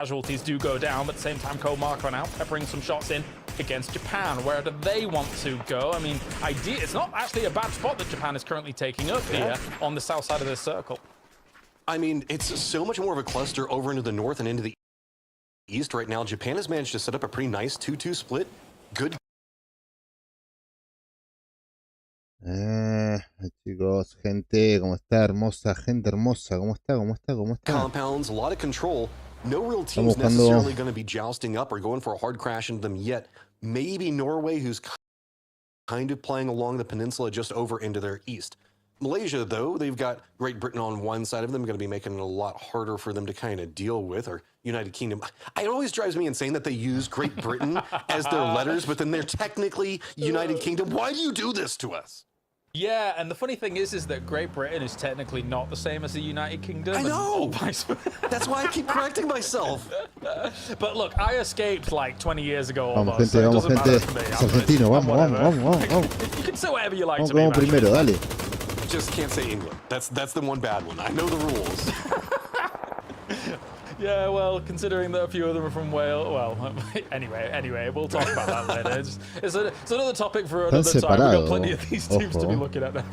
casualties do go down, but at the same time, Comarco now peppering some shots in against Japan. Where do they want to go? I mean, it's not actually a bad spot that Japan is currently taking up here on the south side of this circle. I mean, it's so much more of a cluster over into the north and into the east right now. Japan has managed to set up a pretty nice 2-2 split. Good. Chicos, gente, ¿cómo está? Hermosa, gente hermosa, ¿cómo está? ¿Cómo está? ¿Cómo está? Compounds, a lot of control. No real teams necessarily going to be jousting up or going for a hard crash into them yet. Maybe Norway, who's kind of playing along the peninsula just over into their east. Malaysia, though, they've got Great Britain on one side of them, going to be making it a lot harder for them to kind of deal with, or United Kingdom. It always drives me insane that they use Great Britain as their letters, but then they're technically United Kingdom. Why do you do this to us? Yeah, and the funny thing is that Great Britain is technically not the same as the United Kingdom. I know! That's why I keep correcting myself. But look, I escaped like 20 years ago almost, Vamos, gente, so it vamos, doesn't gente. matter to me. Es argentino, vamos. You can say whatever you like Vamos, to me, vamos primero, dale. Just can't say England. That's the one bad one. I know the rules. Yeah, well, considering that a few of them are from Wales, well, anyway, we'll talk about that later. It's another topic for another time. We've got plenty of these teams to be looking at now.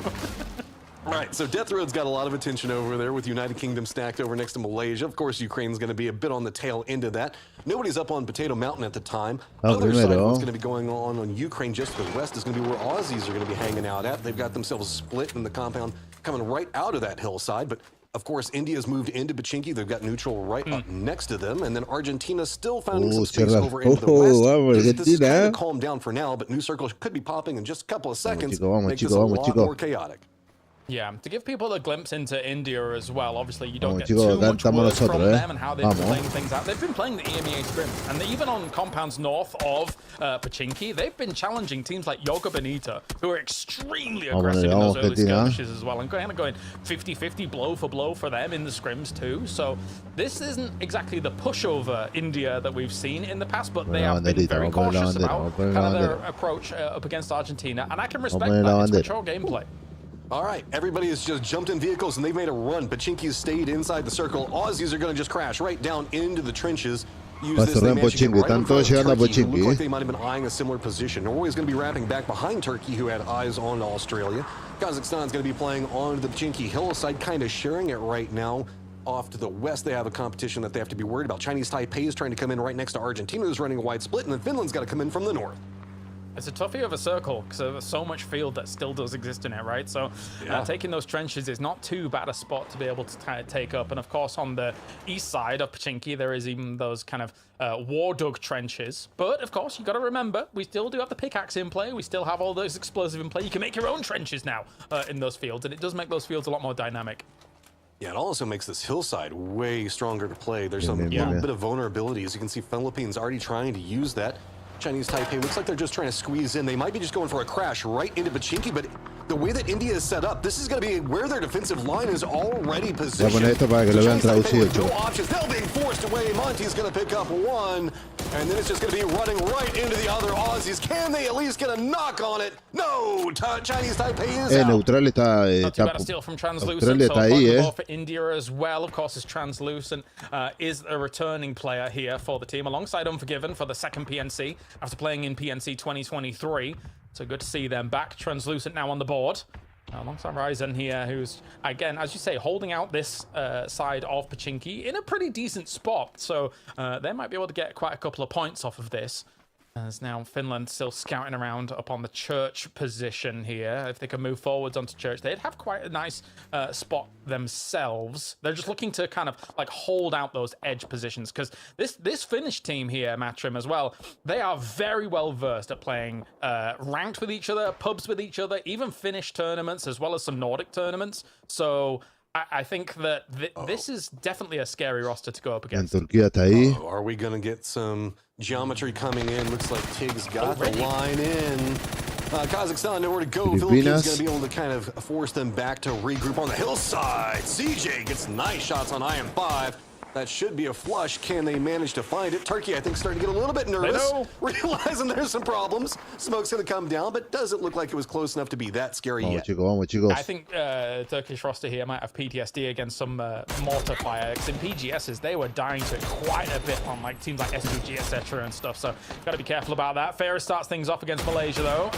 All right, so Death Road's got a lot of attention over there with United Kingdom stacked over next to Malaysia. Of course, Ukraine's going to be a bit on the tail end of that. Nobody's up on Potato Mountain at the time. Other side of what's going to be going on Ukraine just to the west is going to be where Aussies are going to be hanging out at. They've got themselves split in the compound coming right out of that hillside, but of course, India's moved into Pachinki. They've got neutral right up next to them. And then Argentina's still finding some space over into the west. This is kind of calmed down for now, but new circles could be popping in just a couple of seconds. Make this a lot more chaotic. Yeah, to give people a glimpse into India as well, obviously you don't get too much word from them and how they've been playing things out. They've been playing the EMEA scrims, and even on compounds north of Pachinki, they've been challenging teams like Yoga Benita, who are extremely aggressive in those early skirmishes as well, and kind of going 50-50 blow for blow for them in the scrims too. So this isn't exactly the pushover India that we've seen in the past, but they have been very cautious about kind of their approach up against Argentina, and I can respect that. It's mature gameplay. All right, everybody has just jumped in vehicles and they've made a run. Pachinki's stayed inside the circle. Aussies are going to just crash right down into the trenches. Use this, they managed to get right in front of Turkey, who looked like they might have been eyeing a similar position. Norway's going to be wrapping back behind Turkey, who had eyes on Australia. Kazakhstan's going to be playing on the Pachinki hillside, kind of sharing it right now. Off to the west, they have a competition that they have to be worried about. Chinese Taipei is trying to come in right next to Argentina, who's running a wide split, and then Finland's got to come in from the north. It's a toughie of a circle because there's so much field that still does exist in it, right? So taking those trenches is not too bad a spot to be able to take up. And of course, on the east side of Pachinki, there is even those kind of war dug trenches. But of course, you got to remember, we still do have the pickaxe in play. We still have all those explosive in play. You can make your own trenches now in those fields, and it does make those fields a lot more dynamic. Yeah, it also makes this hillside way stronger to play. There's some little bit of vulnerability. As you can see, Philippines already trying to use that. Chinese Taipei looks like they're just trying to squeeze in. They might be just going for a crash right into Pachinki, but the way that India is set up, this is going to be where their defensive line is already positioned. So Chinese Taipei with no options. They're being forced away. Monty's going to pick up one, and then it's just going to be running right into the other Aussies. Can they at least get a knock on it? No! Chinese Taipei is out. Neutral está, not too bad a steal from Translucent, so ball for India as well. Of course, is Translucent is a returning player here for the team, alongside Unforgiven for the second PNC after playing in PNC 2023. So good to see them back. Translucent now on the board. Alongside Ryzen here, who's, again, as you say, holding out this side of Pachinki in a pretty decent spot. So they might be able to get quite a couple of points off of this. As now Finland still scouting around up on the church position here. If they can move forwards onto church, they'd have quite a nice spot themselves. They're just looking to kind of like hold out those edge positions, because this Finnish team here, Matrim as well, they are very well versed at playing ranked with each other, pubs with each other, even Finnish tournaments as well as some Nordic tournaments. So I think that this is definitely a scary roster to go up against. Are we going to get some geometry coming in? Looks like Tig's got the line in. Kazakhstan, nowhere to go. Philippines going to be able to kind of force them back to regroup on the hillside. CJ gets nice shots on IM5. That should be a flush. Can they manage to find it? Turkey, I think, starting to get a little bit nervous, realizing there's some problems. Smoke's going to come down, but doesn't look like it was close enough to be that scary yet. Chicos. I think Turkish roster here might have PTSD against some mortar fire. Because in PGSs, they were dying to it quite a bit on like teams like S2G, etc. and stuff. So got to be careful about that. Ferris starts things off against Malaysia, though,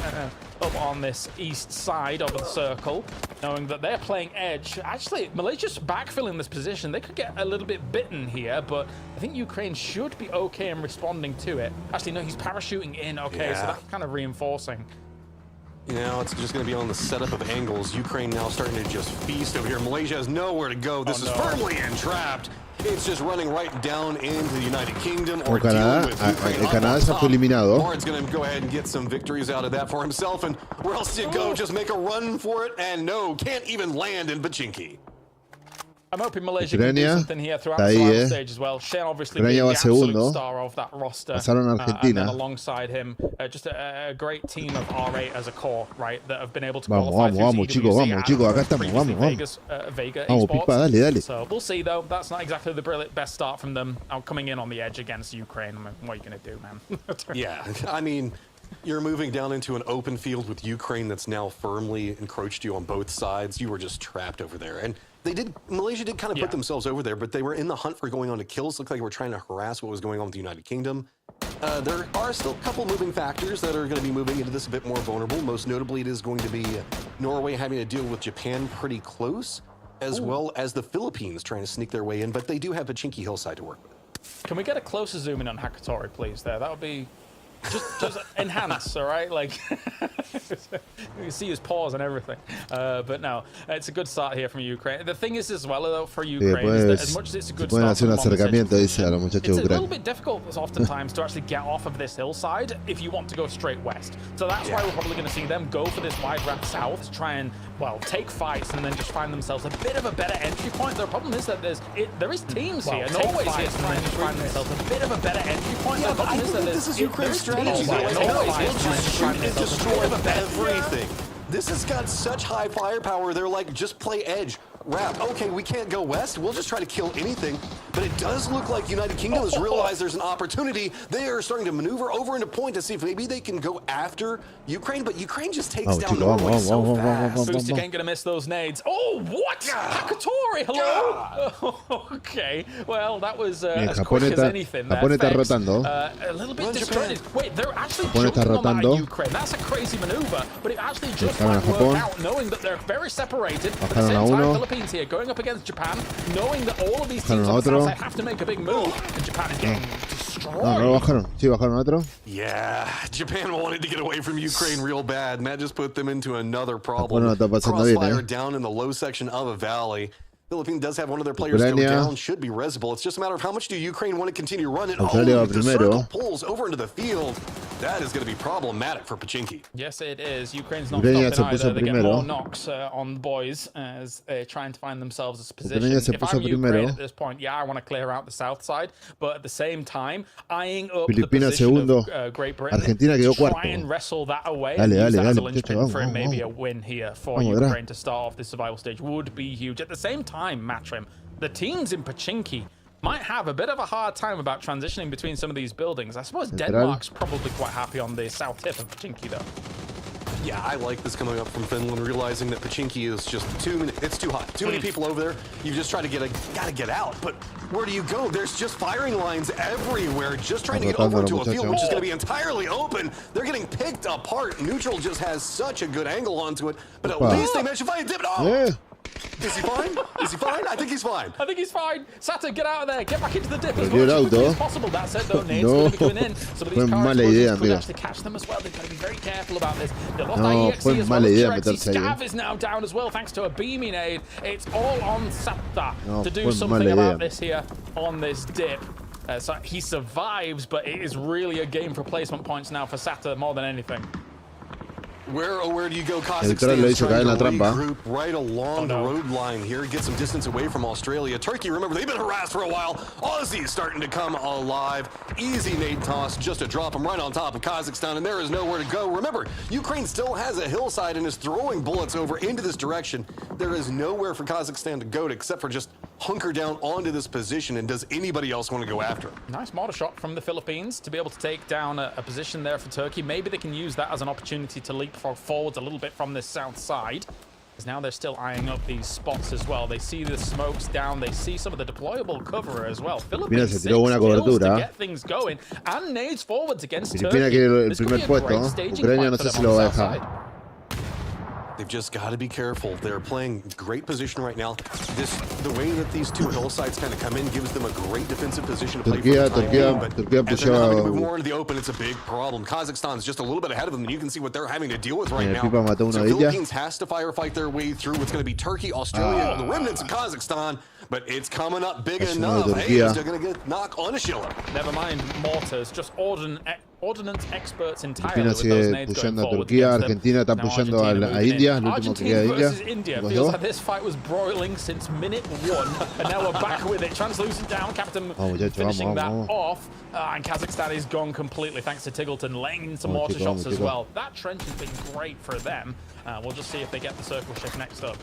up on this east side of the circle, knowing that they're playing edge. Actually, Malaysia's backfilling this position. They could get a little bit bitten here, but I think Ukraine should be okay in responding to it. Actually, no, he's parachuting in. Okay, so that's kind of reinforcing. You know, it's just going to be on the setup of angles. Ukraine now starting to just feast over here. Malaysia has nowhere to go. This is firmly entrapped. It's just running right down into the United Kingdom. Or Canadá se fue eliminado. Lawrence going to go ahead and get some victories out of that for himself. And where else do you go? Just make a run for it. And no, can't even land in Pachinki. I'm hoping Malaysia can do something here throughout the survival stage as well. Shen obviously being the absolute star of that roster. And then alongside him, just a great team of R8 as a core, right? That have been able to qualify through chicos, acá estamos, vamos. Vega Pipa, dale. So we'll see, though. That's not exactly the best start from them. Coming in on the edge against Ukraine. What are you going to do, man? Yeah, I mean, you're moving down into an open field with Ukraine that's now firmly encroached you on both sides. You were just trapped over there. And Malaysia did kind of put themselves over there, but they were in the hunt for going on to kills. Looked like they were trying to harass what was going on with the United Kingdom. There are still a couple moving factors that are going to be moving into this a bit more vulnerable. Most notably, it is going to be Norway having to deal with Japan pretty close, as well as the Philippines trying to sneak their way in, but they do have Pachinki Hillside to work with. Can we get a closer zoom in on Hakatori, please, there? That would be... Just enhance, all right? Like, you can see his paws and everything. But no, it's a good start here from Ukraine. The thing is as well, though, for Ukraine, is that as much as it's a good start, it's a little bit difficult oftentimes to actually get off of this hillside if you want to go straight west. So that's why we're probably going to see them go for this wide ramp south to try and, well, take fights and then just find themselves a bit of a better entry point. The problem is that there is teams here. Norway's here trying to find themselves a bit of a better entry point. Yeah, but I think this is Ukraine's strategy. We'll just shoot and destroy everything. This has got such high firepower. They're like, just play edge. Wrap. Okay, we can't go west. We'll just try to kill anything. But it does look like United Kingdom has realized there's an opportunity. They are starting to maneuver over into point to see if maybe they can go after Ukraine. But Ukraine just takes down Norway so fast. Boostic ain't gonna miss those nades. Oh, what? Hakatori, hello? Okay, well, that was as quick as anything. A little bit disappointed. Wait, they're actually jumping on that Ukraine. That's a crazy maneuver, but it actually just might work out, knowing that they're very separated. At the same time, Philippines here going up against Japan, knowing that all of these teams on the south side have to make a big move, and Japan is getting destroyed. Yeah, Japan wanted to get away from Ukraine real bad, and that just put them into another problem. Crossfire down in the low section of a valley. Philippines does have one of their players go down, should be resible. It's just a matter of how much do Ukraine want to continue running. The circle pulls over into the field. That is going to be problematic for Pachinki. Yes, it is. Ukraine's not stopping either. They get more knocks on the boys as they're trying to find themselves a position. If I'm Ukraine at this point, I want to clear out the south side, but at the same time, eyeing up the position of Great Britain to try and wrestle that away and use that as a linchpin for maybe a win here for Ukraine to start off this survival stage would be huge. At the same time, Matrim, the teams in Pachinki might have a bit of a hard time about transitioning between some of these buildings. I suppose Denmark's probably quite happy on the south tip of Pachinki, though. Yeah, I like this coming up from Finland, realizing that Pachinki is just it's too hot. Too many people over there. You just try to gotta get out. But where do you go? There's just firing lines everywhere, just trying to get over to a field which is going to be entirely open. They're getting picked apart. Neutral just has such a good angle onto it, but at least they managed to find a dip. Is he fine? Is he fine? I think he's fine. I think he's fine. Sato, get out of there. Get back into the dip as quickly as possible. That's it, though. Nade's going to be going in. Some of these cars could actually catch them as well. They've got to be very careful about this. They lost IEXE as well as Trexie. Scav is now down as well, thanks to a beaming nade. It's all on Sato to do something about this here on this dip. So he survives, but it is really a game for placement points now for Sato more than anything. Where do you go? Kazakhstan trying to regroup right along the road line here, get some distance away from Australia. Turkey, remember, they've been harassed for a while. Aussie starting to come alive. Easy nade toss just to drop them right on top of Kazakhstan, and there is nowhere to go. Remember, Ukraine still has a hillside and is throwing bullets over into this direction. There is nowhere for Kazakhstan to go to except for just hunker down onto this position, and does anybody else want to go after him? Nice mortar shot from the Philippines to be able to take down a position there for Turkey. Maybe they can use that as an opportunity to leapfrog forwards a little bit from this south side. Because now they're still eyeing up these spots as well. They see the smokes down. They see some of the deployable cover as well. Philippines se tiró buena cobertura. to get things going. And nades forwards against Filipina Turkey. quiere el primer puesto. Ucrania no sé si lo va a dejar. They've just got to be careful. They're playing great position right now. The way that these two hillsides kind of come in gives them a great defensive position to play for the time being, but as they're not going to move more into the open, it's a big problem. Kazakhstan's just a little bit ahead of them, and you can see what they're having to deal with right now. So Philippines has to firefight their way through. It's going to be Turkey, Australia, the remnants of Kazakhstan, but it's coming up big enough. Hey, they're going to get knock on a shiller. Never mind mortars, just ordnance experts entirely. Argentina sigue pushando a Turquía, Argentina está pushando a India, el último que queda India. Feels like this fight was broiling since minute 1, and now we're back with it. Translucent down, Captain finishing that off, and Kazakhstan is gone completely thanks to Tiggleton laying in some mortar shots as well. That trench has been great for them. We'll just see if they get the circle shift next up.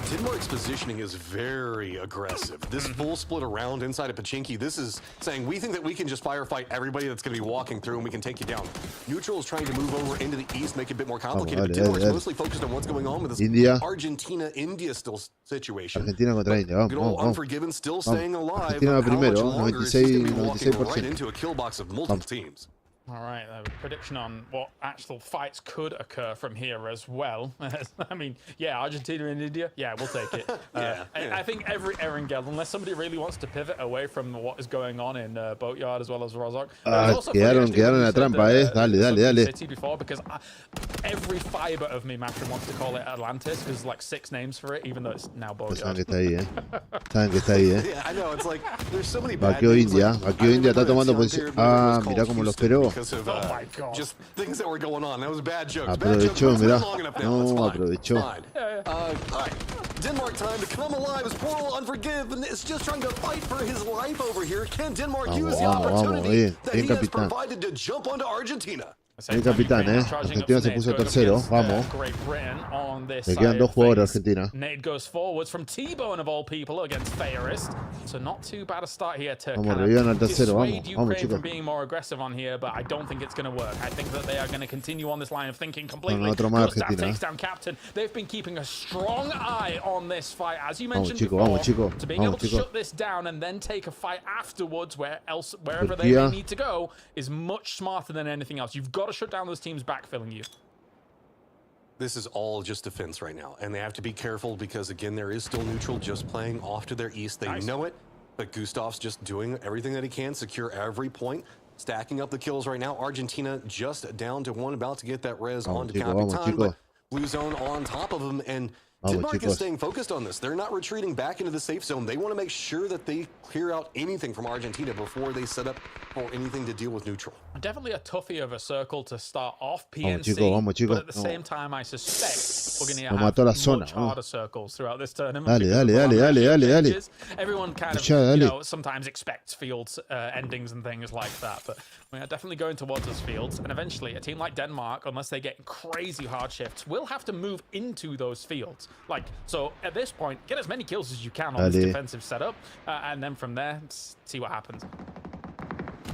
Denmark's positioning is very aggressive. This full split around inside of Pachinki, this is saying we think that we can just firefight everybody that's going to be walking through and we can take you down. Neutral is trying to move over into the east, make it a bit more complicated. But Denmark's mostly focused on what's going on with this Argentina-India still situation. Argentina contra India. Good old Unforgiven still staying alive. Argentina primero, right 96%. into a kill box of multiple teams. All right, prediction on what actual fights could occur from here as well. I mean, yeah, Argentina and India, yeah, we'll take it. I think every Erangel, unless somebody really wants to pivot away from what is going on in Boatyard as well as Rozhok. Quedaron en la trampa, dale. City before, because every fiber of me, Matron, wants to call it Atlantis, because there's like 6 names for it, even though it's now Boatyard. Saben que está ahí, Yeah, I know, it's like, there's so many bad names. Vaqueo India está tomando posición. Ah, mirá cómo lo esperó. Of, just things that were going on. That was bad jokes. Aprovechó, mirá. No, aprovechó. All right. Denmark time to come alive as poor old Unforgiven is just trying to fight for his life over here. Can Denmark use the opportunity that he has provided to jump onto Argentina? El capitán, Argentina se puso tercero. Vamos. Le quedan 2 jugadores a Argentina. Nade goes forwards from T-Bone of all people against Fairist. So not too bad a start here to Vamos, revivan al tercero. Vamos, chicos. From being more aggressive on here, but I don't think it's going to work. I think that they are going to continue on this line of thinking completely. Otro más Argentina. Takes down Captain. They've been keeping a strong eye on this fight, as you mentioned before. To being able to shut this down and then take a fight afterwards, wherever they may need to go, is much smarter than anything else. You've got to shut down those teams backfilling you. This is all just defense right now, and they have to be careful because, again, there is still Neutral just playing off to their east. They know it, but Gustav's just doing everything that he can, secure every point, stacking up the kills right now. Argentina just down to 1, about to get that res onto Capitan, but Blue Zone on top of him, and Denmark is staying focused on this. They're not retreating back into the safe zone. They want to make sure that they clear out anything from Argentina before they set up for anything to deal with Neutral. Definitely a toughie of a circle to start off PNC, but at the same time, I suspect we're going to have much harder circles throughout this tournament. Dale. Everyone kind of, sometimes expects fields endings and things like that, but we are definitely going towards those fields, and eventually a team like Denmark, unless they get crazy hard shifts, will have to move into those fields. So at this point, get as many kills as you can on this defensive setup, and then from there, see what happens.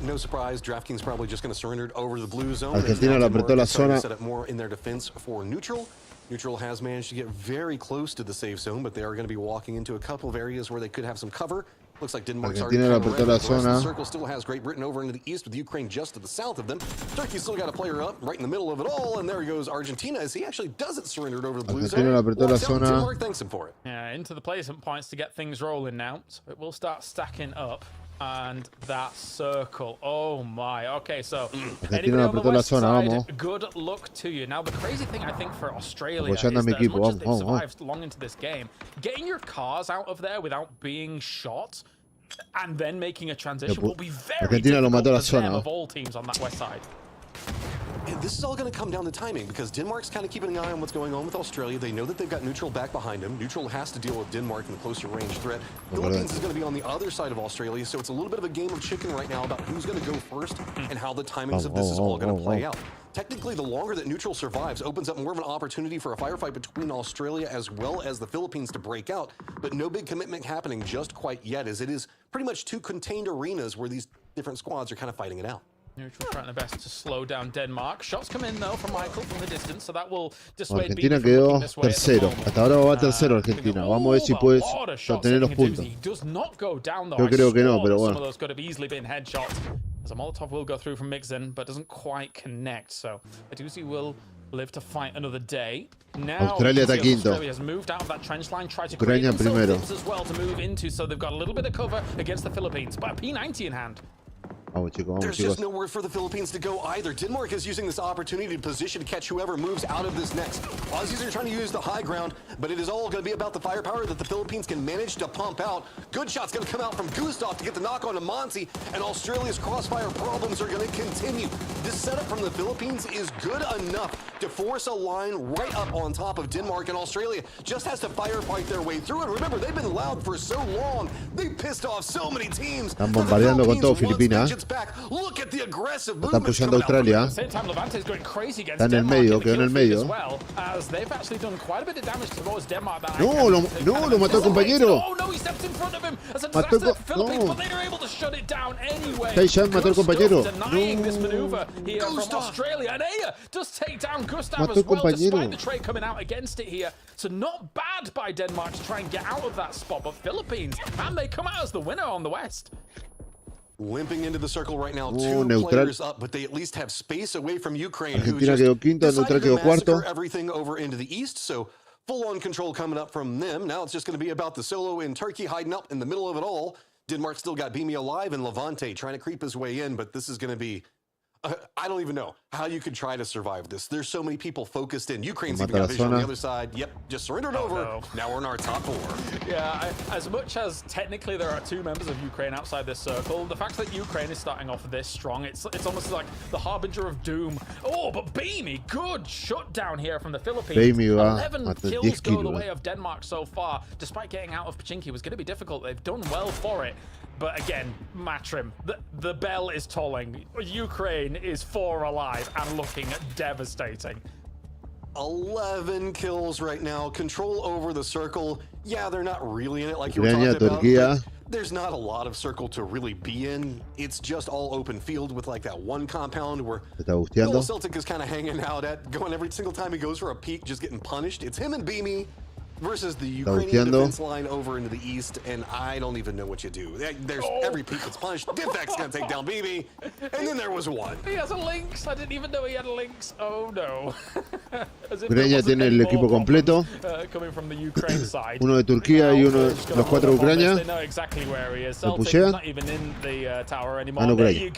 No surprise, DraftKings probably just going to surrender it over to the blue zone. Argentina le apretó la zona. Set up more in their defense for Neutral. Neutral has managed to get very close to the safe zone, but they are going to be walking into a couple of areas where they could have some cover. Looks like Denmark's already the circle still has Great Britain over into the east with Ukraine just to the south of them. Turkey's still got a player up right in the middle of it all, and there goes Argentina as he actually doesn't surrender it over the blue zone. Denmark thanks him for it. Yeah, into the placement points to get things rolling now. So it will start stacking up. And that circle, oh my. Okay, so anybody on the west side, good luck to you. Now, the crazy thing, I think, for Australia is that as much as they've survived long into this game, getting your cars out of there without being shot and then making a transition will be very difficult for them of all teams on that west side. This is all going to come down to timing because Denmark's kind of keeping an eye on what's going on with Australia. They know that they've got neutral back behind them. Neutral has to deal with Denmark in the closer range threat. Philippines is going to be on the other side of Australia, so it's a little bit of a game of chicken right now about who's going to go first and how the timings of this is all going to play out. Technically, the longer that neutral survives opens up more of an opportunity for a firefight between Australia as well as the Philippines to break out, but no big commitment happening just quite yet, as it is pretty much two contained arenas where these different squads are kind of fighting it out. Neutral trying their best to slow down Denmark. Shots come in though from Michael from the distance, so that will dissuade Argentina quedó tercero. Hasta ahora va tercero Argentina. Vamos a ver si puedes obtener los puntos. Yo creo que no, pero bueno. Some of those could have easily been headshots. As a Molotov will go through from Mixon, but doesn't quite connect. So Aduzi will live to fight another day. Now Australia está quinto. Australia has moved out of that trench line, tried to Ucrania create primero. as well to move into, so they've got a little bit of cover against the Philippines, but a P90 in hand. There's just nowhere for the Philippines to go either. Denmark is using this opportunity to position to catch whoever moves out of this next. Aussies are trying to use the high ground, but it is all going to be about the firepower that the Philippines can manage to pump out. Good shots going to come out from Gustav to get the knock on to Monty, and Australia's crossfire problems are going to continue. This setup from the Philippines is good enough to force a line right up on top of Denmark, and Australia just has to firefight their way through it. Remember, they've been loud for so long. They pissed off so many teams. Están bombardeando con todo Filipinas. Están pushando a Australia. Está en el medio, quedó en el medio. No, lo mató el compañero. Mató el Taishan mató al compañero. Mató al compañero. So not bad by Denmark to try and get out of that spot, but Philippines, and they come out as the winner on the West. Limping into the circle right now, two players up, but they at least have space away from Ukraine. Argentina quedó quinto, Neutral quedó cuarto. Everything over into the east, so full-on control coming up from them. Now it's just going to be about the solo in Turkey hiding up in the middle of it all. Denmark still got Bimi alive and Levante trying to creep his way in, but this is going to be... I don't even know how you could try to survive this. There's so many people focused in. Ukraine's even got vision on the other side. Yep, just surrendered over. No. Now we're in our top four. Yeah, as much as technically there are two members of Ukraine outside this circle, the fact that Ukraine is starting off this strong, it's almost like the harbinger of doom. Oh, but Bimi, good shutdown here from the Philippines. 11 kills go the way of Denmark so far. Despite getting out of Pachinki, it was going to be difficult. They've done well for it. But again, Matrim, the bell is tolling. Ukraine is 4 alive and looking devastating. 11 kills right now. Control over the circle. Yeah, they're not really in it like you were talking about. There's not a lot of circle to really be in. It's just all open field with like that one compound where Celtic is kind of hanging out at, going every single time he goes for a peek, just getting punished. It's him and Bimi versus the Ukrainian defense line over into the east, and I don't even know what you do. There's every peak that's punished. Divek's gonna take down BB, and then there was one. He has a Lynx. I didn't even know he had a Lynx. Oh no. Ucrania tiene el equipo completo. Uno de Turquía y uno de los 4 de Ucrania. Lo pushean. Ah, no, Ucrania.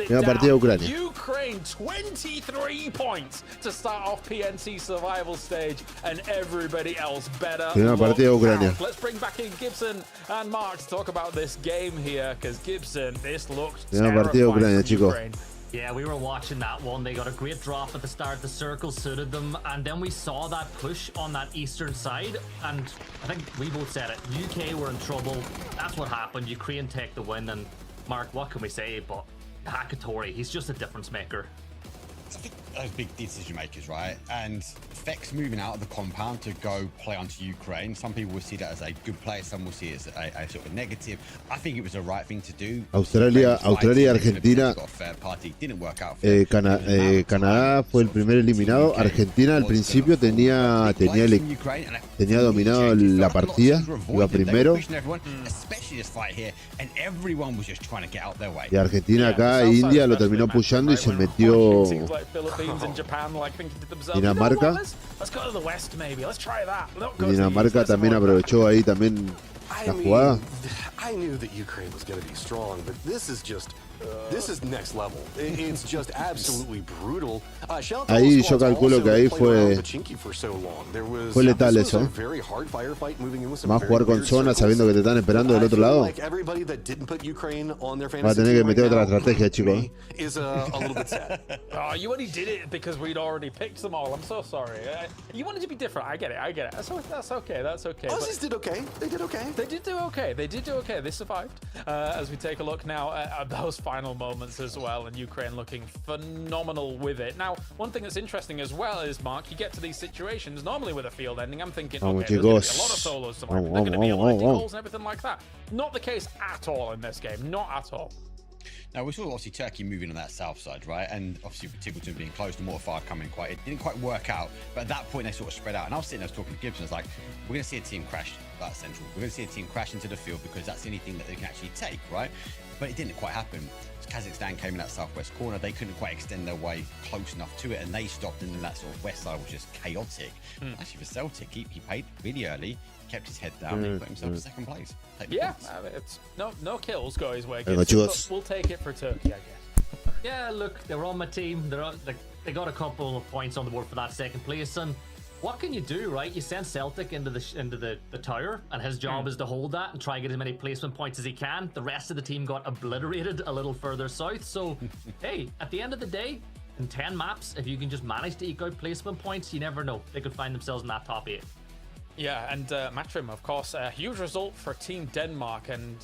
Primera partida de Ucrania. Ukraine 23 points to start off PNC survival stage, and everybody else better. Primera partida de Ucrania. Let's bring back in Gibson and Mark to talk about this game here, because Gibson, this looks Primera partida de Ucrania, chicos. Yeah, we were watching that one. They got a great drop at the start. The circle suited them. And then we saw that push on that eastern side. And I think we both said it. UK were in trouble. That's what happened. Ukraine take the win. And Mark, what can we say? But Hakatori, he's just a difference maker. I think those big decision makers, right? And Fex moving out of the compound to go play onto Ukraine. Some people will see that as a good play. Some will see it as a sort of negative. I think it was the right thing to do. Australia, Argentina. Canadá fue el primer eliminado. Argentina al principio tenía dominado la partida. Iba primero. Y Argentina acá, India lo terminó pushando y se metió Dinamarca. Dinamarca también aprovechó ahí también la jugada. I knew that Ukraine was going to be strong, but this is just... This is next level. It's just absolutely brutal. Ahí yo calculo que ahí fue letal eso. Más jugar con zona sabiendo que te están esperando del otro lado. Va a tener que meter otra estrategia, chicos. You only did it because we'd already picked them all. I'm so sorry. You wanted to be different. I get it. That's okay. Aussies did okay. They did okay. They did do okay. They survived. As we take a look now at those final moments as well, and Ukraine looking phenomenal with it. Now, one thing that's interesting as well is, Mark, you get to these situations, normally with a field ending, I'm thinking, okay, there's going to be a lot of solos tomorrow. There's going to be a lot of goals and everything like that. Not the case at all in this game. Not at all. Now, we saw obviously Turkey moving on that south side, right? And obviously with Tiggleton being close, the Mortar coming it didn't quite work out. But at that point, they sort of spread out. And I was sitting there talking to Gibson. I was like, we're going to see a team crash that central. We're going to see a team crash into the field because that's the only thing that they can actually take, right? But it didn't quite happen. Kazakhstan came in that southwest corner. They couldn't quite extend their way close enough to it, and they stopped. And then that sort of west side was just chaotic. Actually, for Celtic, he paid really early, kept his head down, and put himself in second place. It's no kills go his way, but we'll take it for Turkey, I guess. Yeah, look, they were on my team. They got a couple of points on the board for that second place, and what can you do, right? You send Celtic into the tower, and his job is to hold that and try and get as many placement points as he can. The rest of the team got obliterated a little further south. So, hey, at the end of the day, in 10 maps, if you can just manage to eke out placement points, you never know. They could find themselves in that top 8. Yeah, and Matrim, of course, a huge result for Team Denmark, and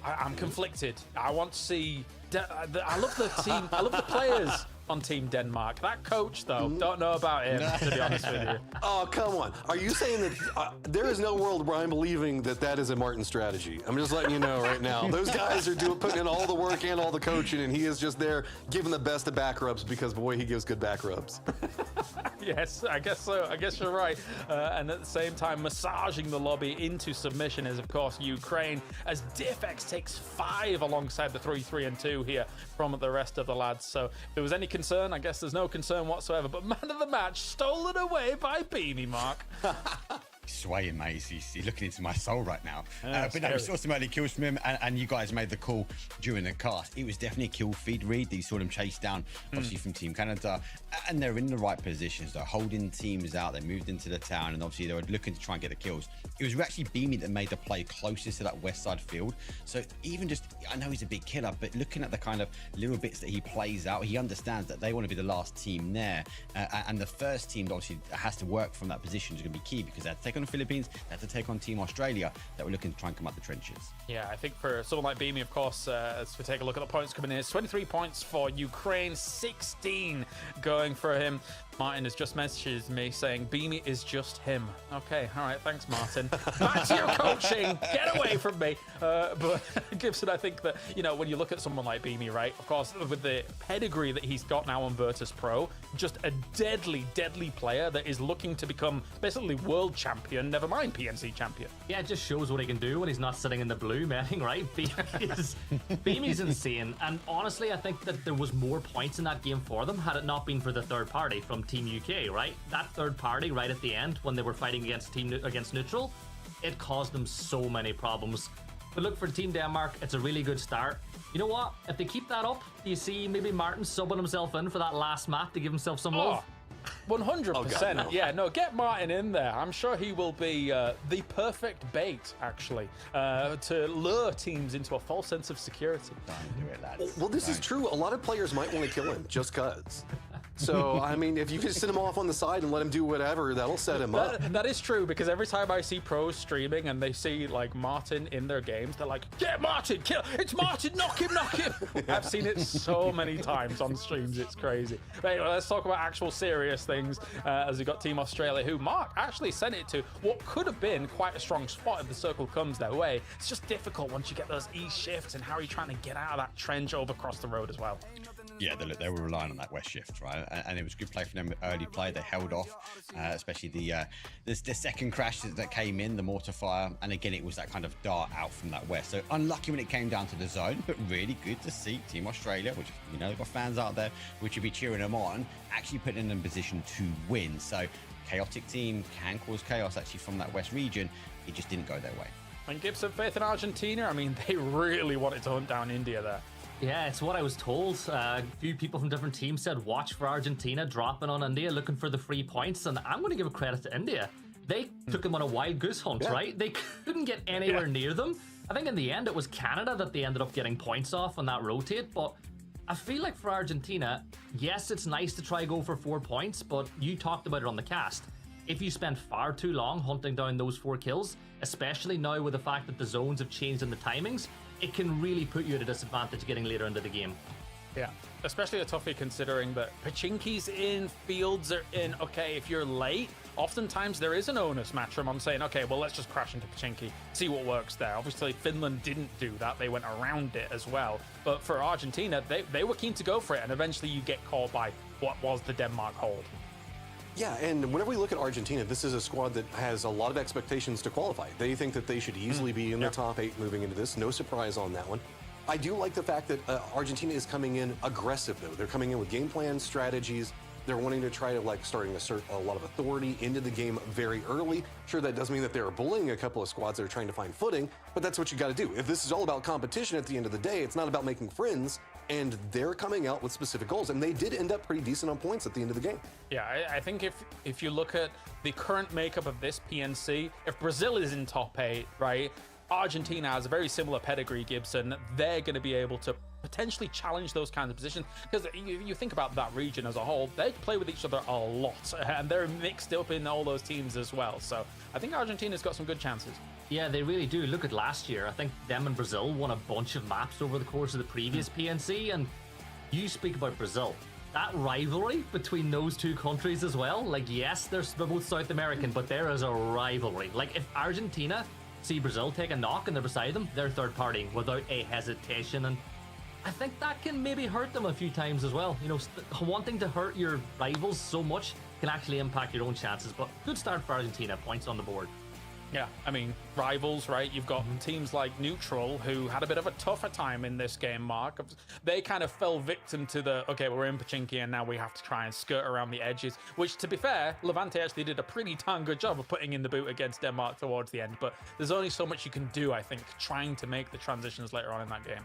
I'm conflicted. I want to see... I love the team. I love the players on Team Denmark. That coach, though, don't know about him, to be honest with you. Oh, come on. Are you saying that there is no world where I'm believing that is a Martin strategy? I'm just letting you know right now. Those guys are putting in all the work and all the coaching, and he is just there giving the best of back rubs because, boy, he gives good back rubs. Yes, I guess so. I guess you're right. And at the same time, massaging the lobby into submission is, of course, Ukraine, as Diffx takes 5 alongside the 3-3 and 2 here from the rest of the lads. So if there was any concern, I guess there's no concern whatsoever. But man of the match, stolen away by Beamy, Mark. Swaying, mate. He's looking into my soul right now. But no, we saw some early kills from him, and you guys made the call during the cast. It was definitely a kill feed read. You saw them chase down, obviously, from Team Canada. And they're in the right positions. They're holding teams out. They moved into the town, and obviously they were looking to try and get the kills. It was actually Beamy that made the play closest to that west side field. So even just, I know he's a big killer, but looking at the kind of little bits that he plays out, he understands that they want to be the last team there. And the first team obviously has to work from that position is going to be key, because they had to take on the Philippines, they had to take on Team Australia that were looking to try and come out the trenches. Yeah, I think for someone like Beamy, of course, as we take a look at the points coming in, it's 23 points for Ukraine, 16 going for him. Martin has just messaged me saying Beamy is just him. Okay, all right, thanks, Martin. Back to your coaching. Get away from me. But Gibson, I think that, you know, when you look at someone like Beamy, right, of course, with the pedigree that he's got now on Virtus Pro, just a deadly, deadly player that is looking to become basically world champion, never mind PNC champion. Yeah, it just shows what he can do when he's not sitting in the blue netting, right? Beamy's insane. And honestly, I think that there was more points in that game for them had it not been for the third party from Team UK, right? That third party right at the end when they were fighting against neutral, it caused them so many problems. But look, for Team Denmark, it's a really good start. You know what? If they keep that up, do you see maybe Martin subbing himself in for that last map to give himself some love? 100%. Oh, God, no. Yeah, no, get Martin in there. I'm sure he will be the perfect bait, actually, to lure teams into a false sense of security. Don't do it, lads. Well, this is true. A lot of players might want to kill him just because. So, I mean, if you just send him off on the side and let him do whatever, that'll set him up. That is true, because every time I see pros streaming and they see, like, Martin in their games, they're like, get Martin, kill! It's Martin, knock him, knock him! I've seen it so many times on streams, it's crazy. But anyway, let's talk about actual serious things, as we got Team Australia, who Mark actually sent it to what could have been quite a strong spot if the circle comes their way. It's just difficult once you get those E-shifts, and how are you trying to get out of that trench over across the road as well? Yeah, they were relying on that west shift, right? And it was good play for them, early play. They held off, especially the second crash that came in, the mortar fire. And again, it was that kind of dart out from that west. So unlucky when it came down to the zone, but really good to see Team Australia, which, you know, they've got fans out there which will be cheering them on, actually putting them in position to win. So chaotic team can cause chaos actually from that west region. It just didn't go their way. And Gibson, faith in Argentina? I mean, they really wanted to hunt down India there. Yeah, it's what I was told. A few people from different teams said watch for Argentina dropping on India, looking for the 3 points. And I'm going to give a credit to India. They took them on a wild goose hunt, right? They couldn't get anywhere near them. I think in the end it was Canada that they ended up getting points off on that rotate. But I feel like for Argentina, yes, it's nice to try go for 4 points, but you talked about it on the cast. If you spend far too long hunting down those 4 kills, especially now with the fact that the zones have changed in the timings, it can really put you at a disadvantage getting later into the game. Yeah, especially a toughie considering that Pachinki's in, fields are in. Okay, if you're late, oftentimes there is an onus matchroom on saying, okay, well, let's just crash into Pachinki, see what works there. Obviously, Finland didn't do that. They went around it as well. But for Argentina, they were keen to go for it, and eventually you get caught by what was the Denmark hold. Yeah, and whenever we look at Argentina, this is a squad that has a lot of expectations to qualify. They think that they should easily be in the top 8 moving into this. No surprise on that one. I do like the fact that Argentina is coming in aggressive, though. They're coming in with game plans, strategies. They're wanting to try to, like, starting to assert a lot of authority into the game very early. Sure, that does mean that they're bullying a couple of squads that are trying to find footing, but that's what you got to do. If this is all about competition at the end of the day, it's not about making friends, and they're coming out with specific goals, and they did end up pretty decent on points at the end of the game. Yeah, I think if you look at the current makeup of this PNC, if Brazil is in top 8, right, Argentina has a very similar pedigree, Gibson. They're going to be able to potentially challenge those kinds of positions, because you think about that region as a whole, they play with each other a lot, and they're mixed up in all those teams as well. So I think Argentina's got some good chances. Yeah, they really do. Look at last year. I think them and Brazil won a bunch of maps over the course of the previous PNC, and you speak about Brazil. That rivalry between those 2 countries as well, like, yes, they're both South American, but there is a rivalry. Like, if Argentina see Brazil take a knock and they're beside them, they're third party without a hesitation. And I think that can maybe hurt them a few times as well. You know, wanting to hurt your rivals so much can actually impact your own chances. But good start for Argentina, points on the board. Yeah, I mean, rivals, right? You've got teams like Neutral, who had a bit of a tougher time in this game, Mark. They kind of fell victim to the, okay, we're in Pachinki and now we have to try and skirt around the edges, which, to be fair, Levante actually did a pretty darn good job of putting in the boot against Denmark towards the end. But there's only so much you can do, I think, trying to make the transitions later on in that game.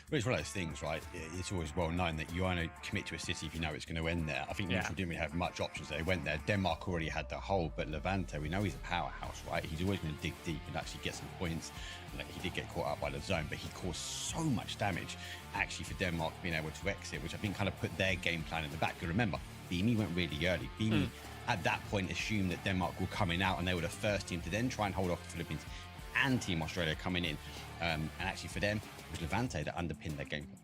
Well, it's one of those things, right? It's always well known that you only commit to a city if you know it's going to end there. I think Neutral didn't really have much options. They went there. Denmark already had the hold, but Levante, we know he's a powerhouse, right? He's always going to dig deep and actually get some points. Like, he did get caught out by the zone, but he caused so much damage actually for Denmark being able to exit, which I think kind of put their game plan in the back. You remember, Beamy went really early. Beamy at that point assumed that Denmark were coming out and they were the first team to then try and hold off the Philippines and Team Australia coming in. And actually for them, it was Levante that underpinned their game plan.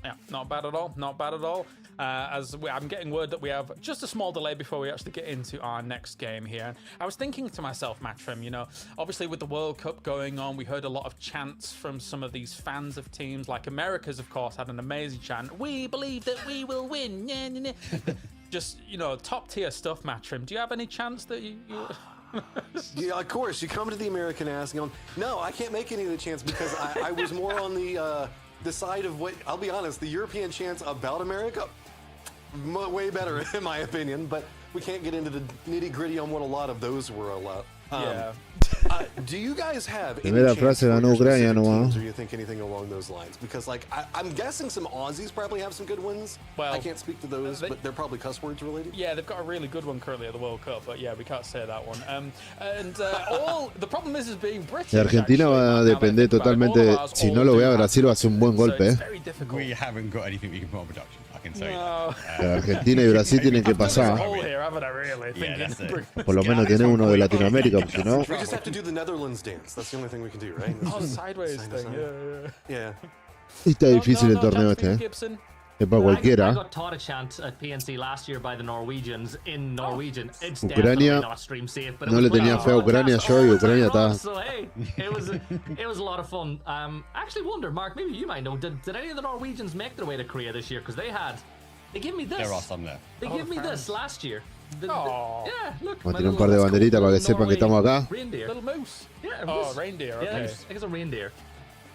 Yeah, not bad at all. Not bad at all. I'm getting word that we have just a small delay before we actually get into our next game here. I was thinking to myself, Matchroom, you know, obviously with the World Cup going on, we heard a lot of chants from some of these fans of teams. Like America's, of course, had an amazing chant. We believe that we will win. Just, you know, top tier stuff, Matchroom. Do you have any chants that you... Yeah, of course. You come to the American asking on. No, I can't make any of the chants because I was more on the side of what, I'll be honest, the European chants about America, way better in my opinion, but we can't get into the nitty gritty on what a lot of those were a lot. Yeah. Do you guys have any Primera frase ganó Ucrania nomás. Or you think anything along those lines? Because, like, I'm guessing some Aussies probably have some good ones. Well, I can't speak to those, but they're probably cuss words related. Yeah, they've got a really good one currently at the World Cup, but yeah, we can't say that one. The problem is being British. Argentina va a depender totalmente. Si no lo ve a Brasil, va a ser un buen golpe. We haven't got anything we can put on production. I can say Argentina y Brasil tienen que pasar. Por lo menos tiene uno de Latinoamérica, si no. We just have to do the Netherlands dance. That's the only thing we can do, right? Oh, the sideways thing. Yeah. Está difícil el torneo este, Es para cualquiera. I got taught a chant at PNC last year by the Norwegians in Norwegian. It's Ucrania, not stream safe, but no le tenía fe a Ucrania yo y Ucrania está. So hey, it was a lot of fun. I actually wonder, Mark, maybe you might know. Did any of the Norwegians make their way to Korea this year? Because they gave me this. There are some there. They gave me this last year. Yeah, look. Vamos a tirar un par de banderitas para que sepan que estamos acá. Reindeer. Little moose. Yeah. Oh, reindeer. Okay. Yeah, I think it's a reindeer.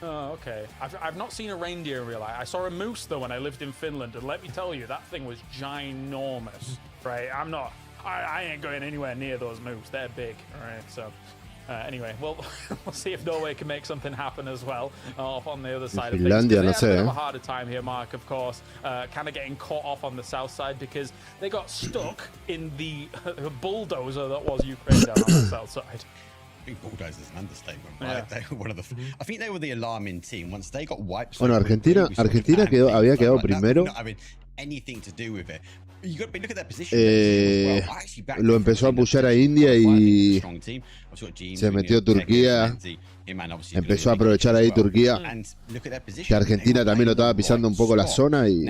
Oh, okay. I've not seen a reindeer in real life. I saw a moose though when I lived in Finland, and let me tell you, that thing was ginormous. Right? I ain't going anywhere near those moose. They're big. All right, so Anyway, we'll see if Norway can make something happen as well off on the other side of Finlandia, things. They no had a bit sé. of a harder time here, Mark, of course, kind of getting caught off on the south side because they got stuck in the bulldozer that was Ukraine down on the south side. I think bulldozer is an understatement, right? They were one of the. I think they were the alarming team once they got wiped. Bueno, Argentina había quedado primero. Not having anything to do with it. You got to look at that position. Lo empezó a apoyar a India y se metió Turquía. Empezó a aprovechar ahí Turquía. Que Argentina también lo estaba pisando un poco la zona y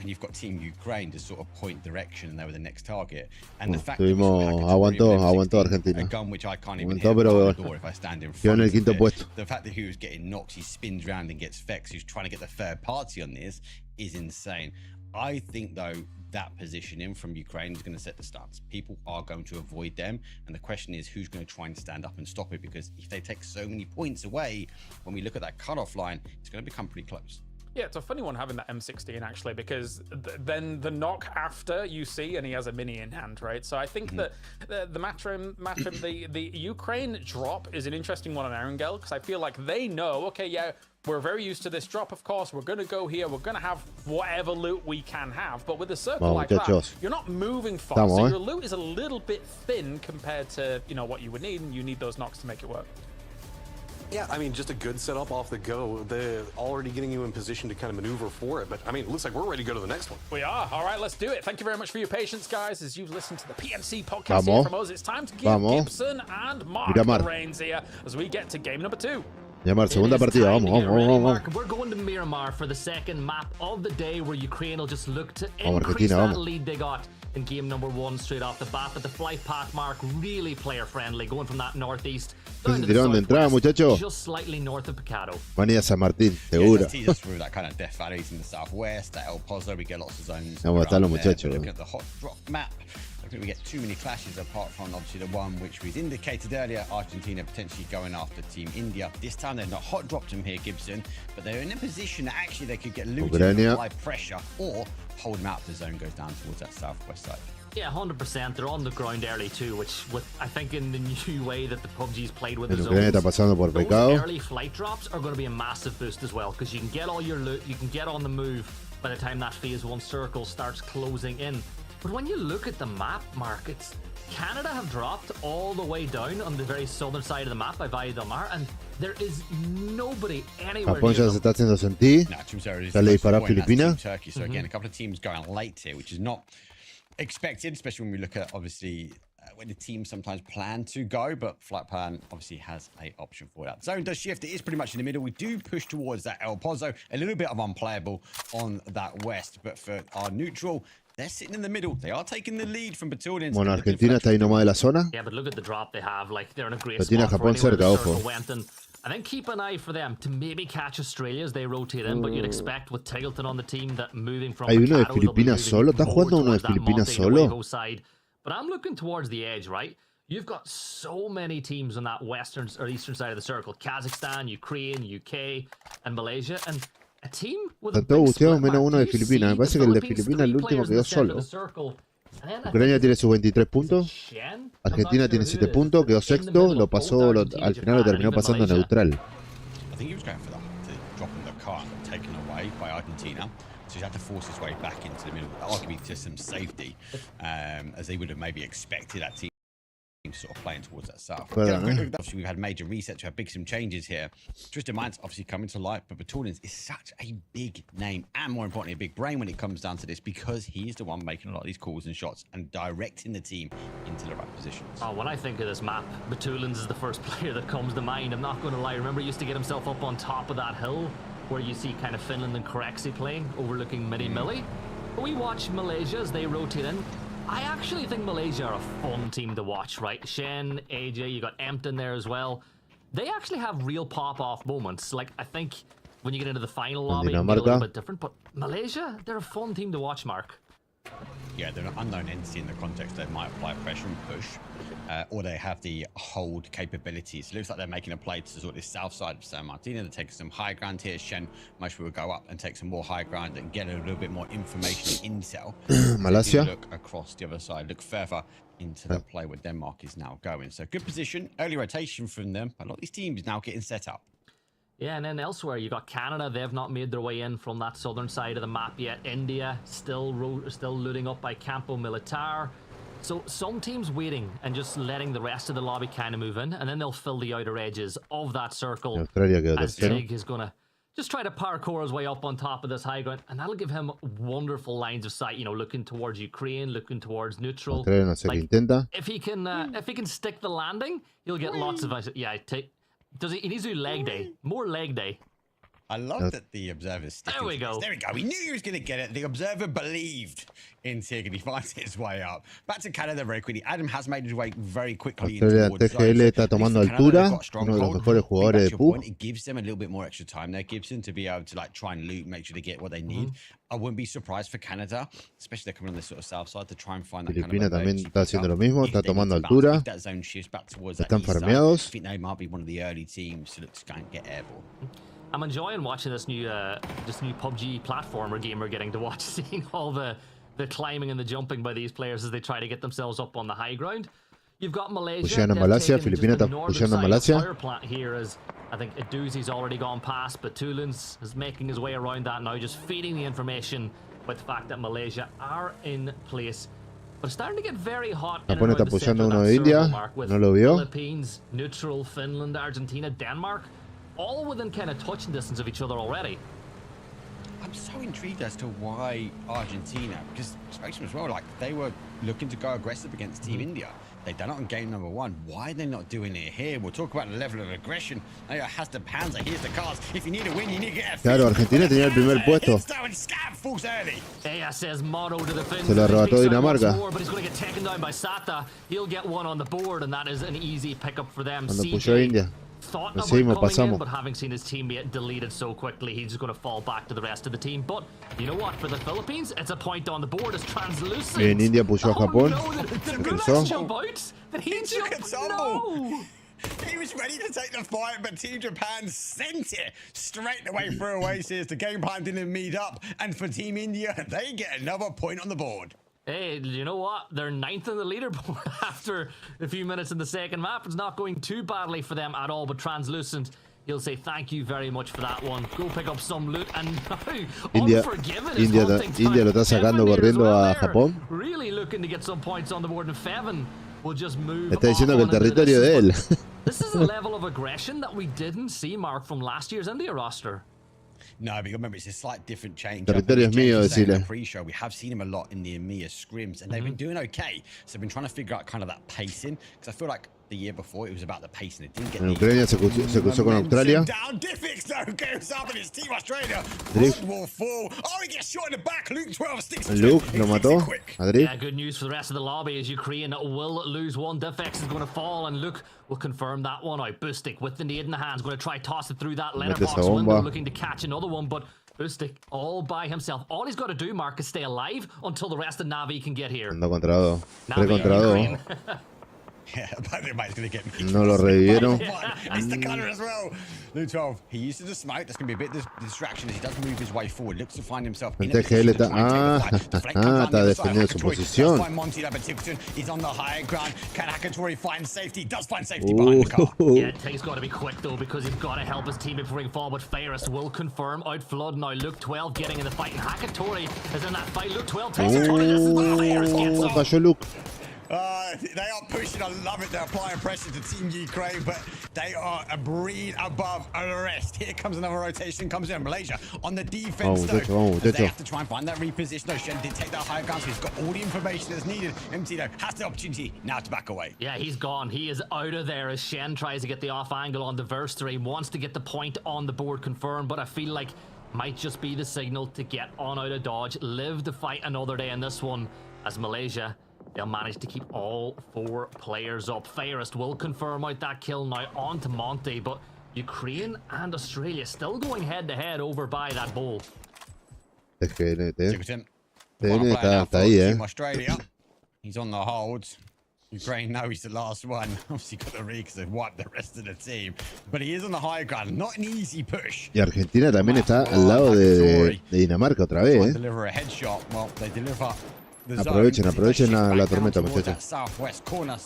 and you've got Team Ukraine to sort of point direction, and they were the next target. And bueno, the fact aguantó Argentina. A gun which I can't even Aguantó, pero door if I stand in quedó en front el quinto of it. puesto. The fact that he was getting knocked, he spins round and gets Fex, who's trying to get the third party on this, is insane. I think, though, that positioning from Ukraine is going to set the stance. People are going to avoid them, and the question is who's going to try and stand up and stop it, because if they take so many points away, when we look at that cutoff line, it's going to become pretty close. Yeah, it's a funny one having that M16 actually, because then the knock after you see, and he has a mini in hand, right? So I think that the Ukraine drop is an interesting one on Erangel, because I feel like they know, okay, yeah, we're very used to this drop, of course. We're going to go here. We're going to have whatever loot we can have. But with a circle like that, you're not moving far. So your loot is a little bit thin compared to, you know, what you would need, and you need those knocks to make it work. Yeah, I mean, just a good setup off the go. They're already getting you in position to kind of maneuver for it. But, I mean, it looks like we're ready to go to the next one. We are. All right, let's do it. Thank you very much for your patience, guys, as you've listened to the PNC podcast here from us. It's time to give Gibson and Mark the reins here as we get to game number 2. Llamar, segunda partida, vamos. We're going to Miramar for the second map of the day, where Ukraine will just look to increase that lead they got in game number 1 straight off the bat. But the flight path, Mark, really player friendly, going from that northeast down to the southwest, just slightly north of Picado. Vanilla San Martín, seguro. Tease us through that kind of death valleys in the southwest. At El Pozo, we get lots of zones. Vamos a estar los muchachos. Look at the hot drop map. I think we get too many clashes, apart from obviously the one which we've indicated earlier, Argentina potentially going after Team India. This time they've not hot dropped them here, Gibson, but they're in a position that actually they could get looted and apply pressure, or hold them out if the zone goes down towards that southwest side. Yeah, 100%. They're on the ground early too, which with I think in the new way that the PUBG's played with the zones, those early flight drops are going to be a massive boost as well, because you can get all your loot, you can get on the move by the time that phase 1 circle starts closing in. But when you look at the map, Mark, it's Canada have dropped all the way down on the very southern side of the map by Valle del Mar, and there is nobody anywhere Japón ya se está haciendo sentir. Ya le disparó a Filipinas. Turkey. So again, a couple of teams going late here, which is not expected, especially when we look at obviously when the teams sometimes plan to go, but Flight Plan obviously has a option for that. Zone does shift. It is pretty much in the middle. We do push towards that El Pozo. A little bit of unplayable on that west, but for our neutral, they're sitting in the middle. They are taking the lead from Battalions. Bueno, Argentina está ahí nomás de la zona. Yeah, but look at the drop they have. Like, they're in a great spot Japón cerca, ojo. And then keep an eye for them to maybe catch Australia as they rotate in, but you'd expect with Tiggleton on the team that moving from Hay uno de Filipinas solo. ¿Estás jugando uno de Filipinas solo? But I'm looking towards the edge, right? You've got so many teams on that western or eastern side of the circle: Kazakhstan, Ukraine, UK, and Malaysia. And a team with a todos busteados menos uno de Filipinas. Me parece que el de Filipinas, el último, quedó solo. Ucrania tiene sus 23 puntos. Argentina tiene 7 puntos. Quedó sexto. Lo pasó, al final lo terminó pasando neutral. I think he was going for the dropping the car and taken away by Argentina. So he had to force his way back into the middle, arguably to some safety, as they would have maybe expected that team sort of playing towards that south. Obviously, we've had major resets, we've had some changes here. Twisted Minds obviously coming to light, but Battalions is such a big name, and more importantly, a big brain when it comes down to this, because he's the one making a lot of these calls and shots and directing the team into the right positions. Oh, when I think of this map, Battalions is the first player that comes to mind. I'm not going to lie. Remember, he used to get himself up on top of that hill where you see kind of Finland and Corexi playing, overlooking Midi-Milli. But we watch Malaysia as they rotate in. I actually think Malaysia are a fun team to watch, right? Shen, AJ, you got Empton there as well. They actually have real pop-off moments. Like, I think when you get into the final lobby, it'll be a little bit different. But Malaysia, they're a fun team to watch, Mark. Yeah, they're an unknown entity in the context. They might apply pressure and push. or they have the hold capabilities. It looks like they're making a play to sort of the south side of San Martino. They're taking some high ground here. Shen most will go up and take some more high ground and get a little bit more information and intel. Malaysia. Look across the other side, look further into the play where Denmark is now going. So good position, early rotation from them. A lot of these teams now getting set up. Yeah, and then elsewhere, you got Canada. They've not made their way in from that southern side of the map yet. India still looting up by Campo Militar. So some teams waiting and just letting the rest of the lobby kind of move in, and then they'll fill the outer edges of that circle. As Tig is going to just try to parkour his way up on top of this high ground, and that'll give him wonderful lines of sight. You know, looking towards Ukraine, looking towards neutral. Like, if he can stick the landing, he'll get lots of. Yeah, he needs to do leg day, more leg day. I love that the observer's sticking. There we go. There we go. We knew he was going to get it. The observer believed in Tig, and he finds his way up. Back to Canada very quickly. Adam has made his way very quickly. TGL está tomando altura. Uno de los mejores jugadores de PUBG. It gives them a little bit more extra time there, Gibson, to be able to like try and loot, make sure they get what they need. I wouldn't be surprised for Canada, especially they're coming on this sort of south side, to try and find that Filipina kind of también está haciendo lo mismo, está tomando altura. That zone shifts back towards Están that farmeados. I think they might be one of the early teams to look to get airborne. I'm enjoying watching this new PUBG platformer game we're getting to watch, seeing all the climbing and the jumping by these players as they try to get themselves up on the high ground. You've got Malaysia. Pusheando a Malasia, Filipina está pusheando a Malasia. Plant here is, I think Aduzi's already gone past, but Tulins is making his way around that now, just feeding the information about the fact that Malaysia are in place. But it's starting to get very hot. Japón está pusheando uno de India, no lo vio. Philippines, neutral, Finland, Argentina, Denmark, all within kind of touching distance of each other already. I'm so intrigued as to why Argentina, because Spokesman as well, like they were looking to go aggressive against Team India. They've done it on game number 1. Why are they not doing it here? We'll talk about the level of aggression. Has the Panzer, here's the cards. If you need a win, you need to get a Claro, Argentina tenía el primer puesto. says motto to the Finns. Se lo arrebató Dinamarca. But he's going to get taken down by Sata. He'll get one on the board, and that is an easy pickup for them. Cuando puso India. Thought about coming in, but having seen his teammate deleted so quickly, he's just going to fall back to the rest of the team. But you know what? For the Philippines, it's a point on the board. It's translucent. Bien, India puso a Japón. He was ready to take the fight, but Team Japan sent it straight away through Oasis. The game plan didn't meet up, and for Team India, they get another point on the board. Hey, you know what? They're 9th in the leaderboard after a few minutes in the second map. It's not going too badly for them at all, but Translucent, he'll say thank you very much for that one. Go pick up some loot, and now India lo está sacando corriendo a Japón. Really looking to get some points on the board, and Feven will just move. Está diciendo que el territorio de él. This is a level of aggression that we didn't see, Mark, from last year's India roster. No, but remember, it's a slight different change. Territorio es mío, decirle. Pre-show, we have seen him a lot in the EMEA scrims, and they've been doing okay. So I've been trying to figure out kind of that pacing, because I feel like the year before it was about the pacing. It didn't get en Ucrania se cruzó con Australia. Down, Diffix though goes up, and it's Team Australia. Drift. Will fall. Oh, he gets shot in the back. Luke 12 sticks. Luke lo mató. Yeah, good news for the rest of the lobby is Ukraine will lose one. Diffix is going to fall, and Luke will confirm that one out. Bustic with the nade in the hands, going to try toss it through that letterbox window, looking to catch another one, but Bustic all by himself. All he's got to do, Mark, is stay alive until the rest of Navi can get here. Ando contra dos. 3 contra 2. Yeah, but everybody's going to get me. No lo revivieron. It's the cutter as well. Luke 12, he uses the smoke. That's going to be a bit of distraction as he doesn't move his way forward. Looks to find himself in a position to try and take the fight. Está defendiendo su posición. He's on the high ground. Can Hakatori find safety? Does find safety behind the car. Yeah, Tig's got to be quick though, because he's got to help his teammate before he can fall. But Ferris will confirm out flood now. Luke 12 getting in the fight, and Hakatori is in that fight. Luke 12 takes it 20 distance. Ferris gets up. Cayó Luke. They are pushing. I love it. They're applying pressure to Team Ukraine, but they are a breed above the rest. Here comes another rotation. Comes in Malaysia on the defense. They have to try and find that reposition. No, Shen did take that high ground, so he's got all the information that's needed. MT though has the opportunity now to back away. Yeah, he's gone. He is out of there as Shen tries to get the off angle on the verse 3. Wants to get the point on the board confirmed, but I feel like might just be the signal to get on out of dodge. Live to fight another day in this one, as Malaysia, they'll manage to keep all 4 players up. Fairest will confirm out that kill now on to Monty, but Ukraine and Australia still going head-to-head over by that bowl. Es que TN está ahí, Australia, he's on the holds. Ukraine know he's the last one. Obviously got the read because they've wiped the rest of the team. But he is on the high ground. Not an easy push. Y Argentina también está al lado de Dinamarca otra vez, Deliver a headshot. Well, they deliver. Aprovechen la tormenta, muchachos.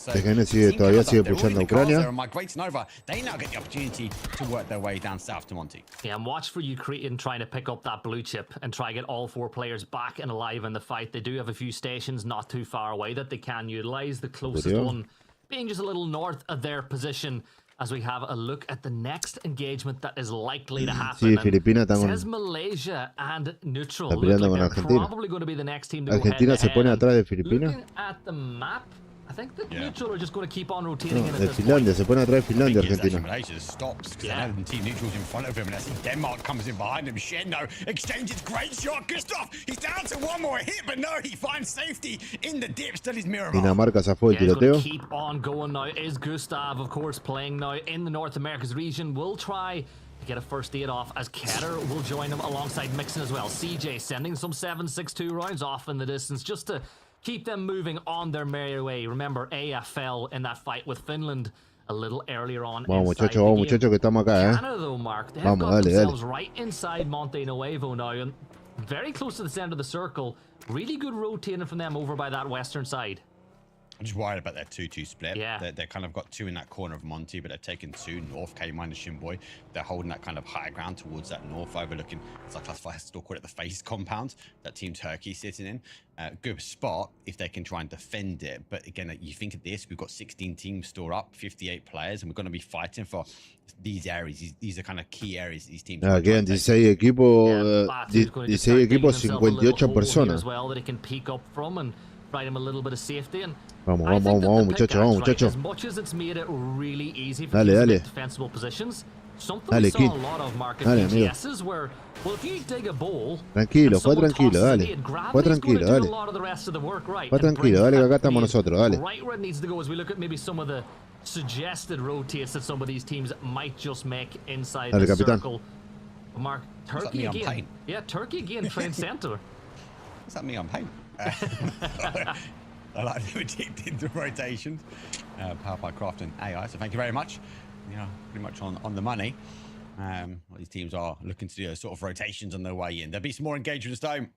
TGN todavía sigue pushando a Ucrania. Yeah, and watch for Ukraine trying to pick up that blue chip and try to get all 4 players back and alive in the fight. They do have a few stations not too far away that they can utilize. The closest one being just a little north of their position. As we have a look at the next engagement that is likely to happen. Sí, Filipinas está con... Says Malaysia and Neutral. Está peleando con Argentina. Probably going to be the next team to Argentina se pone atrás de Filipinas. Looking at the map, I think that Neutral are just going to keep on rotating in at de this Finlandia, point. se pone atrás de Finlandia, Argentina. Malaysia stops because Team Neutral's in front of him, and I see Denmark comes in behind him. Shendo exchanges great shot. Gustav, he's down to one more hit, but no, he finds safety in the dip. Still his mirror. Dinamarca zafó el tiroteo. Keep on going now. Is Gustav, of course, playing now in the North Americas region? Will try to get a first aid off as Keter will join him alongside Mixon as well. CJ sending some 7.62 rounds off in the distance just to keep them moving on their merry way. Remember, AF fell in that fight with Finland a little earlier on. Vamos, muchachos, que estamos acá, Canada, though, Mark, they've got themselves right inside Monte Nuevo now, and very close to the center of the circle. Really good rotating from them over by that western side. I'm just worried about their 2-2 split. Yeah. They kind of got 2 in that corner of Monty, but they've taken 2 north, K minus Shimboy. They're holding that kind of higher ground towards that north, overlooking, it's like I still call it the face compound that Team Turkey sitting in. Good spot if they can try and defend it. But again, you think of this, we've got 16 teams store up, 58 players, and we're going to be fighting for these areas. These are kind of key areas these teams. Again, 16 equipos, 58 personas. As well that it can peek up from and provide him a little bit of safety. And Vamos, muchachos. As much as it's made it really easy for defensible positions, something we saw a lot of market BGSs where, well, if you dig a bowl, tranquilo, fue tranquilo, dale. Fue tranquilo, dale. Fue tranquilo, dale, que acá estamos nosotros, dale. Right where it needs to go as we look at maybe some of the suggested rotates that some of these teams might just make inside the circle. Mark, Turkey again. Yeah, Turkey again, train center. What's that mean on paint? I like the predicted rotations. Powered by Craft and AI, so thank you very much. You know, pretty much on the money. What these teams are looking to do are sort of rotations on their way in. There'll be some more engagement this time.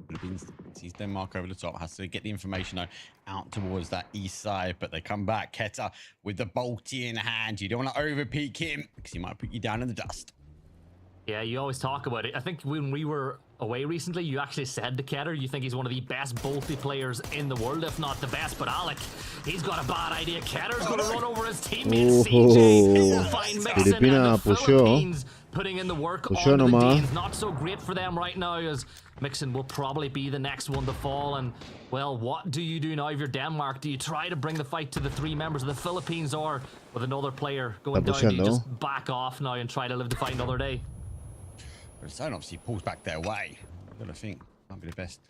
Philippines sees Denmark over the top, has to get the information out towards that east side, but they come back. Keter with the bolty in hand. You don't want to overpeak him because he might put you down in the dust. Yeah, you always talk about it. I think when we were away recently, you actually said to Keter you think he's one of the best bolty players in the world, if not the best. But Alec, he's got a bad idea. Keter's going to run over his teammate CJ. We'll find Mixon and the Philippines putting in the work on the Danes. Not so great for them right now, as Mixon will probably be the next one to fall. And, well, what do you do now if you're Denmark? Do you try to bring the fight to the 3 members of the Philippines, or with another player going down, do you just back off now and try to live to fight another day? Zone obviously pulls back their way. I've got to think, might be the best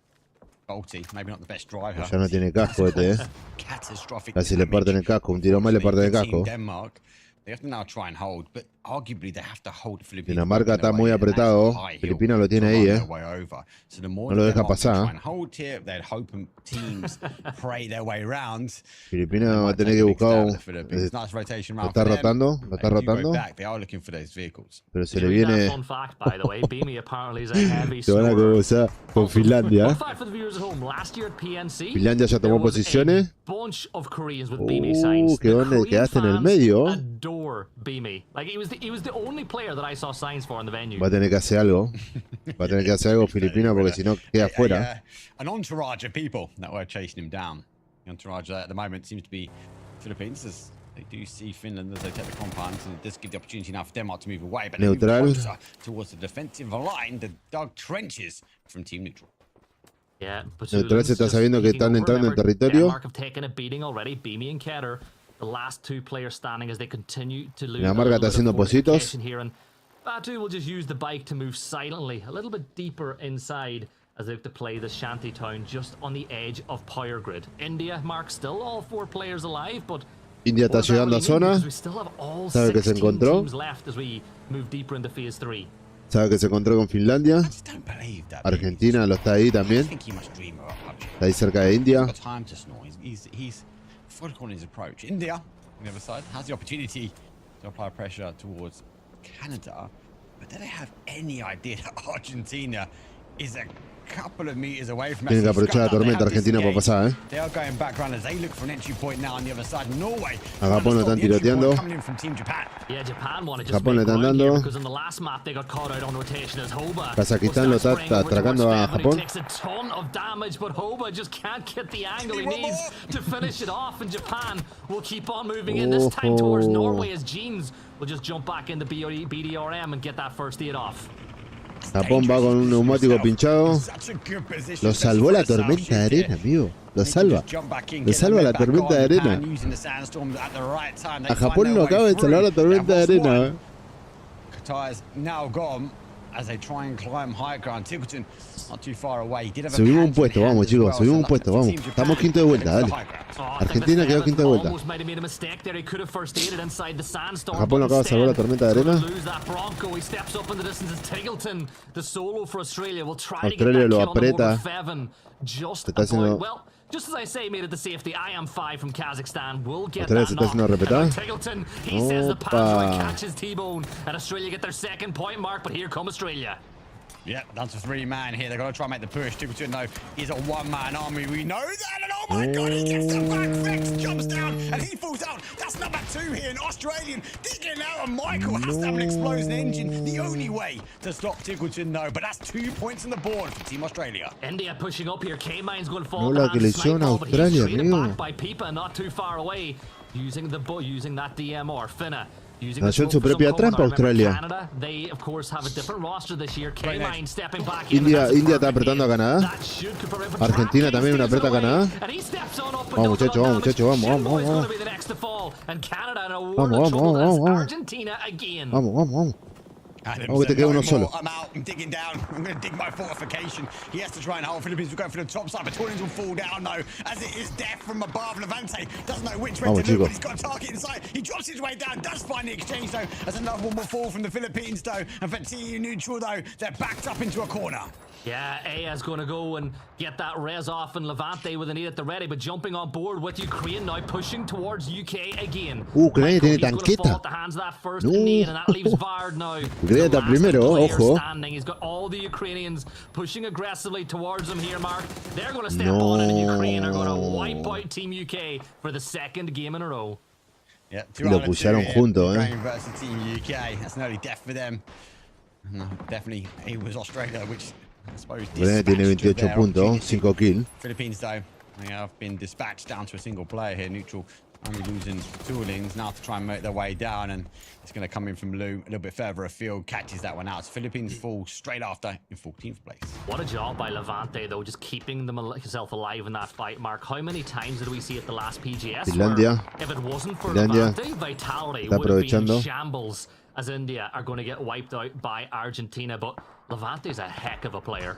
bolty, maybe not the best driver. Ya no tiene casco este, Catastrophic. Casi le parten el casco, un tiro más le parte el casco. Denmark, they have to now try and hold, but arguably they have to hold Philippines. Dinamarca está muy apretado. Filipinas lo tiene ahí, No lo deja pasar. Filipinas va a tener que buscar lo está rotando, pero se le viene. Se van a comenzar con Finlandia. Finlandia ya tomó posiciones. Que dónde quedaste en el medio. He was the only player that I saw signs for in the venue. Va a tener que hacer algo. Va a tener que hacer algo Filipinas porque si no queda fuera. An entourage of people that were chasing him down. The entourage at the moment seems to be Philippines, as they do see Finland as they take the compounds, and it does give the opportunity now for Denmark to move away, but neutral towards the defensive line, the dug trenches from Team Neutral. Yeah, but Neutral se está sabiendo que están entrando en territorio. Denmark have taken a beating already. Beamy and Keter, the last 2 players standing as they continue to lose. Dinamarca está haciendo positos. Here, and Batu will just use the bike to move silently a little bit deeper inside as they look to play the shanty town just on the edge of power grid. India, Mark, still all 4 players alive, but India está llegando a zona. Sabe que se encontró. Sabe que se encontró con Finlandia. Argentina lo está ahí también. Está ahí cerca de India. methodical in his approach. India, on the other side, has the opportunity to apply pressure towards Canada, but do they have any idea that Argentina is a couple of meters away from? Tienen que aprovechar la tormenta Argentina para pasar, ¿eh? They are going background as they look for an entry point now on the other side. Norway. A Japón lo están tiroteando. Japón le están dando. Kazajistán lo está atracando a Japón. Japón va con un neumático pinchado. Lo salvó la tormenta de arena, amigo. Lo salva. Lo salva la tormenta de arena. A Japón lo acaba de salvar la tormenta de arena. Subimos un puesto, vamos chicos, subimos un puesto, vamos. Estamos quinto de vuelta, dale. Argentina quedó quinto de vuelta. Japón lo acaba de salvar la tormenta de arena. Australia lo aprieta. Se está haciendo... Just as I say, made it to safety. I am 5 from Kazakhstan. We'll get Australia that se está haciendo repetada. Tiggleton, he says the Panzer catches T-Bone, and Australia get their second point mark. But here come Australia. Yeah, down to 3-man here. They've got to try and make the push. Tiggleton, though, is a one-man army. We know that. And oh my God, he gets the back. Vex jumps down and he falls out. That's number 2 here. An Australian digging out. And Michael has to have an explosion engine. The only way to stop Tiggleton, though. But that's 2 points on the board for Team Australia. India pushing up here. K-Mine's going to fall no, down. Snipe, but he's treated back by Pipa, not too far away. Using that DMR. Finna. Nació en su propia trampa Australia. India está apretando a Canadá. Argentina también una aprieta a Canadá. Vamos muchachos, vamos muchachos, vamos. Vamos. Oh, que te queda uno solo. I'm out. I'm digging down. I'm going to dig my fortification. He has to try and hold. Philippines will go for the top side. Battalions will fall down, though, as it is death from above. Levante doesn't know which way to look, but he's got a target inside. He drops his way down, does find the exchange, though, as another one will fall from the Philippines, though. And for TU Neutral, though, they're backed up into a corner. Yeah, Aya's going to go and get that res off in Levante with a need at the ready, but jumping on board with Ukraine now, pushing towards UK again. Ucrania tiene tanqueta. Ucrania está primero, ojo. He's got all the Ukrainians pushing aggressively towards him here, Mark. They're going to step on and Ukraine are going to wipe out Team UK for the second game in a row. Yeah, lo pusieron junto, Ukraine versus Team UK. That's nearly death for them. No, definitely it was Australia, which I suppose tiene 28 puntos, 5 kills. Philippines, though, they have been dispatched down to a single player here. Neutral only losing toolings now to try and make their way down, and it's going to come in from Lou a little bit further afield, catches that one out. So Philippines fall straight after in 14th place. What a job by Levante, though, just keeping himself alive in that fight, Mark. How many times did we see at the last PGS? Finlandia. If it wasn't for Levante, Vitality would have been in shambles, as India are going to get wiped out by Argentina. But Levante is a heck of a player.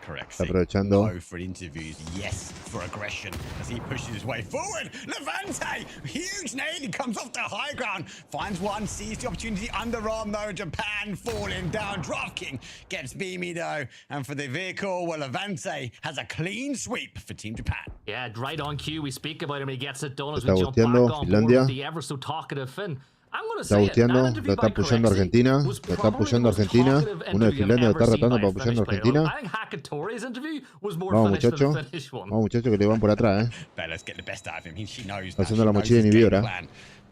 Correct. No for interviews, yes for aggression as he pushes his way forward. Levante, huge nade. He comes off the high ground, finds one, sees the opportunity. Underarm though, Japan falling down. DraftKings gets Beamy though, and for the vehicle, well, Levante has a clean sweep for Team Japan. Yeah, right on cue. We speak about him. He gets it done as we jump back on board with the ever so talkative Finn. Está busteando, lo está apoyando Argentina, lo está apoyando Argentina. Uno de Finlandia lo está rotando para apoyando Argentina. Vamos muchachos, que le van por atrás, Está haciendo la mochila inhibidora.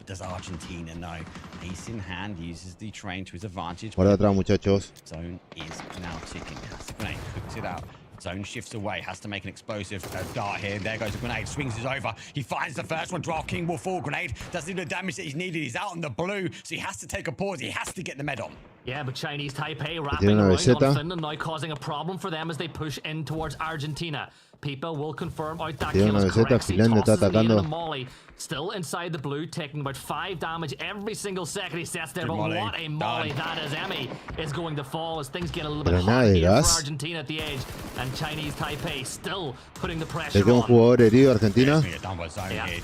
Does Argentina know? Ace in hand, uses the train to his advantage. Por atrás muchachos. Zone is now ticking. Has the grenade, cooks it out. Zone shifts away, has to make an explosive dart here. There goes the grenade, swings it over. He finds the first one. DraftKings will fall. Grenade doesn't do the damage that he's needed. He's out on the blue, so he has to take a pause. He has to get the med on. Yeah, but Chinese Taipei wrapping around on Finland now, causing a problem for them as they push in towards Argentina. People will confirm out that kill is correct. Finlandia está atacando. Molly still inside the blue, taking about 5 damage every single second he sets there. But what a molly that is. Emmy is going to fall as things get a little bit hot here for Argentina at the edge. And Chinese Taipei still putting the pressure on. Un jugador herido Argentina. It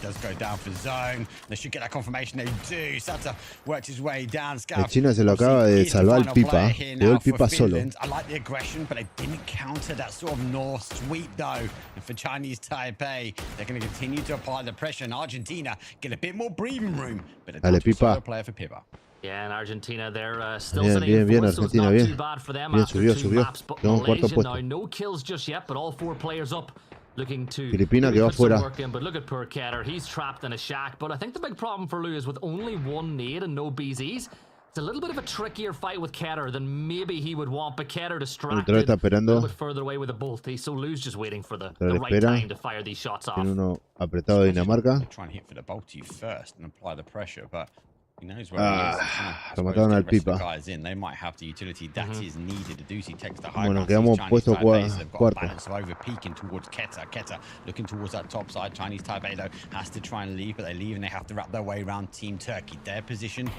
does go down for Zone. They should get that confirmation. They do. Sata works his way down. El China se lo acaba de salvar el Pipa. Quedó el Pipa solo. I like the aggression, but they didn't counter that sort of north sweep though. And for Chinese Taipei, they're going to continue to apply the pressure, and Argentina get a bit more breathing room. But a solo player for Pipa. Yeah, and Argentina, they're still sitting in fourth, so it's not too bad for them after two maps. But Malaysia now, no kills just yet, but all 4 players up. Looking to Filipina que va fuera. But look at poor Keter. He's trapped in a shack. But I think the big problem for Lou is with only 1 nade and no BZs, it's a little bit of a trickier fight with Keter than maybe he would want. But Keter distracted a little bit further away with the bolt. So Lou's just waiting for the right time to fire these shots off. Tiene uno apretado de Dinamarca. Try and hit for the bolty first and apply the pressure, but he knows where he is. Lo mataron al Pipa. Guys in. They might have the utility that is needed to do. He takes the high Bueno, quedamos puesto cuarto. Balance over peeking towards Keter. Keter looking towards that top side. Chinese Taipei though has to try and leave, but they leave and they have to wrap their way around Team Turkey. Their position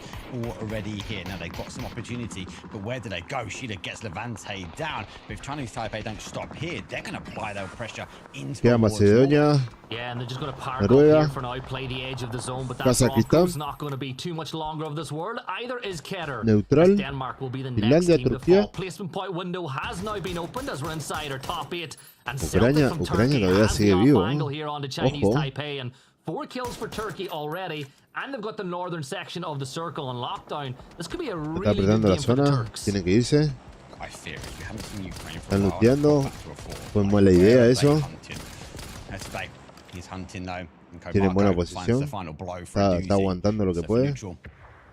already here. Now they've got some opportunity, but where do they go? Sheila gets Levante down. But if Chinese Taipei don't stop here, they're going to apply their pressure into Macedonia. Yeah, and they're just going to park up here for now, play the edge of the zone, but that's not going to be too much longer of this world. Either is Keter. Neutral. Denmark will be the next team to fall. Placement point window has now been opened as we're inside our top 8. And Celtic from Turkey has the off angle here on the Chinese Taipei, and 4 kills for Turkey already. And they've got the northern section of the circle on lockdown. This could be a really good game for the Turks. Tiene que irse. I fear if you haven't seen Ukraine for Están looteando. Fue mala idea eso. He's hunting though. Tiene buena posición. Está aguantando lo que puede. Going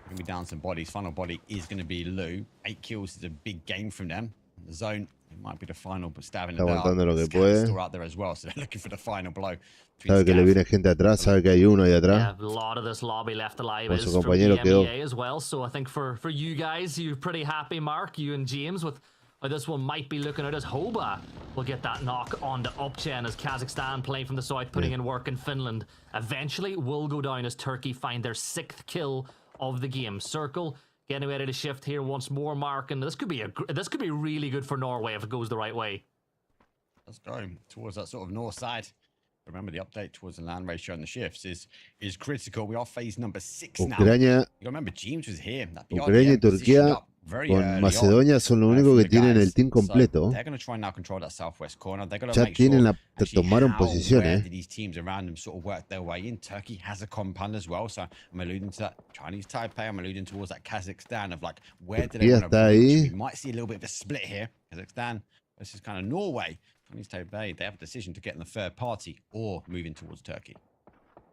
to be down some bodies. Final body is going to be Lou. 8 kills is a big game from them. The zone, it might be the final, but stabbing the dark. Aguantando lo que puede. Still out there as well, so they're looking for the final blow. Sabe que le viene gente atrás, sabe que hay uno ahí atrás. Yeah, a lot of this lobby left alive is from the MEA as well. So I think for you guys, you're pretty happy, Mark, you and James, with how this one might be looking out as Hoba will get that knock on the upchain as Kazakhstan playing from the south, putting in work in Finland. Eventually will go down as Turkey find their 6th kill of the game. Circle getting ready to shift here once more, Mark, and this could be really good for Norway if it goes the right way. Let's go towards that sort of north side. Remember, the update towards the land ratio and the shifts is critical. We are phase number 6 now. You remember, James was here. Ucrania y Turquía con Macedonia son lo único que tienen el team completo. Ya tienen tomaron posiciones. These teams around them sort of work their way in. Turkey has a compound as well, so I'm alluding to that Chinese Taipei. I'm alluding towards that Kazakhstan of like where do they want to reach? We might see a little bit of a split here. Kazakhstan versus kind of Norway. Chinese Taipei, they have a decision to get in the third party or moving towards Turkey.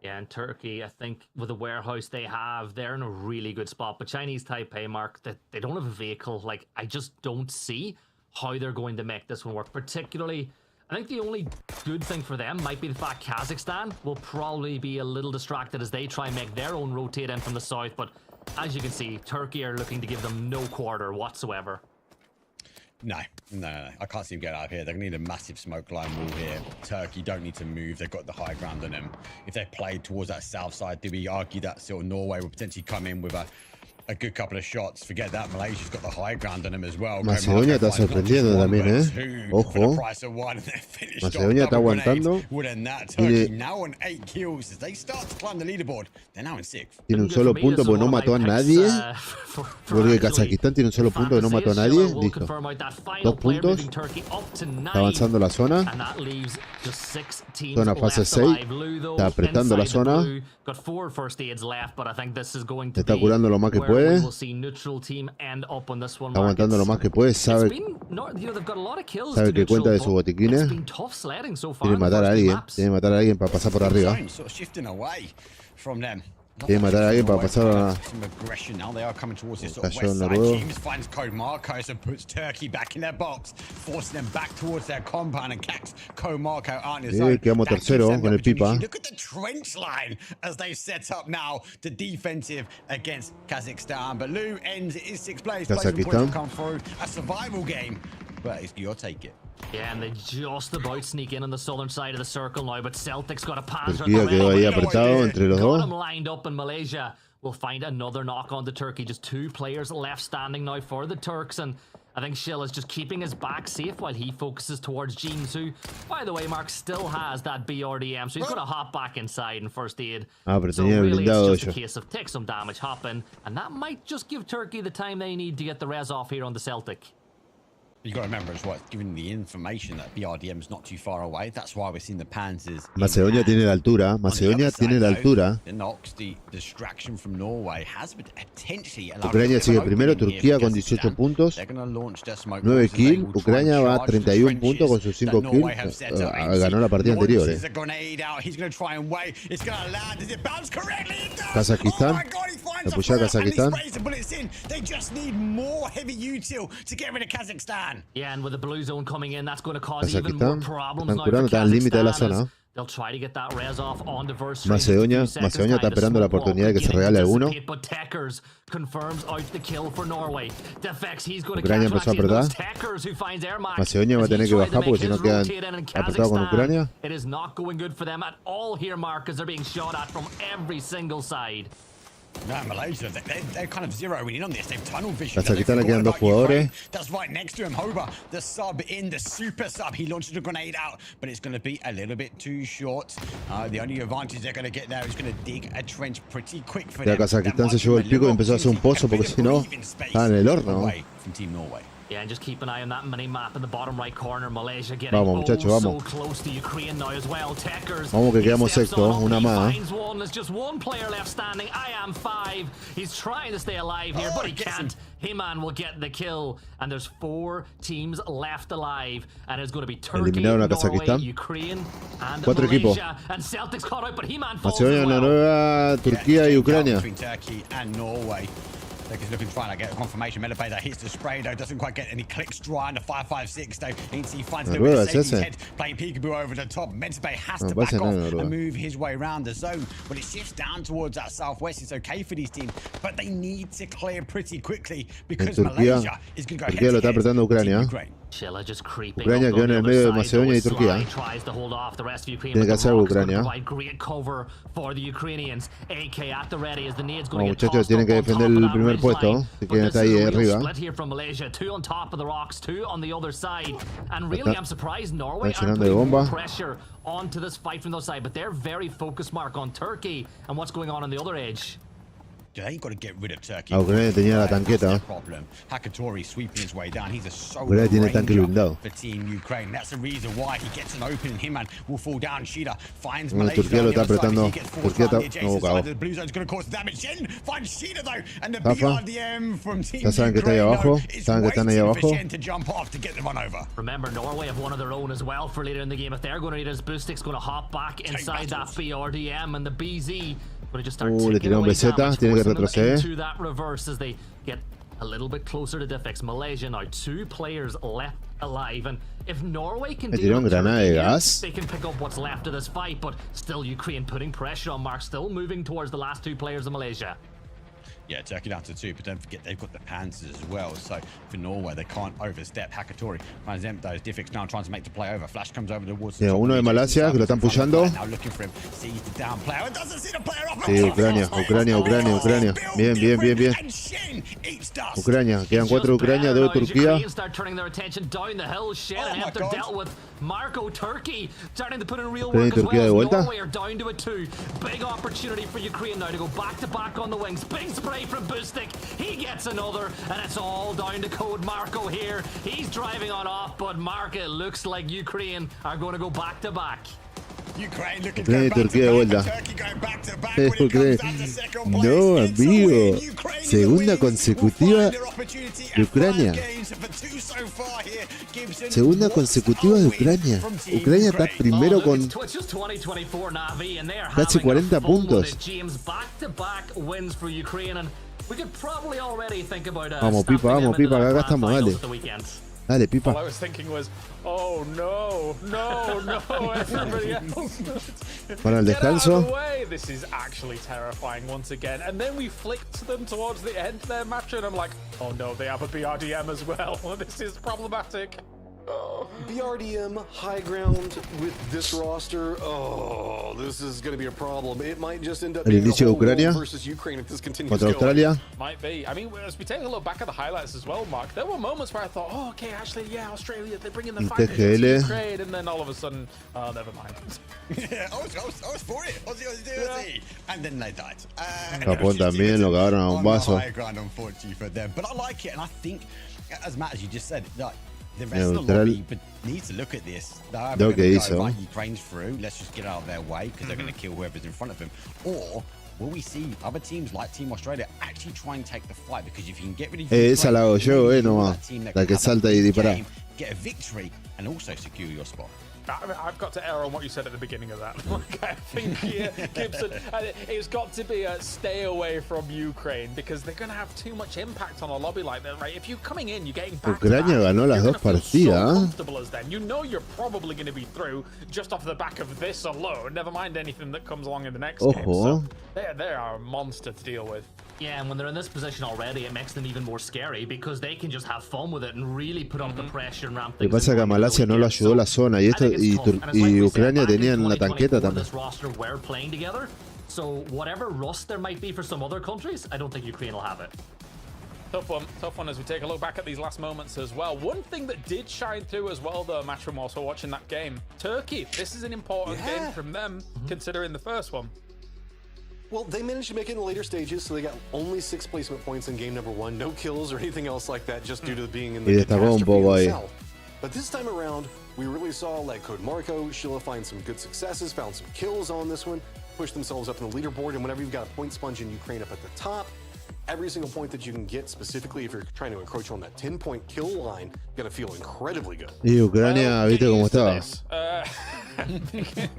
Yeah, and Turkey, I think, with the warehouse they have, they're in a really good spot. But Chinese Taipei, Mark, that they don't have a vehicle. Like, I just don't see how they're going to make this one work. Particularly, I think the only good thing for them might be the fact Kazakhstan will probably be a little distracted as they try and make their own rotate in from the south. But as you can see, Turkey are looking to give them no quarter whatsoever. No. I can't see him getting out of here. They're going to need a massive smoke line wall here. Turkey don't need to move. They've got the high ground on them. If they played towards that south side, do we argue that sort of Norway will potentially come in with a good couple of shots? Forget that. Malaysia's got the high ground on them as well. Macedonia está sorprendiendo también, Ojo. Macedonia está aguantando. Now on 8 kills as they start to climb the leaderboard. They're now in 6th. Tiene un solo punto porque no mató a nadie. Porque Kazajistán tiene un solo punto que no mató a nadie. Listo. 2 puntos. Está avanzando la zona. Zona fase 6. Está apretando la zona. Está curando lo más que puede. Está aguantando lo más que puede. Sabe que cuenta de sus botiquines. Tiene que matar a alguien. Tiene que matar a alguien para pasar por arriba. Tiene que matar a alguien para pasar a... Cayó en noruego. James finds Code Marco, so puts Turkey back in their box, forcing them back towards their compound, and Cax, Code Marco aren't his own. Quedamos tercero con el Pipa. Look at the trench line as they set up now the defensive against Kazakhstan. But Lou ends it is 6th place. Kazakhstan come through a survival game, but it's you'll take it. Yeah, and they just about sneak in on the southern side of the circle now, but Celtic's got a pass. Turquía quedó ahí apretado entre los dos. Got him lined up, and Malaysia will find another knock on to Turkey. Just 2 players left standing now for the Turks, and I think Shill is just keeping his back safe while he focuses towards James, who, by the way, Mark, still has that BRDM, so he's going to hop back inside in first aid. So really, it's just a case of take some damage, hop in, and that might just give Turkey the time they need to get the res off here on the Celtic. You got to remember as well, it's giving the information that BRDM is not too far away. That's why we're seeing the Panzers. Macedonia tiene la altura. Macedonia tiene la altura. The Nox, the distraction from Norway has potentially allowed. Ucrania sigue primero, Turquía con 18 puntos. 9 kills. Ucrania va a 31 puntos con sus 5 kills. Ganó la partida anterior. Kazajistán. Apoyar a Kazajistán. Yeah, and with the blue zone coming in, that's going to cause even more problems now for Están al límite de la zona. They'll try to get that res off on the verse. Macedonia está esperando la oportunidad de que se regale alguno. But Tekers confirms out the kill for Norway. Defects, he's going to Ucrania empezó a apretar. Macedonia va a tener que bajar porque si no quedan apretados con Ucrania. It is not going good for them at all here, Mark, as they're being shot at from every single side. No, Malaysia, they're kind of zeroing in on this. They've tunnel vision. Kazajistán le quedan 2 jugadores. That's right next to him. Hoba, the sub in, the super sub. He launches a grenade out, but it's going to be a little bit too short. The only advantage they're going to get there is going to dig a trench pretty quick for them. Kazajistán se llevó el pico y empezó a hacer un pozo porque si no, estaba en el horno. From Team Norway. Yeah, and just keep an eye on that mini map in the bottom right corner. Malaysia getting so close to Ukraine now as well. Tekers. Vamos que quedamos sexto, una más. There's just one player left standing. I am 5. He's trying to stay alive here, but he can't. He-Man will get the kill, and there's 4 teams left alive, and it's going to be Turkey, Norway, Ukraine, and Malaysia. And Celtics caught out, but He-Man falls as well. Noruega, Turquía y Ucrania. Between Turkey and Norway. He's looking to try and get a confirmation. Melipe that hits the spray though, doesn't quite get any clicks dry on the 5.56 though. He finds the bit of safety head, playing peekaboo over the top. Melipe has to back off and move his way around the zone. When it shifts down towards that southwest, it's okay for these teams, but they need to clear pretty quickly because Malaysia is going to go Turquía lo está apretando Ucrania. Ucrania quedó en el medio de Macedonia y Turquía. Tiene que hacer algo Ucrania. Bueno, muchachos, tienen que defender el primer puesto. Si quieren estar ahí arriba. Están llenando de bomba. Onto this fight from the side, but they're very focused, Mark, on Turkey and what's going on the other edge. They've got to get rid of Turkey. Ucrania tenía la tanqueta. Hakatori sweeping his way down. He's a solo Ucrania tiene tanque blindado. for Team Ukraine. That's the reason why he gets an opening. Him will fall down. Shida finds Bueno, Malaysia. Turquía lo está apretando. Turquía está bocado. The blue zone's going to cause damage. Shin finds Shida though, and the BRDM from Team Ya saben que está ahí abajo. Saben que están ahí abajo. to jump off to get the run over. Remember, Norway have one of their own as well for later in the game. If they're going to need his boost, stick's going to hop back inside that BRDM, and the BZ going to just start le tiraron beseta, tiene que retroceder. into that reverse as they get a little bit closer to Defix. Malaysia now 2 players left alive, and if Norway can do it, they can pick up what's left of this fight, but still Ukraine putting pressure on Mark, still moving towards the last 2 players of Malaysia. Yeah, Turkey down to 2, but don't forget they've got the Panzers as well. So for Norway, they can't overstep. Hakatori finds those Diffix now trying to make the play over. Flash comes over towards the uno de Malasia que lo están pushando. Now looking for him. Sees the down player. And doesn't see the player off. Sí, Ucrania. Bien. Ucrania, quedan 4 de Ucrania, 2 de Turquía. Start turning their attention down the hill. Shen and Hector dealt with Marco. Turkey starting to put in real work as well. Norway are down to a 2. Big opportunity for Ukraine now to go back to back on the wings. Big spray from Bustik. He gets another, and it's all down to Code Marco here. He's driving on off, but Marco, it looks like Ukraine are going to go back to back. Ukraine looking Ucrania y Turquía de vuelta. No, amigo. Segunda consecutiva de Ucrania. Segunda consecutiva de Ucrania. Ucrania está primero con casi 40 puntos. Vamos, Pipa, acá estamos, dale. Dale, Pipa. All I was thinking was, oh no, everybody else. Para el descanso. This is actually terrifying once again. And then we flicked them towards the end of their match, and I'm like, oh no, they have a BRDM as well. This is problematic. BRDM, high ground with this roster. Oh, this is going to be a problem. It might just end up being a whole world versus Ukraine if this continues contra Australia. Might be. I mean, as we take a look back at the highlights as well, Mark, there were moments where I thought, oh, okay, actually, yeah, Australia, they're bringing the fight against Ukraine, and then all of a sudden, oh, never mind. Yeah, I was for it. Aussie. And then they died. Japón también lo cagaron a un vaso. High ground, unfortunately for them. But I like it, and I think, as Matt, as you just said, like, The rest of the Neutral. lobby but needs to look at this. They're Lo going que to hizo. go, right, Ukraine's through. Let's just get out of their way because they're going to kill whoever's in front of them. Or will we see other teams like Team Australia actually try and take the fight? Because if you can get rid of esa la hago yo, nomás. La que salta y dispara. Get a victory and also secure your spot. I've got to err on what you said at the beginning of that. Like, I think here, Gibson, it's got to be a stay away from Ukraine because they're going to have too much impact on a lobby like that, right? If you're coming in, you're getting back Ucrania ganó las dos partidas. So comfortable as them. You know you're probably going to be through just off the back of this alone. Never mind anything that comes along in the next game. So they are a monster to deal with. Yeah, and when they're in this position already, it makes them even more scary because they can just have fun with it and really put up the pressure and ramp things. Lo que pasa es que a Malasia no lo ayudó la zona y Ucrania tenían la tanqueta también. This roster were playing together, so whatever rust there might be for some other countries, I don't think Ukraine will have it. Tough one as we take a look back at these last moments as well. One thing that did shine through as well, though, Matchroom, also watching that game, Turkey. This is an important game from them, considering the first one. Well, they managed to make it in the later stages, so they got only 6 placement points in game number 1. No kills or anything else like that, just due to being in the catastrophe in the south. But this time around, we really saw, like Code Marco, Sheila find some good successes, found some kills on this one, push themselves up in the leaderboard, and whenever you've got a point sponge in Ukraine up at the top, every single point that you can get, specifically if you're trying to encroach on that 10-point kill line, you're going to feel incredibly good. Y Ucrania, viste cómo estaba.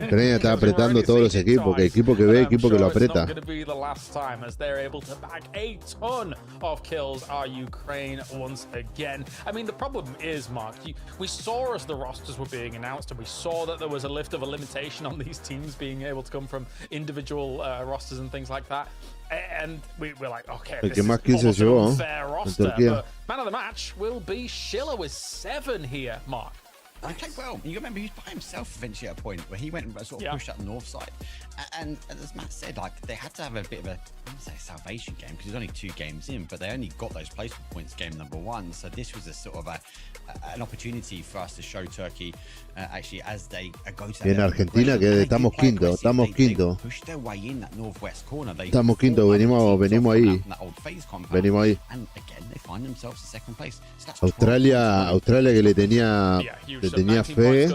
Ucrania está apretando todos los equipos, que equipo que ve, equipo que lo aprieta. It's not going to be the last time as they're able to bag a ton of kills are Ukraine once again. I mean, the problem is, Mark, we saw as the rosters were being announced and we saw that there was a lift of a limitation on these teams being able to come from individual rosters and things like that. And we're like, okay, this is almost an unfair roster, but man of the match will be Schiller with 7 here, Mark. He played well. You remember he was by himself eventually at a point where he went and sort of pushed up the north side. And as Matt said, like they had to have a bit of a, I wouldn't say a salvation game because it was only 2 games in, but they only got those placement points game number 1. So this was a sort of an opportunity for us to show Turkey actually as they go to that. En Argentina que estamos quinto. Push their way in that northwest corner. Estamos quinto, venimos ahí. Venimos ahí. And again, they find themselves in second place. So Australia que le tenía fe.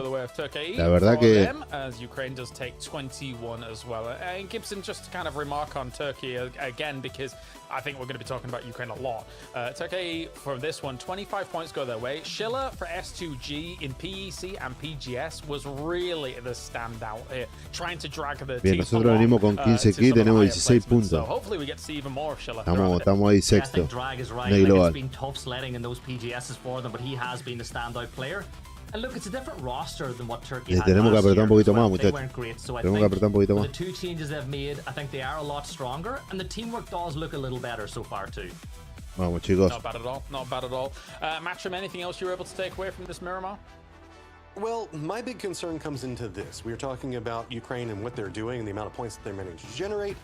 La verdad que as Ukraine does take 21 as well. And Gibson, just to kind of remark on Turkey again, because I think we're going to be talking about Ukraine a lot. Turkey for this one, 25 points go their way. Schiller for S2G in PEC and PGS was really the standout here, trying to drag the team. Nosotros venimos con 15 kills, tenemos 16 puntos. So hopefully we get to see even more of Schiller. Estamos ahí sexto. I think Drag is right. It's been tough sledding in those PGSs for them, but he has been the standout player. And look, it's a different roster than what Turkey had tenemos que apretar un poquito más, muchachos. They muchachos. weren't great, so I Tenemos que apretar un poquito think más. the 2 changes they've made, I think they are a lot stronger, and the teamwork does look a little better so far too. Vamos, chicos. Not bad at all. Not bad at all. Matchroom, anything else you were able to take away from this Miramar? Well, my big concern comes into this. We were talking about Ukraine and what they're doing and the amount of points that they're managing to generate.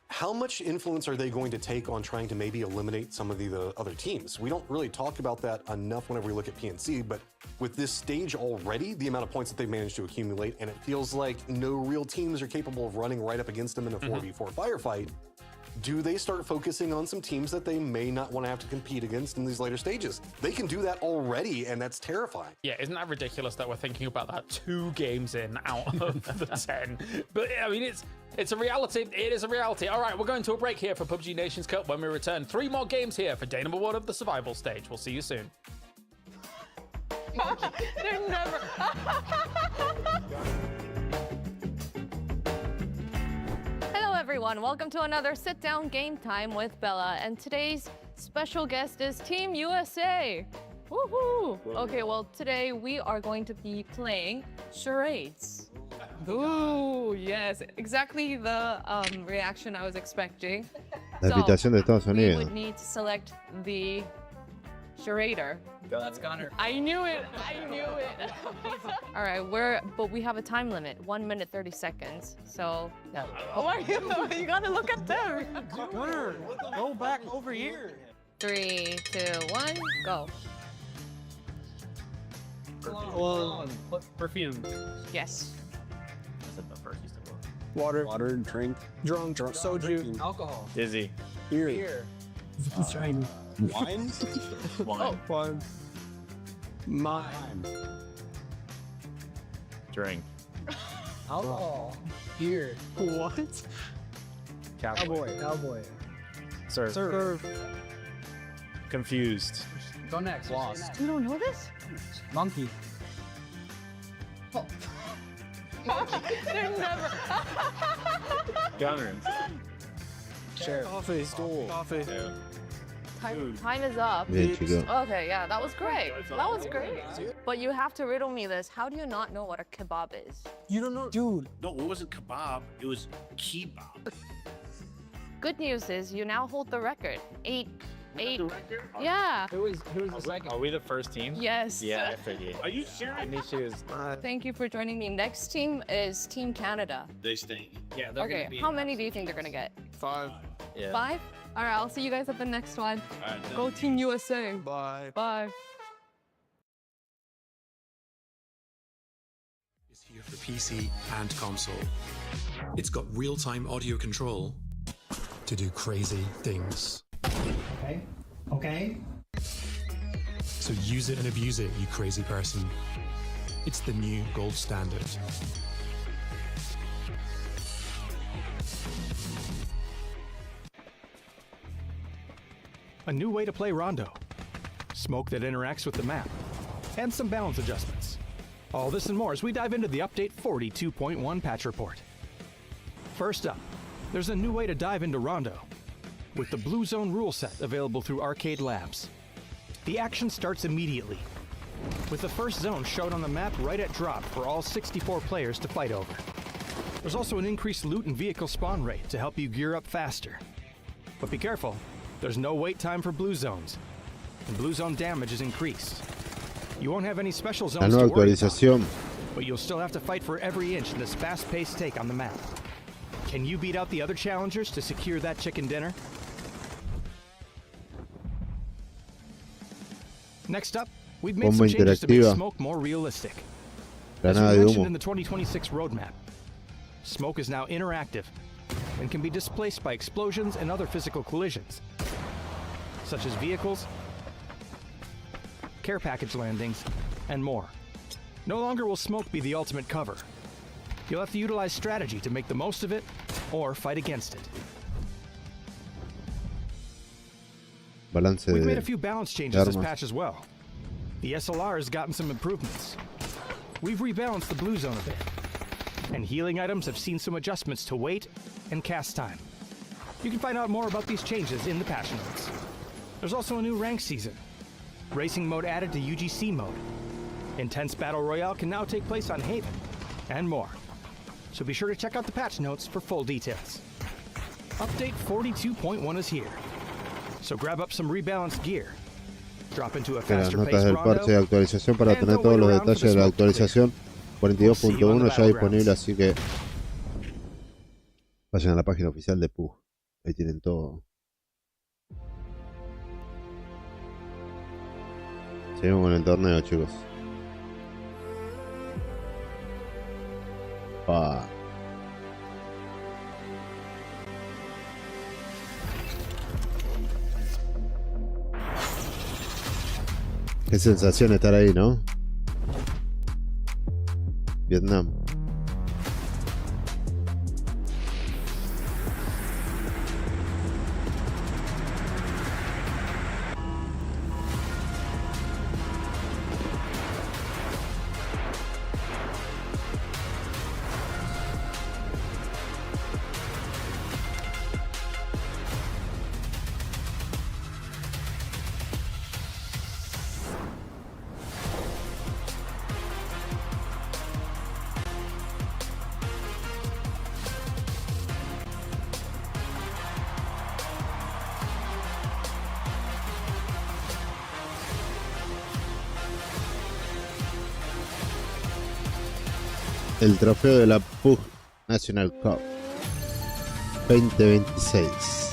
How much influence are they going to take on trying to maybe eliminate some of the other teams? We don't really talk about that enough whenever we look at PNC, but with this stage already, the amount of points that they've managed to accumulate, and it feels like no real teams are capable of running right up against them in a 4v4 firefight, do they start focusing on some teams that they may not want to have to compete against in these later stages? They can do that already, and that's terrifying. Yeah, isn't that ridiculous that we're thinking about that 2 games in out of the 10? But I mean, it's a reality. It is a reality. All right, we're going to a break here for PUBG Nations Cup. When we return, 3 more games here for day number 1 of the survival stage. We'll see you soon. They're never. Hello everyone, welcome to another sit-down game time with Bella, and today's special guest is Team USA. Woohoo! Okay, well today we are going to be playing charades. Ooh, yes, exactly the reaction I was expecting. La invitación de Estados We Unidos. would need to select the charader. That's Connor. I knew it. All right, but we have a time limit, 1 minute 30 seconds. So, oh my God, you gotta look at them. Connor, go back over here. 3, 2, 1, go. Well, perfume. Yes. Water, drink. Drunk, soju, alcohol. Dizzy. Beer. Wine? Wine. Mime. Drink. Alcohol. Beer. What? Cowboy. Cowboy. Serve. Serve. Confused. Go next. Lost. You don't know this? Monkey. They're never. Gunner. Sheriff. Coffee. Store. Coffee. Yeah. Time is up. Bien, chico. Okay, yeah, that was great. That was great. But you have to riddle me this. How do you not know what a kebab is? You don't know? Dude. No, it wasn't kebab. It was kebab. Good news is you now hold the record. Eight. The record? Yeah. Who was the second? Are we the first team? Yes. Yeah, I figured. Are you serious? Nisha's. Thank you for joining me. Next team is Team Canada. They stink. Yeah, Okay, how many do you think they're gonna get? 5. Yeah. 5? All right, I'll see you guys at the next one. All right, Go Team USA. Bye. Bye. Is here for PC and console. It's got real-time audio control to do crazy things. Okay. Okay. So use it and abuse it, you crazy person. It's the new gold standard. A new way to play Rondo. Smoke that interacts with the map. And some balance adjustments. All this and more as we dive into the Update 42.1 patch report. First up, there's a new way to dive into Rondo. With the Blue Zone rule set available through Arcade Labs. The action starts immediately, with the first zone shown on the map right at drop for all 64 players to fight over. There's also an increased loot and vehicle spawn rate to help you gear up faster. But be careful, there's no wait time for blue zones, and blue zone damage is increased. You won't have any special zones to worry about, but you'll still have to fight for every inch in this fast-paced take on the map. Can you beat out the other challengers to secure that chicken dinner? Next up, we've made some changes to make smoke more realistic. As we mentioned in the 2026 roadmap, smoke is now interactive and can be displaced by explosions and other physical collisions, such as vehicles, care package landings, and more. No longer will smoke be the ultimate cover. You'll have to utilize strategy to make the most of it or fight against it. We've made a few balance changes this patch as well. The SLR has gotten some improvements. We've rebalanced the blue zone a bit, and healing items have seen some adjustments to weight and cast time. You can find out more about these changes in the patch notes. There's also a new rank season. Racing mode added to UGC mode. Intense Battle Royale can now take place on Haven, and more. So be sure to check out the patch notes for full details. Update 42.1 is here. So grab up some rebalanced gear. Drop into a faster notas del parche de actualización para tener todos los detalles de la actualización 42.1 ya disponible, así que vayan a la página oficial de PUBG. Ahí tienen todo. Seguimos con el torneo, chicos. Qué sensación estar ahí, ¿no? Vietnam. El trofeo de la PUBG National Cup 2026.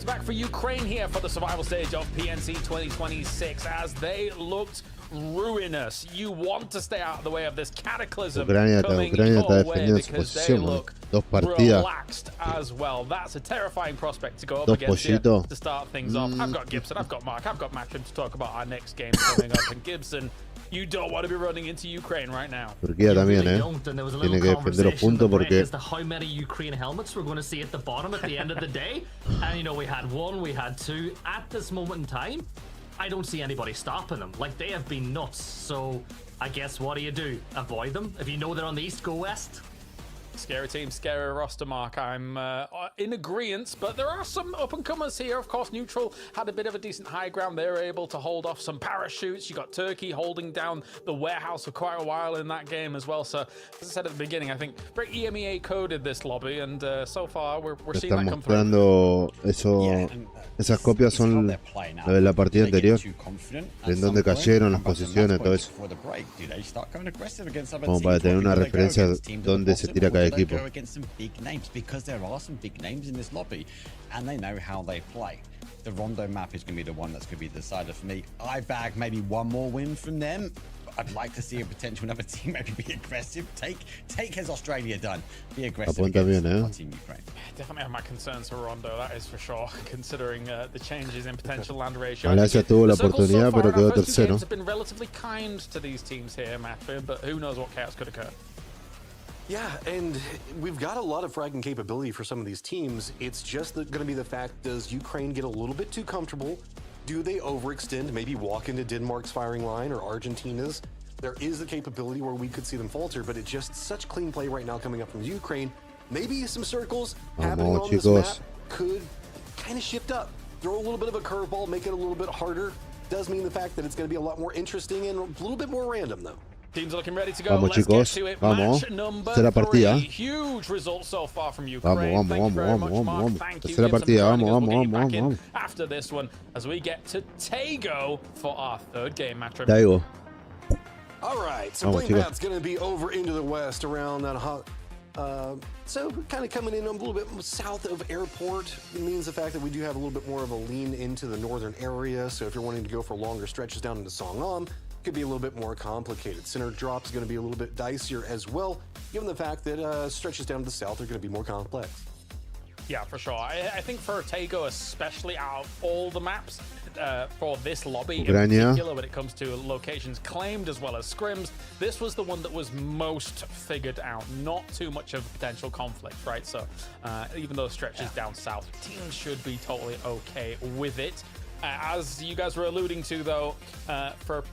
back-to-back for Ukraine here for the survival stage of PNC 2026 as they looked ruinous. You want to stay out of the way of this cataclysm coming your way because they look relaxed as well. That's a terrifying prospect to go up against here to start things off. I've got Gibson, I've got Mark, I've got Matcham to talk about our next game coming up. And Gibson, you don't want to be running into Ukraine right now. Turquía también, tiene que defender los puntos porque how many Ukraine helmets we're going to see at the bottom at the end of the day. And you know, we had one, we had two. At this moment in time, I don't see anybody stopping them. Like, they have been nuts. So I guess what do? Avoid them. If you know they're on the east, go west. Scary team, scary roster, Mark. I'm in agreement, but there are some up-and-comers here. Of course, Neutral had a bit of a decent high ground. They were able to hold off some parachutes. You got Turkey holding down the warehouse for quite a while in that game as well. So, as I said at the beginning, I think very EMEA coded this lobby, and so far we're seeing that come through. Esas copias son la de la partida anterior, en donde cayeron las posiciones, todo eso. Como para tener una referencia donde se tira cada equipo. The Rondo map is going to be the one that's going to be the decider for me. I bag maybe one more win from them. I'd like to see a potential another team maybe be aggressive. Take as Australia done. Be aggressive against Team Ukraine. Definitely have my concerns for Rondo, that is for sure, considering the changes in potential land ratio. Malasia tuvo la oportunidad, pero quedó tercero. Have been relatively kind to these teams here, Matthew, but who knows what chaos could occur. Yeah, and we've got a lot of fragging capability for some of these teams. It's just going to be the fact, does Ukraine get a little bit too comfortable? Do they overextend, maybe walk into Denmark's firing line or Argentina's? There is the capability where we could see them falter, but it's just such clean play right now coming up from Ukraine. Maybe some circles happening on this map could kind of shift up. Throw a little bit of a curveball, make it a little bit harder. Does mean the fact that it's going to be a lot more interesting and a little bit more random, though. Teams are looking ready to go. Vamos, Let's chicos. get to it. Vamos. Match number Tercera partida. 3. Huge result so far from Ukraine. Vamos. Tercera partida. Vamos. After this one, as we get to Tago for our third game match. Tago. All right, so playing path's going to be over into the west around that so kind of coming in a little bit south of airport. It means the fact that we do have a little bit more of a lean into the northern area. So if you're wanting to go for longer stretches down into Songam, could be a little bit more complicated. Center drop is going to be a little bit dicier as well, given the fact that stretches down to the south are going to be more complex. Yeah, for sure. I think for Tago, especially out of all the maps for this lobby, in particular when it comes to locations claimed as well as scrims, this was the one that was most figured out. Not too much of potential conflict, right? So even those stretches down south, teams should be totally okay with it. As you guys were alluding to, though, for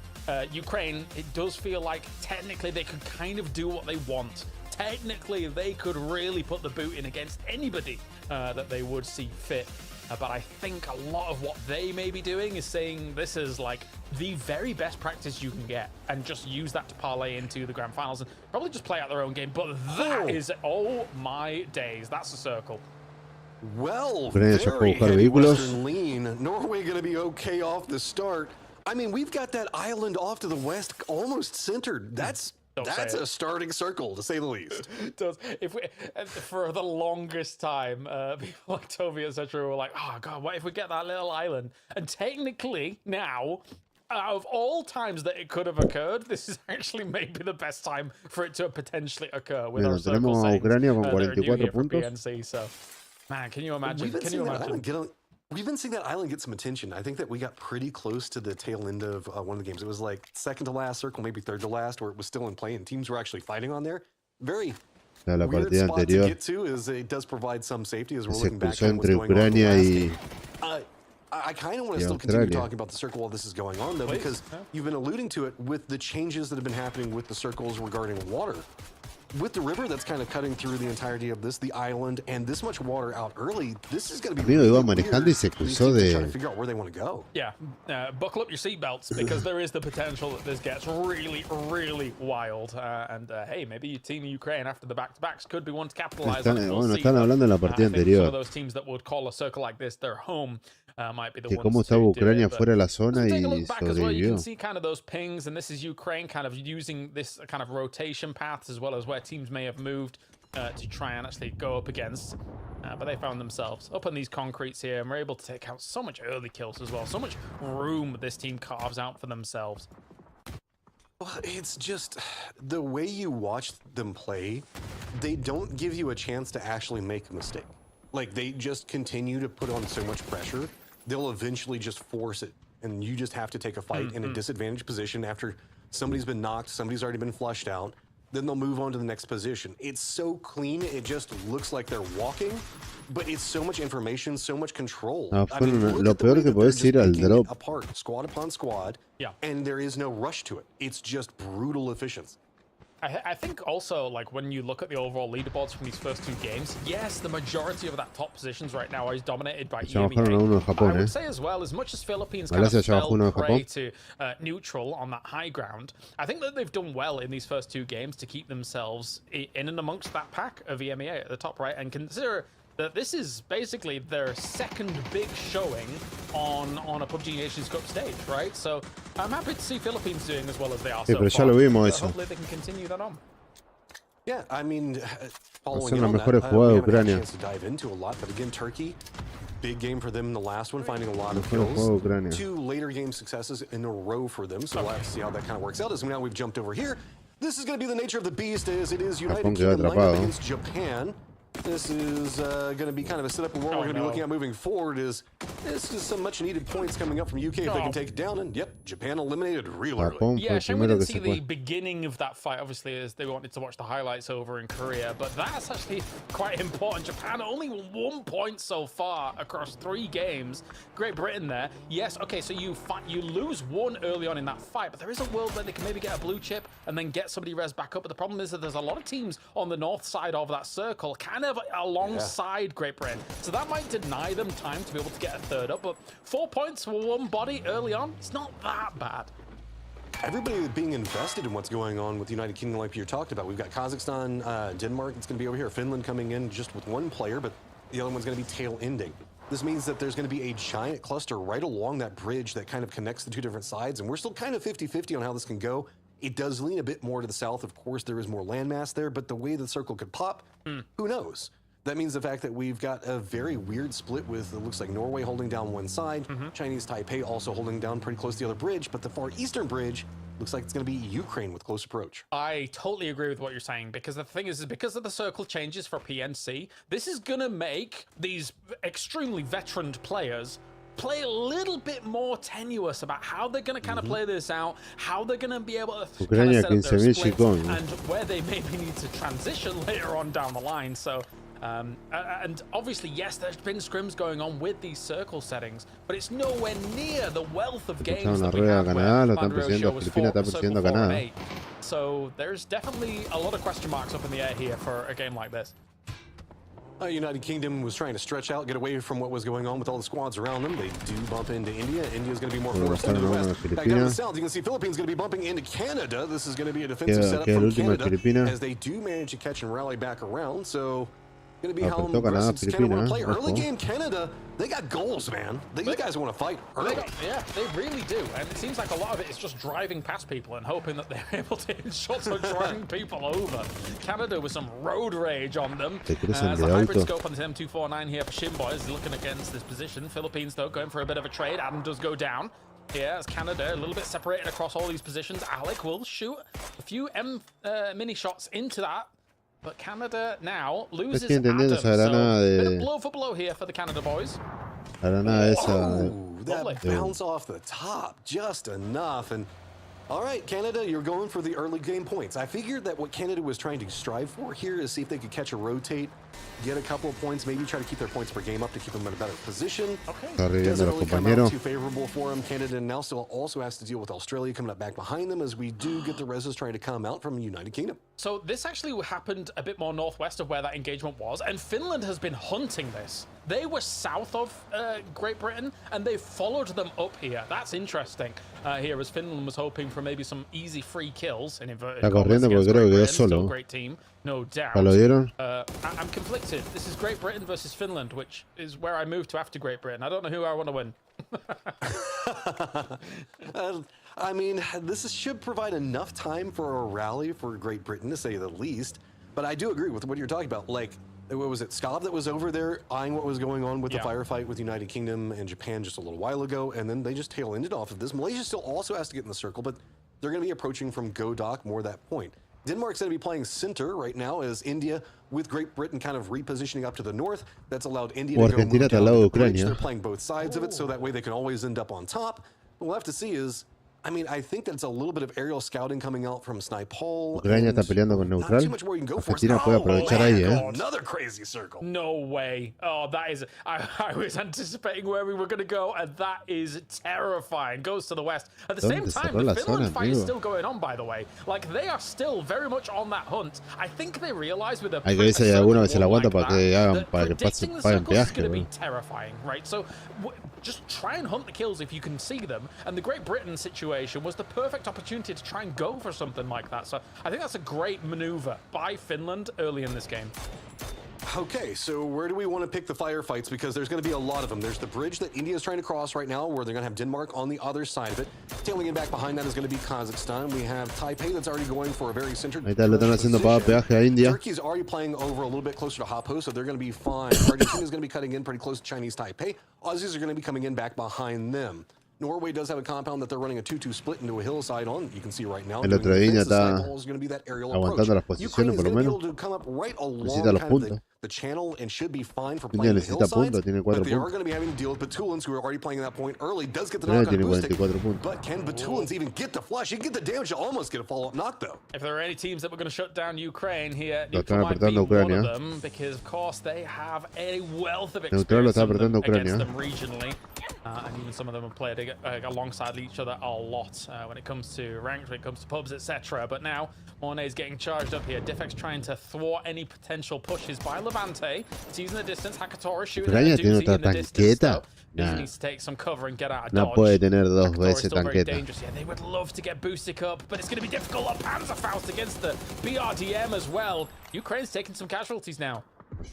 Ukraine, it does feel like technically they could kind of do what they want. Technically, they could really put the boot in against anybody that they would see fit. But I think a lot of what they may be doing is saying this is like the very best practice you can get and just use that to parlay into the grand finals and probably just play out their own game. But that is, oh my days, that's a circle. Well, very heavy western lean. Norway going to be okay off the start. I mean, we've got that island off to the west almost centered. That's a starting circle, to say the least. It does. If we, for the longest time, people like Toby, etc., were like, "Oh God, what if we get that little island?" And technically, now, out of all times that it could have occurred, this is actually maybe the best time for it to potentially occur. With our circle saying they're new here for PNC. So, man, can you imagine? We've been seeing that island get some attention. I think that we got pretty close to the tail end of one of the games. It was like second to last circle, maybe third to last, where it was still in play and teams were actually fighting on there. Very weird spot to get to, is it does provide some safety as we're looking back at what's going on in the last game. I kind of want to still continue talking about the circle while this is going on, though, because you've been alluding to it with the changes that have been happening with the circles regarding water. With the river that's kind of cutting through the entirety of this, the island, and this much water out early, this is going to be really iba manejando y se cruzó de... trying to figure out where they want to go. Yeah, buckle up your seatbelts because there is the potential that this gets really, really wild. Hey, maybe Team Ukraine after the back-to-backs could be one to capitalize on it. Están hablando en la partida anterior. Some of those teams that would call a circle like this their home might be the ones cómo estaba Ucrania fuera de la zona y sobrevivió. You can see kind of those pings, and this is Ukraine kind of using this kind of rotation paths as well as where teams may have moved to try and actually go up against. But they found themselves up on these concretes here, and were able to take out so much early kills as well. So much room this team carves out for themselves. Well, it's just the way you watch them play, they don't give you a chance to actually make a mistake. Like, they just continue to put on so much pressure, they'll eventually just force it. And you just have to take a fight in a disadvantaged position after somebody's been knocked, somebody's already been flushed out. Then they'll move on to the next position. It's so clean, it just looks like they're walking, but it's so much information, so much control. I mean, lo peor que puedes ir al drop. Apart, squad upon squad, and there is no rush to it. It's just brutal efficiency. I think also, like, when you look at the overall leaderboards from these first 2 games, yes, the majority of that top positions right now is dominated by EMEA. I would say as well, as much as Philippines kind of fell prey to neutral on that high ground, I think that they've done well in these first 2 games to keep themselves in and amongst that pack of EMEA at the top right, and consider that this is basically their second big showing on a PUBG Nations Cup stage, right? So I'm happy to see Philippines doing as well as they are so far. Hopefully they can continue that on. Yeah, I mean, following on that, we haven't had a chance to dive into a lot, but again, Turkey, big game for them in the last one, finding a lot of kills. 2 later game successes in a row for them, so we'll have to see how that kind of works out. As now we've jumped over here, this is going to be the nature of the beast, as it is United Kingdom lined up against Japan. This is going to be kind of a setup of what we're going to be looking at moving forward. This is some much needed points coming up from UK if they can take it down. And yep, Japan eliminated real early. Yeah, shame we didn't see the beginning of that fight, obviously, as they wanted to watch the highlights over in Korea. But that's actually quite important. Japan only 1 point so far across 3 games. Great Britain there. Yes, okay, so you lose 1 early on in that fight, but there is a world where they can maybe get a blue chip and then get somebody res back up. But the problem is that there's a lot of teams on the north side of that circle, kind of alongside Great Britain. So that might deny them time to be able to get a third up, but 4 points for 1 body early on, it's not that bad. Everybody being invested in what's going on with the United Kingdom, like you talked about. We've got Kazakhstan, Denmark, it's going to be over here. Finland coming in just with 1 player, but the other one's going to be tail ending. This means that there's going to be a giant cluster right along that bridge that kind of connects the 2 different sides, and we're still kind of 50-50 on how this can go. It does lean a bit more to the south. Of course, there is more landmass there, but the way the circle could pop, who knows? That means the fact that we've got a very weird split with, it looks like Norway holding down one side, Chinese Taipei also holding down pretty close to the other bridge, but the far eastern bridge looks like it's going to be Ukraine with close approach. I totally agree with what you're saying, because the thing is because of the circle changes for PNC, this is going to make these extremely veteran players play a little bit more tenuous about how they're going to kind of play this out, how they're going to be able to kind of set up their splits, and where they maybe need to transition later on down the line. So and obviously, yes, there's been scrims going on with these circle settings, but it's nowhere near the wealth of games that we have where so there's definitely a lot of question marks up in the air here for a game like this. United Kingdom was trying to stretch out, get away from what was going on with all the squads around them. They do bump into India. India's going to be more forced into the west. Back down to the south, you can see Philippines going to be bumping into Canada. This is going to be a defensive setup from Canada as they do manage to catch and rally back around. So going to be how aggressive Canada want to play. Early game Canada, they got goals, man. These guys want to fight early. Yeah, they really do. And it seems like a lot of it is just driving past people and hoping that they're able to hit shots or driving people over. Canada with some road rage on them. As a hybrid scope on the M249 here for Shinboy is looking against this position. Philippines, though, going for a bit of a trade. Adam does go down. Here, as Canada a little bit separated across all these positions. Alec will shoot a few mini shots into that. But Canada now loses Adam, so bit of blow for blow here for the Canada boys. That bounce off the top, just enough. And all right, Canada, you're going for the early game points. I figured that what Canada was trying to strive for here is see if they could catch a rotate, get a couple of points, maybe try to keep their points per game up to keep them in a better position. Doesn't really come out too favorable for them. Canada now still also has to deal with Australia coming up back behind them as we do get the reses trying to come out from the United Kingdom. So this actually happened a bit more northwest of where that engagement was, and Finland has been hunting this. They were south of Great Britain, and they followed them up here. That's interesting here, as Finland was hoping for maybe some easy free kills. In inverted commas against Great Britain. Still a great team, no doubt. I'm conflicted. This is Great Britain versus Finland, which is where I moved to after Great Britain. I don't know who I want to win. I mean, this should provide enough time for a rally for Great Britain, to say the least. But I do agree with what you're talking about. Like, what was it, Skov that was over there eyeing what was going on with the firefight with United Kingdom and Japan just a little while ago, and then they just tail-ended off of this. Malaysia still also has to get in the circle, but they're going to be approaching from Godok more that point. Denmark's going to be playing center right now as India, with Great Britain kind of repositioning up to the north. That's allowed India to go move down to the bridge. They're playing both sides of it, so that way they can always end up on top. What we'll have to see is, I mean, I think that's a little bit of aerial scouting coming out from Snipehole. Ucrania está peleando con Neutral. Argentina puede aprovechar ahí, Another crazy circle. No way. Oh, that is... I was anticipating where we were going to go, and that is terrifying. Goes to the west. At the same time, the Finland fight is still going on, by the way. Like, they are still very much on that hunt. I think they realize with a... Hay que ver si hay alguno que se la aguanta para que hagan, para que paguen peaje. It's going to be terrifying, right? So, just try and hunt the kills if you can see them. And the Great Britain situation was the perfect opportunity to try and go for something like that. So I think that's a great maneuver by Finland early in this game. Okay, so where do we want to pick the firefights? Because there's going to be a lot of them. There's the bridge that India is trying to cross right now, where they're going to have Denmark on the other side of it. Tailing in back behind that is going to be Kazakhstan. We have Taipei that's already going for a very centered position. Turkey's already playing over a little bit closer to Hapo, so they're going to be fine. Argentina's going to be cutting in pretty close to Chinese Taipei. Aussies are going to be coming in back behind them. Norway does have a compound that they're running a 2-2 split into a hillside on. You can see right now. El otro día está aguantando las posiciones por lo menos. Necesita los puntos. The channel and should be fine for playing the hillsides, but they are going to be having to deal with Batulins, who are already playing that point early. Does get the knock on Boostic, but can Batulins even get the flush? He can get the damage to almost get a follow-up knock, though. If there are any teams that were going to shut down Ukraine here, Neutral might be one of them, because, of course, they have a wealth of experience against them regionally. And even some of them have played alongside each other a lot when it comes to ranks, when it comes to pubs, etc. But now, Mornay is getting charged up here. Diffex trying to thwart any potential pushes by Levante. Sees in the distance, Hakatora shooting at Doozy in the distance, though. Doozy needs to take some cover and get out of dodge. Puede tener dos Hakatora is veces still very tanqueta. dangerous. Yeah, they would love to get Boostic up, but it's going to be difficult. A Panzerfaust against the BRDM as well. Ukraine's taking some casualties now.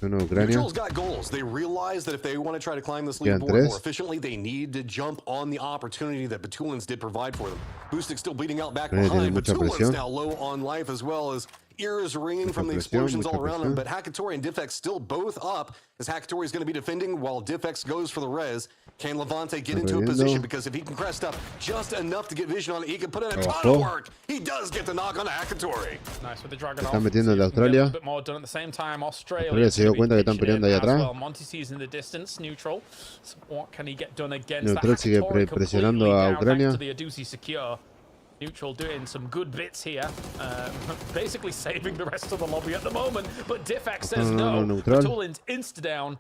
Neutral's got goals. They realize that if they want to try to climb this leaderboard more efficiently, they need to jump on the opportunity that Batulins did provide for them. Boostic's still bleeding out back behind. Batulins now low on life, as well as ears ringing from the explosions all around him. But Hakatori and Diffex still both up, as Hakatori is going to be defending while Diffex goes for the res. Can Levante get into a position? Because if he can crest up just enough to get vision on it, he can put in a ton of work. He does get the knock on Hakatori. Nice with the Dragon. Están metiendo el de Australia. A bit more done at the same time. Australia se dio cuenta que están peleando ahí atrás. Well, Monty sees in the distance. Neutral. So what can he get done against Neutral sigue presionando a Ucrania. Neutral doing some good bits here, basically saving the rest of the lobby at the moment, but Diffex says no. Batulins insta-down.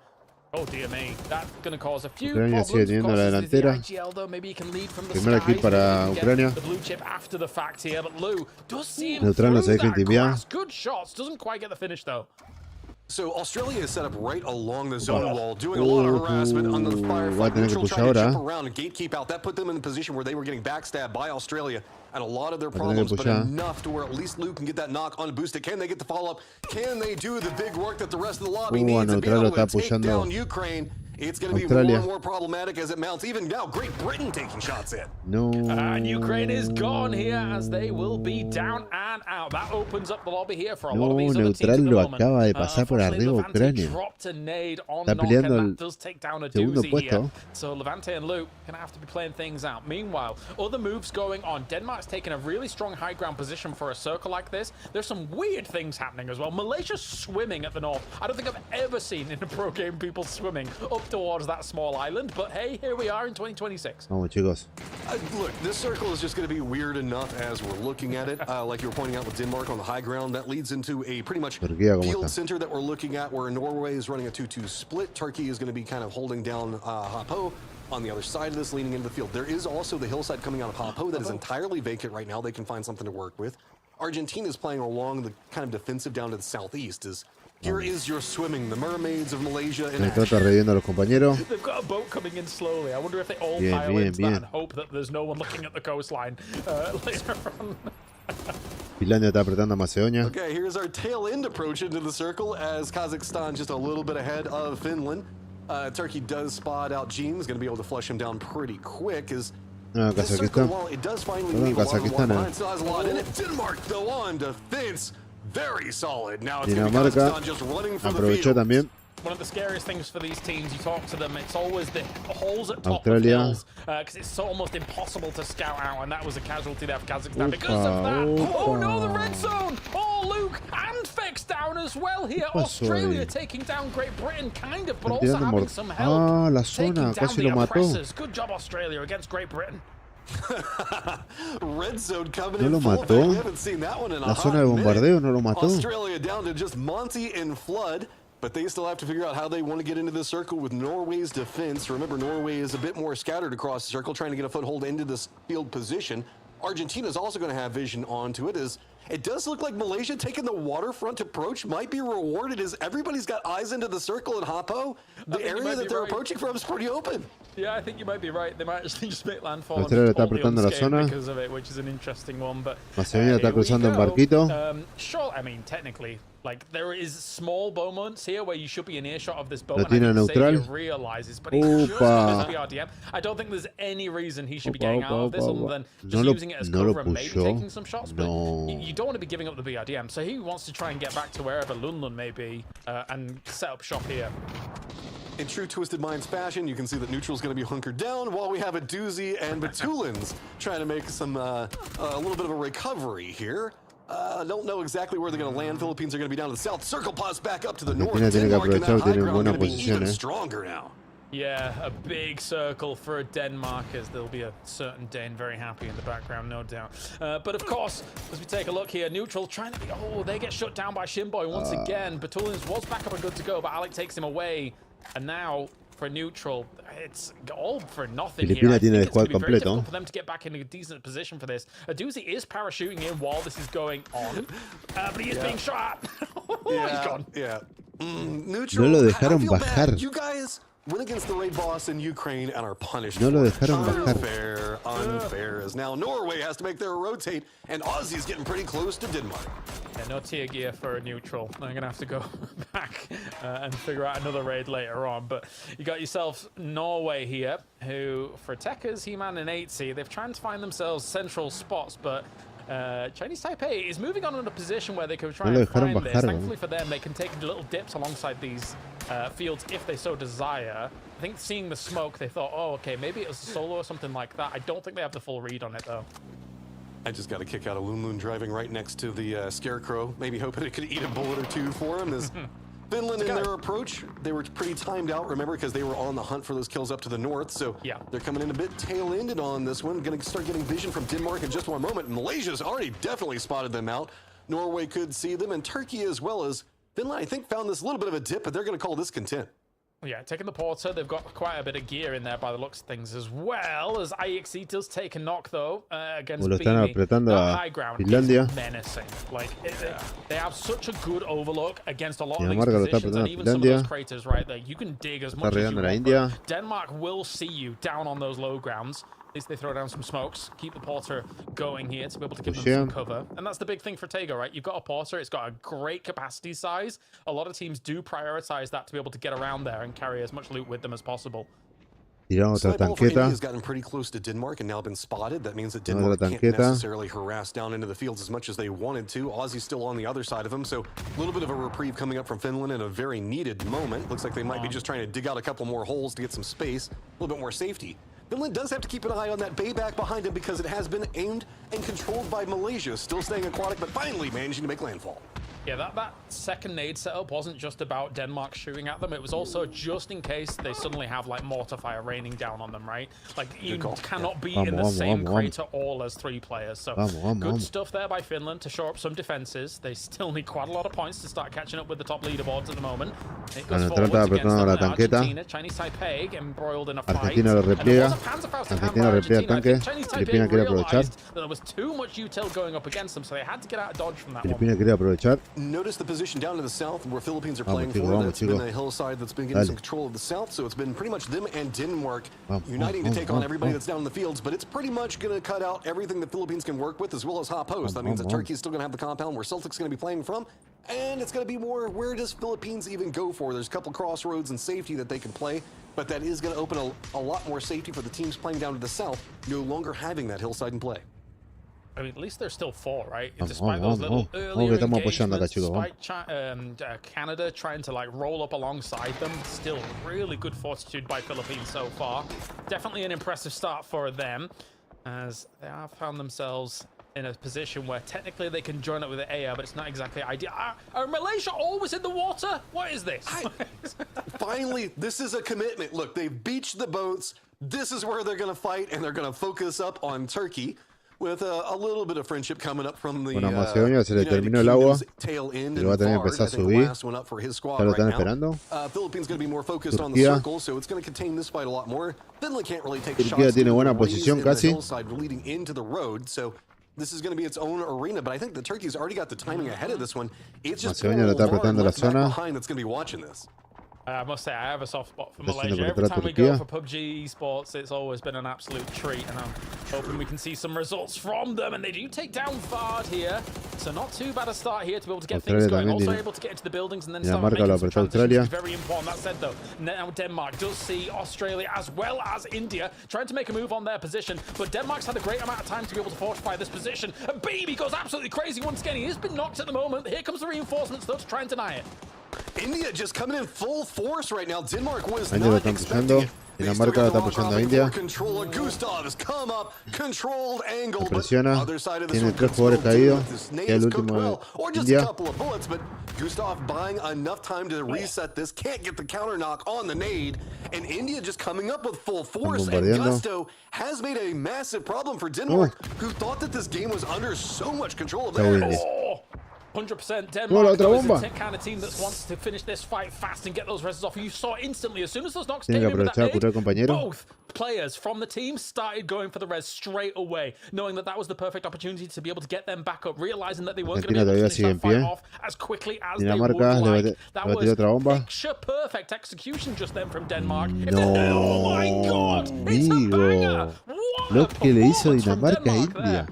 Oh dear me, that's going to cause a few problems. IGL, though, maybe he can lead from the Primera kill para Ucrania. The blue chip after the fact here, but Lou does see him Neutral no se deja intimidar. Good shots, doesn't quite get the finish though. So Australia is set up right along the zone wall, doing a lot of harassment on the firefight. Neutral trying to jump around and gatekeep out. That put them in the position where they were getting backstabbed by Australia and a lot of their problems, but enough to where at least Luke can get that knock on Boosted. Can they get the follow-up? Can they do the big work that the rest of the lobby needs to be able to take down Ukraine? It's going to be more and more problematic as it mounts. Even now, Great Britain taking shots in. No. And Ukraine is gone here as they will be down and out. That opens up the lobby here for a lot of these other teams at the moment. Acaba de pasar por arriba Ucrania. Está peleando el segundo puesto. So Levante and Luke gonna have to be playing things out. Meanwhile, other moves going on. Denmark's taking a really strong high ground position for a circle like this. There's some weird things happening as well. Malaysia's swimming at the north. I don't think I've ever seen in a pro game people swimming up towards that small island, but hey, here we are in 2026. Vamos, chicos. Look, this circle is just going to be weird enough as we're looking at it. Like you were pointing out with Denmark on the high ground, that leads into a pretty much field center that we're looking at, where Norway is running a 2-2 split. Turkey is going to be kind of holding down Hapo on the other side of this, leaning into the field. There is also the hillside coming out of Hapo that is entirely vacant right now. They can find something to work with. Argentina is playing along the kind of defensive down to the southeast. Here is your swimming, the mermaids of Malaysia in action. Está reviviendo a los compañeros. They've got a boat coming in slowly. I wonder if they all pile into that and hope that there's no one looking at the coastline later on. Finlandia está apretando a Macedonia. Okay, here's our tail end approach into the circle as Kazakhstan just a little bit ahead of Finland. Turkey does spot out Gene's going to be able to flush him down pretty quick as this circle, while it does finally leave a lot behind, still has a lot in it. Denmark, though, on defense. Very solid. Now it's Dinamarca just running for aprovechó también. One of the scariest things for these teams, you talk to them, it's always the holes at top Australia. of hills, because it's so almost impossible to scout out, and that was a casualty there for Kazakhstan because of that. Oh no, the red zone! Oh, Luke and Fex down as well here. Australia taking down Great Britain, kind of, but also having some help. La zona, casi lo mató. Good job, Australia, against Great Britain. Red zone coming no in lo full mató. We haven't seen that one in a La zona de bombardeo no lo mató. Australia down to just Monty and Flood. But they still have to figure out how they want to get into the circle with Norway's defense. Remember, Norway is a bit more scattered across the circle, trying to get a foothold into this field position. Argentina is also going to have vision onto it. It does look like Malaysia taking the waterfront approach might be rewarded as everybody's got eyes into the circle at Hapo. The area that they're approaching from is pretty open. Yeah, I think you might be right. They might actually just make landfall because of it, which is an interesting one. But Macedonia está cruzando en barquito. Sure, I mean, technically, like there is small moments here where you should be in earshot of this boat. Lo tiene neutral. Realizes, but he's just on his BRDM. I don't think there's any reason he should be getting out of this other than just using it as cover and maybe taking some shots. But you don't want to be giving up the BRDM, so he wants to try and get back to wherever Lunlun may be and set up shop here. In true Twisted Minds fashion, you can see that Neutral's going to be hunkered down while we have a doozy and Batulins trying to make some a little bit of a recovery here. Don't know exactly where they're going to land. Philippines are going to be down to the south. Circle pops back up to the north. Denmark in that high ground going to be even stronger now. Yeah, a big circle for Denmark, as there'll be a certain Dane very happy in the background, no doubt. But of course, as we take a look here, Neutral trying to be, they get shut down by Shinboy once again. Batulins was back up and good to go, but Alec takes him away. And now, for Neutral, it's all for nothing here. I think it's going to be very difficult for them to get back in a decent position for this. Aduzi is parachuting in while this is going on, but he is being shot. He's gone. Yeah. Neutral, no lo dejaron bajar. You guys went against the raid boss in Ukraine and are punished. No lo dejaron bajar. Unfair. As now Norway has to make their rotate, and Aussie's getting pretty close to Denmark. Yeah, no tier gear for Neutral. I'm going to have to go back and figure out another raid later on. But you got yourself Norway here, who, for Tekkas, He-Man, and 8C, they've tried to find themselves central spots, but Chinese Taipei is moving on in a position where they can try and find this. Thankfully for them, they can take little dips alongside these fields if they so desire. I think seeing the smoke, they thought, okay, maybe it was a solo or something like that. I don't think they have the full read on it, though. I just got a kick out of Lunlun driving right next to the Scarecrow, maybe hoping it could eat a bullet or two for him. As Finland in their approach, they were pretty timed out, remember, because they were on the hunt for those kills up to the north. So they're coming in a bit tail-ended on this one. Going to start getting vision from Denmark in just one moment. Malaysia's already definitely spotted them out. Norway could see them, and Turkey as well as Finland, I think, found this a little bit of a dip, but they're going to call this content. Yeah, taking the porter, they've got quite a bit of gear in there by the looks of things as well, as IXE does take a knock, though, against Beamy. High ground is menacing. Like, they have such a good overlook against a lot of these positions, and even some of those craters right there. You can dig as much as you want. Denmark will see you down on those low grounds. At least they throw down some smokes, keep the porter going here to be able to give them some cover. And that's the big thing for Tego, right? You've got a porter, it's got a great capacity size. A lot of teams do prioritize that to be able to get around there and carry as much loot with them as possible. India has gotten pretty close to Denmark and now been spotted. That means that Denmark can't necessarily harass down into the fields as much as they wanted to. Aussie's still on the other side of them, so a little bit of a reprieve coming up from Finland in a very needed moment. Looks like they might be just trying to dig out a couple more holes to get some space, a little bit more safety. Finland does have to keep an eye on that bay back behind him because it has been aimed and controlled by Malaysia. Still staying aquatic, but finally managing to make landfall. Yeah, that second nade setup wasn't just about Denmark shooting at them. It was also just in case they suddenly have, like, mortar fire raining down on them, right? Like, you cannot be in the same crater all as 3 players. So, good stuff there by Finland to show up some defenses. They still need quite a lot of points to start catching up with the top leaderboards at the moment. It goes forwards against Argentina. Chinese Taipei embroiled in a fight. Argentina lo repliega. Argentina repliega el tanque. Filipina quiere aprovechar. There was too much util going up against them, so they had to get out of dodge from that Filipina quiere aprovechar. Notice the position down to the south where Philippines are playing for. That's been a hillside that's been getting some control of the south, so it's been pretty much them and Denmark uniting to take on everybody that's down in the fields, but it's pretty much going to cut out everything the Philippines can work with as well as hot post. That means that Turkey's still going to have the compound where Celtic's going to be playing from, and it's going to be more where does Philippines even go for? There's a couple crossroads and safety that they can play, but that is going to open a lot more safety for the teams playing down to the south, no longer having that hillside in play. I mean, at least there's still 4, right? Despite those little earlier engagements, despite Canada trying to like roll up alongside them, still really good fortitude by Philippines so far. Definitely an impressive start for them, as they have found themselves in a position where technically they can join up with the AR, but it's not exactly ideal. Are Malaysia always in the water? What is this? Finally, this is a commitment. Look, they've beached the boats. This is where they're going to fight, and they're going to focus up on Turkey with a little bit of friendship coming up from the Macedonia se le terminó el agua, tail end, pero va a tener que empezar a subir. Ya lo están esperando. Philippines going to be more focused on the circle, so it's going to contain this fight a lot more. Finland can't really take Turquía shots. tiene buena posición casi. Leading into the road, so this is going to be its own arena, but I think the Turkey's already got the timing ahead of this one. It's just Macedonia le está apretando la zona. behind that's going to be watching this. I must say, I have a soft spot for Malaysia. Every time we go for PUBG esports, it's always been an absolute treat, and I'm hoping we can see some results from them. And they do take down Fard here, so not too bad a start here to be able to get things going. Also able to get into the buildings and then start making some transitions. Very important. That said, though, now Denmark does see Australia as well as India trying to make a move on their position, but Denmark's had a great amount of time to be able to fortify this position. And Baby goes absolutely crazy once again. He has been knocked at the moment. Here comes the reinforcements, though, to try and deny it. India just coming in full force right now. Denmark was not expecting it. Dinamarca está apoyando a India. Gustav has come up, controlled angle, presiona. other side of Tiene 3 jugadores caídos. Y el último or just a couple of bullets, but Gustav buying enough time to reset this, can't get the counter knock on the nade, and India just coming up with full force, and Gusto has made a massive problem for Denmark, who thought that this game was under so much control of theirs. 100% Denmark is the kind of team that wants to finish this fight fast and get those reses off. You saw instantly, as soon as those knocks came in with that nade, both players from the team started going for the res straight away, knowing that that was the perfect opportunity to be able to get them back up, realizing that they weren't going to be able to finish that fight off as quickly as they would like. That was picture-perfect execution just then from Denmark. Oh my God! It's a banger! Lo que le hizo Dinamarca a India.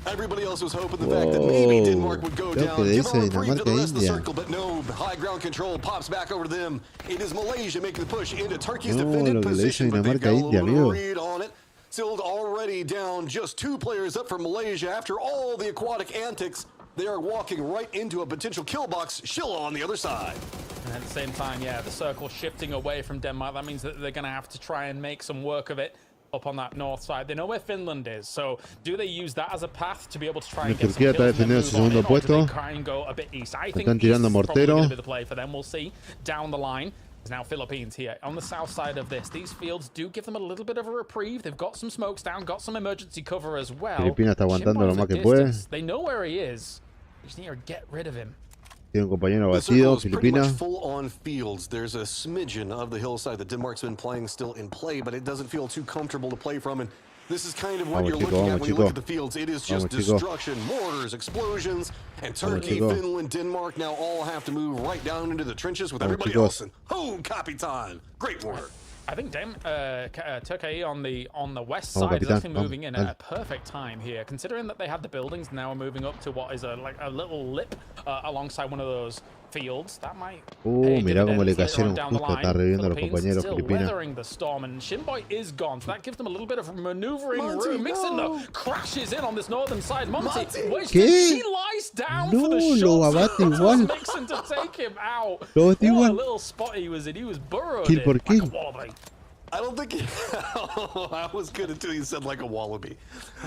Everybody else was hoping the fact that maybe Denmark would go down, give a reprieve to the rest of the circle, but no, high ground control pops back over to them. It is Malaysia making the push into Turkey's defended position, but they've got a little read on it. Still already down just 2 players up for Malaysia. After all the aquatic antics, they are walking right into a potential kill box. Shilla on the other side. And at the same time, yeah, the circle shifting away from Denmark. That means that they're going to have to try and make some work of it up on that north side. They know where Finland is, so do they use that as a path to be able to try and get some kills and move on in, or do they try and go a bit east? I think east is probably going to be the play for them. We'll see down the line. There's now Philippines here on the south side of this. These fields do give them a little bit of a reprieve. They've got some smokes down, got some emergency cover as well. Filipinas está aguantando lo más que puede. They know where he is. They just need to get rid of him. Tiene un compañero abatido, Filipinas. Full on fields. There's a smidgen of the hillside that Denmark's been playing still in play, but it doesn't feel too comfortable to play from. And this is kind of what you're looking at when you look at the fields. It is just destruction, mortars, explosions, and Turkey, Finland, Denmark now all have to move right down into the trenches with everybody else. And copy time. Great work. I think Turkey on the west side is actually moving in at a perfect time here, considering that they have the buildings now moving up to what is a little lip alongside one of those fields. That might mira cómo le cayeron justo, está reviviendo a los compañeros Filipinas. Weathering the storm, and Shinboy is gone, so that gives them a little bit of maneuvering room. Mixon though crashes in on this northern side. Monty, he lies down for the shot. Mixon to take him out. What a little spot he was in. He was burrowed in like a wallaby. I don't think I was good until you said like a wallaby.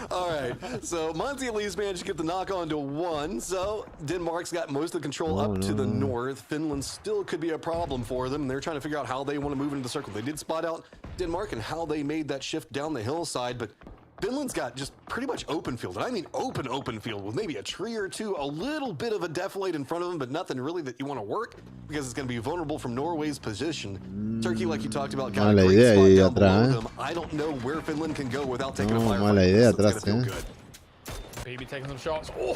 All right, so Monty at least managed to get the knock on to 1. So Denmark's got most of the control up to the north. Finland still could be a problem for them. They're trying to figure out how they want to move into the circle. They did spot out Denmark and how they made that shift down the hillside, but Finland's got just pretty much open field, and I mean open field with maybe a tree or two, a little bit of a defilade in front of them, but nothing really that you want to work because it's going to be vulnerable from Norway's position. Turkey, like you talked about, got a great spot down below them. I don't know where Finland can go without taking a fire. Mala idea atrás, Baby taking some shots. Oh,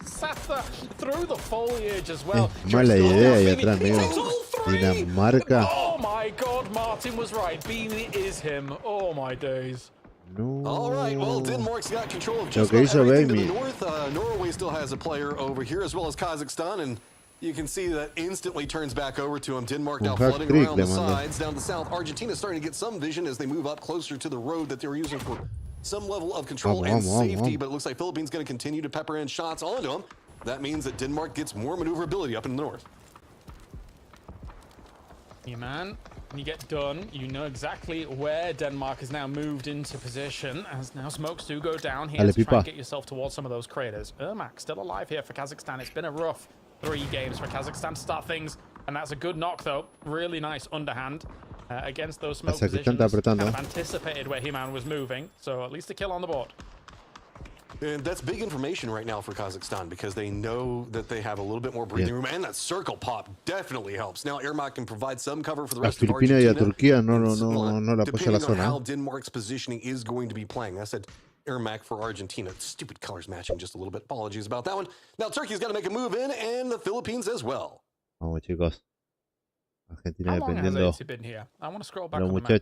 Sasa through the foliage as well. Mala idea ahí atrás, amigo. Dinamarca. Oh my God, Martin was right. Beanie is him. Oh my days. No. All right, well, Denmark's got control of just about everything to the north. Norway still has a player over here, as well as Kazakhstan, and you can see that instantly turns back over to him. Denmark now flooding around the sides. Down the south, Argentina's starting to get some vision as they move up closer to the road that they were using for some level of control and safety, but it looks like Philippines going to continue to pepper in shots onto them. That means that Denmark gets more maneuverability up in the north. Yeah, man. When you get done, you know exactly where Denmark has now moved into position, as now smokes do go down here to try and get yourself towards some of those craters. Ermac still alive here for Kazakhstan. It's been a rough 3 games for Kazakhstan to start things, and that's a good knock, though. Really nice underhand against those smoke positions. Kind of anticipated where He-Man was moving, so at least a kill on the board. And that's big information right now for Kazakhstan because they know that they have a little bit more breathing room, and that circle pop definitely helps. Now Ermac can provide some cover for the rest of Argentina. Y a Turquía no la apoya la zona. How ¿eh? Denmark's positioning is going to be playing. I said Ermac for Argentina. Stupid colors matching just a little bit. Apologies about that one. Now Turkey's got to make a move in, and the Philippines as well. Vamos, chicos. Argentina How long dependiendo. has it been here? I want to scroll back on the map.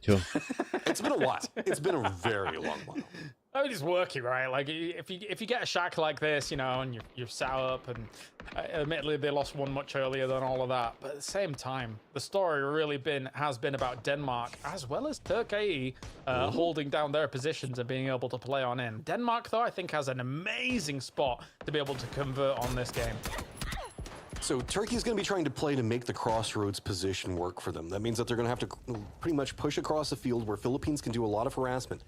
It's been a while. It's been a very long while. I mean, it's working, right? Like, if you get a shack like this, you know, and you're set up, and admittedly they lost one much earlier than all of that, but at the same time, the story really has been about Denmark as well as Turkey holding down their positions and being able to play on in. Denmark, though, I think has an amazing spot to be able to convert on this game. So Turkey's going to be trying to play to make the crossroads position work for them. That means that they're going to have to pretty much push across the field where Philippines can do a lot of harassment.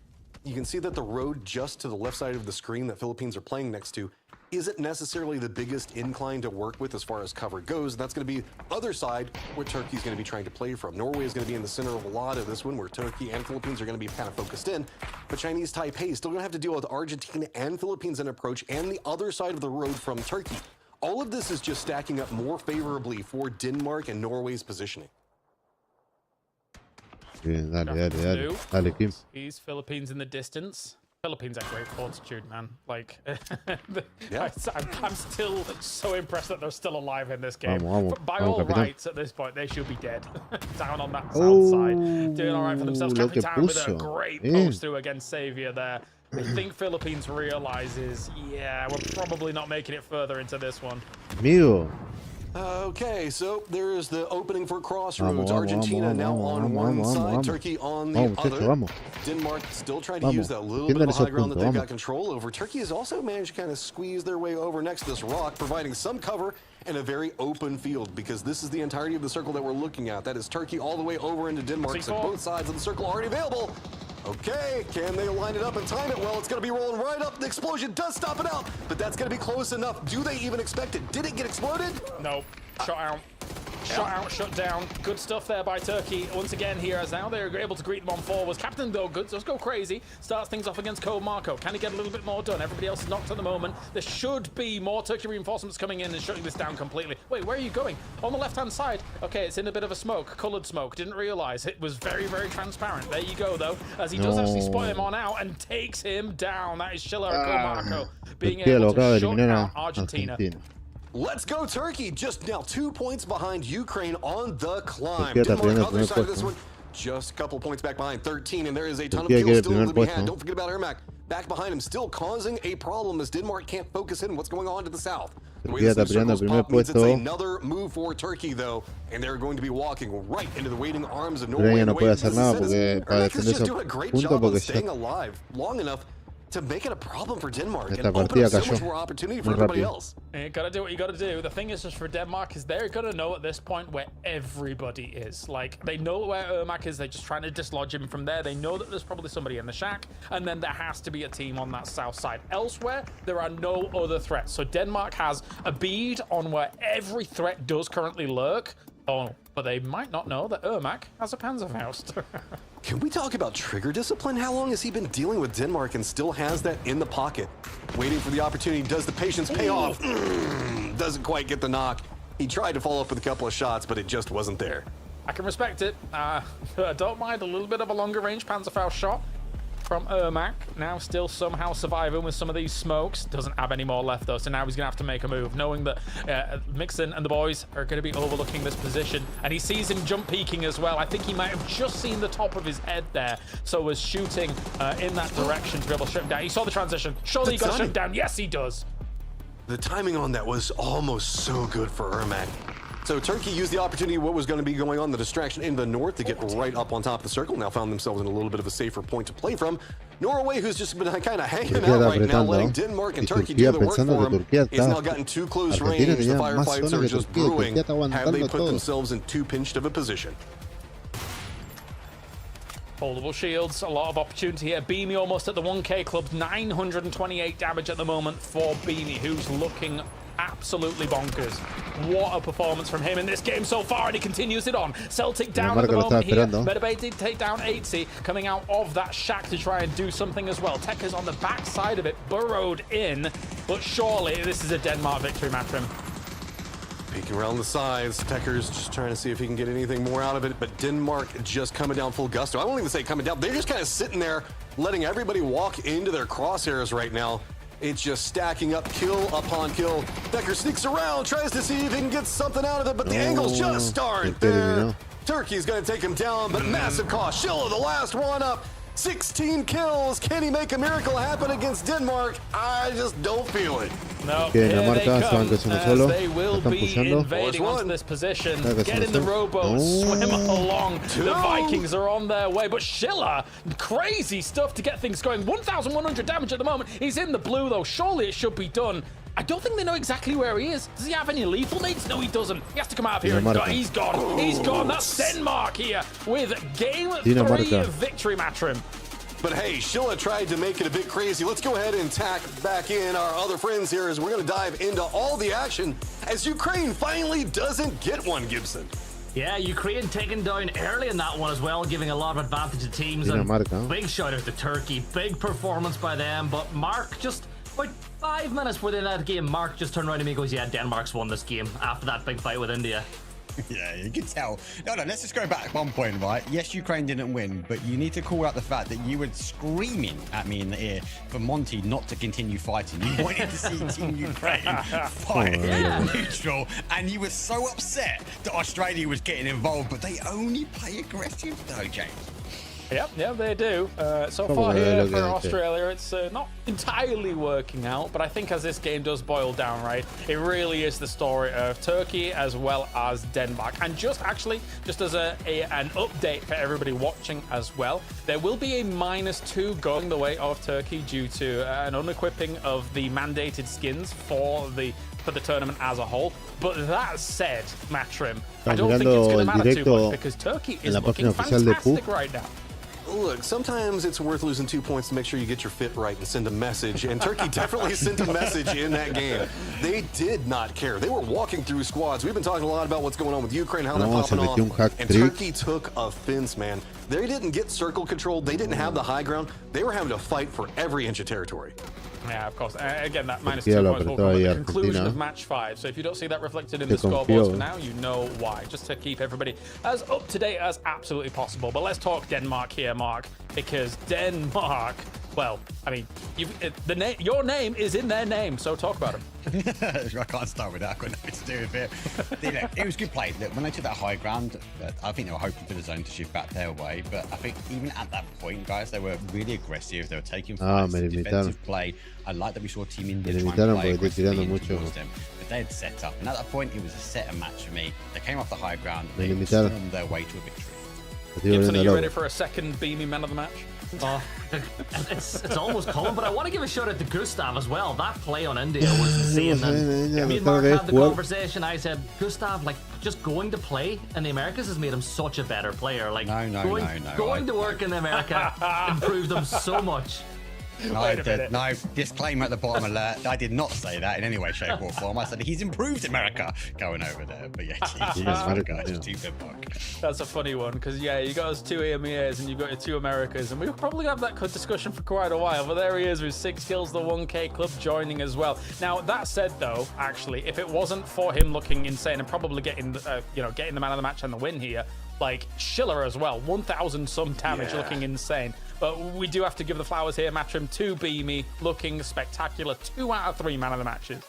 You can see that the road just to the left side of the screen that Philippines are playing next to isn't necessarily the biggest incline to work with as far as cover goes. That's going to be other side where Turkey's going to be trying to play from. Norway is going to be in the center of a lot of this one where Turkey and Philippines are going to be kind of focused in. But Chinese Taipei is still going to have to deal with Argentina and Philippines in approach and the other side of the road from Turkey. All of this is just stacking up more favorably for Denmark and Norway's positioning. Bien, dale, Kim. He's Philippines in the distance. Philippines have great fortitude, man. Like, yeah. I'm still so impressed that they're still alive in this game. Vamos, By all rights, at this point, they should be dead. Down on that south side. Doing all right for themselves. Capitan with a great post through against Xavier there. I think Philippines realizes, yeah, we're probably not making it further into this one. Amigo. Okay, so there is the opening for crossroads. Argentina now on one side, Turkey on the other. Denmark still trying to use that little bit of high ground that they've got control over. Turkey has also managed to kind of squeeze their way over next to this rock, providing some cover and a very open field, because this is the entirety of the circle that we're looking at. That is Turkey all the way over into Denmark, so both sides of the circle are already available. Okay, can they line it up and time it? Well, it's going to be rolling right up. The explosion does stop it out, but that's going to be close enough. Do they even expect it? Did it get exploded? No. Shot out. Shot out, shut down. Good stuff there by Turkey. Once again here, as now they're able to greet them on forwards. Captain, though, good. Does go crazy. Starts things off against Cole Marco. Can he get a little bit more done? Everybody else is knocked at the moment. There should be more Turkey reinforcements coming in and shutting this down completely. Wait, where are you going? On the left-hand side. Okay, it's in a bit of a smoke. Colored smoke. Didn't realize. It was very, very transparent. There you go, though, as he does actually spot him on out and takes him down. That is Schiller Cole Marco being able to shut out Argentina. Let's go Turkey, just now 2 points behind Ukraine on the climb. Denmark, other side of this one, just a couple points back behind, 13, and there is a ton of kills still to be had. Don't forget about Ermac, back behind him, still causing a problem as Denmark can't focus in what's going on to the south. The way this circles pop means it's another move for Turkey, though, and they're going to be walking right into the waiting arms of Norway. Ermac is just doing a great job of staying alive long enough to make it a problem for Denmark and open up so much more opportunity for everybody else. You gotta do what you gotta do. The thing is just for Denmark is they're gonna know at this point where everybody is. Like, they know where Ermac is, they're just trying to dislodge him from there. They know that there's probably somebody in the shack, and then there has to be a team on that south side. Elsewhere, there are no other threats. So Denmark has a bead on where every threat does currently lurk. Oh, but they might not know that Ermac has a Panzerfaust. Can we talk about trigger discipline? How long has he been dealing with Denmark and still has that in the pocket? Waiting for the opportunity. Does the patience pay off? Doesn't quite get the knock. He tried to follow up with a couple of shots, but it just wasn't there. I can respect it. I don't mind a little bit of a longer range Panzerfaust shot from Ermac. Now still somehow surviving with some of these smokes. Doesn't have any more left though, so now he's gonna have to make a move, knowing that Mixon and the boys are gonna be overlooking this position, and he sees him jump peeking as well. I think he might have just seen the top of his head there, so was shooting in that direction to be able to shut him down. He saw the transition. Surely he got to shut him down. Yes, he does. The timing on that was almost so good for Ermac. So Turkey used the opportunity, what was going to be going on, the distraction in the north, to get right up on top of the circle. Now found themselves in a little bit of a safer point to play from. Norway, who's just been kind of hanging out right now, letting Denmark and Turkey do the work for him, is now gotten too close range. The firefights are just brewing. Have they put themselves in too pinched of a position? Foldable shields, a lot of opportunity here. Beamy almost at the 1K club, 928 damage at the moment for Beamy, who's looking absolutely bonkers. What a performance from him in this game so far, and he continues it on. Celtic down at the moment here. Medabay did take down 80, coming out of that shack to try and do something as well. Tekka's on the back side of it, burrowed in, but surely this is a Denmark victory match for him. Peeking around the sides, Tekker's just trying to see if he can get anything more out of it, but Denmark just coming down full gusto. I won't even say coming down, they're just kind of sitting there, letting everybody walk into their crosshairs right now. It's just stacking up kill upon kill. Tekker sneaks around, tries to see if he can get something out of it, but the angles just aren't there. Turkey's going to take him down, but massive cost. Schiller, the last one up. 16 kills. Can he make a miracle happen against Denmark? I just don't feel it. No, they will be invading onto this position. Get in the rowboat, swim along. The Vikings are on their way, but Schiller, crazy stuff to get things going. 1,100 damage at the moment. He's in the blue, though. Surely it should be done. I don't think they know exactly where he is. Does he have any lethal nades? No, he doesn't. He has to come out of here. He's gone. He's gone. That's Denmark here with game 3 victory match for him. But hey, Schiller tried to make it a bit crazy. Let's go ahead and tack back in our other friends here as we're going to dive into all the action as Ukraine finally doesn't get one, Gibson. Yeah, Ukraine taken down early in that one as well, giving a lot of advantage to teams. And big shout out to Turkey. Big performance by them. But Mark, just about 5 minutes within that game, Mark just turned around to me and goes, yeah, Denmark's won this game after that big fight with India. Yeah, you can tell. No, let's just go back 1 point, right? Yes, Ukraine didn't win, but you need to call out the fact that you were screaming at me in the ear for Monty not to continue fighting. You wanted to see Team Ukraine fight neutral, and you were so upset that Australia was getting involved, but they only play aggressive though, James. Yep, they do. So far here for Australia, it's not entirely working out, but I think as this game does boil down, right, it really is the story of Turkey as well as Denmark. And just as an update for everybody watching as well, there will be a -2 going the way of Turkey due to an unequipping of the mandated skins for the tournament as a whole. But that said, Matrim, I don't think it's going to matter too much because Turkey is looking fantastic right now. Look, sometimes it's worth losing 2 points to make sure you get your fit right and send a message. And Turkey definitely sent a message in that game. They did not care. They were walking through squads. We've been talking a lot about what's going on with Ukraine, how they're popping off. And Turkey took offense, man. They didn't get circle control. They didn't have the high ground. They were having to fight for every inch of territory. Yeah, of course. Again, that -2 points will come at the conclusion of match 5. So if you don't see that reflected in the scoreboards for now, you know why. Just to keep everybody as up to date as absolutely possible. But let's talk Denmark here, Mark, because Denmark, well, I mean, your name is in their name, so talk about them. I can't start with that. I've got nothing to do with it. It was good play. Look, when they took that high ground, I think they were hoping for the zone to shift back their way. But I think even at that point, guys, they were really aggressive. They were taking fights, defensive play. I like that we saw Team India trying to play aggressively towards them. But they had set up. And at that point, it was a set match for me. They came off the high ground. They stormed their way to a victory. Gibson, are you ready for a second Beamy man of the match? It's almost coming, but I want to give a shout out to Gustav as well. That play on India was insane. And me and Mark had the conversation. I said, Gustav, like, just going to play in the Americas has made him such a better player. Like, going to work in America improved him so much. No, disclaimer at the bottom alert. I did not say that in any way, shape, or form. I said he's improved America going over there. But that's a funny one because, you got us 2 EMEAs and you've got your 2 Americas, and we'll probably have that discussion for quite a while. But there he is with 6 kills, the 1K club joining as well. Now, that said, though, actually, if it wasn't for him looking insane and probably getting the man of the match and the win here, like Schiller as well, 1,000 some damage, looking insane. But we do have to give the flowers here, Matrim, to Beamy, looking spectacular. 2 out of 3 man of the matches.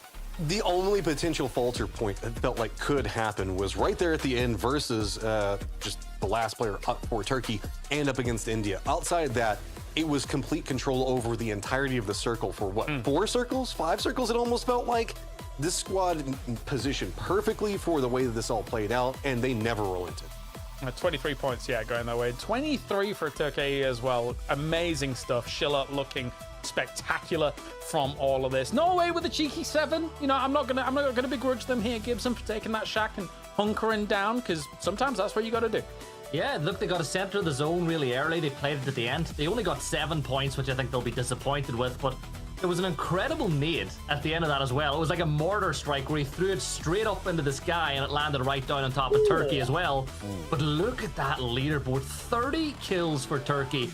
The only potential falter point that felt like could happen was right there at the end versus just the last player up for Turkey and up against India. Outside that, it was complete control over the entirety of the circle for what, 4 circles, 5 circles it almost felt like. This squad positioned perfectly for the way that this all played out, and they never relented. 23 points, yeah, going their way. 23 for Turkey as well. Amazing stuff. Schiller looking spectacular from all of this. Norway with a cheeky 7. You know, I'm not gonna begrudge them here, Gibson, for taking that shack and hunkering down, because sometimes that's what you got to do. Yeah, look, they got to center the zone really early. They played it at the end. They only got 7 points, which I think they'll be disappointed with, but there was an incredible nade at the end of that as well. It was like a mortar strike where he threw it straight up into the sky and it landed right down on top of Turkey as well. But look at that leaderboard. 30 kills for Turkey.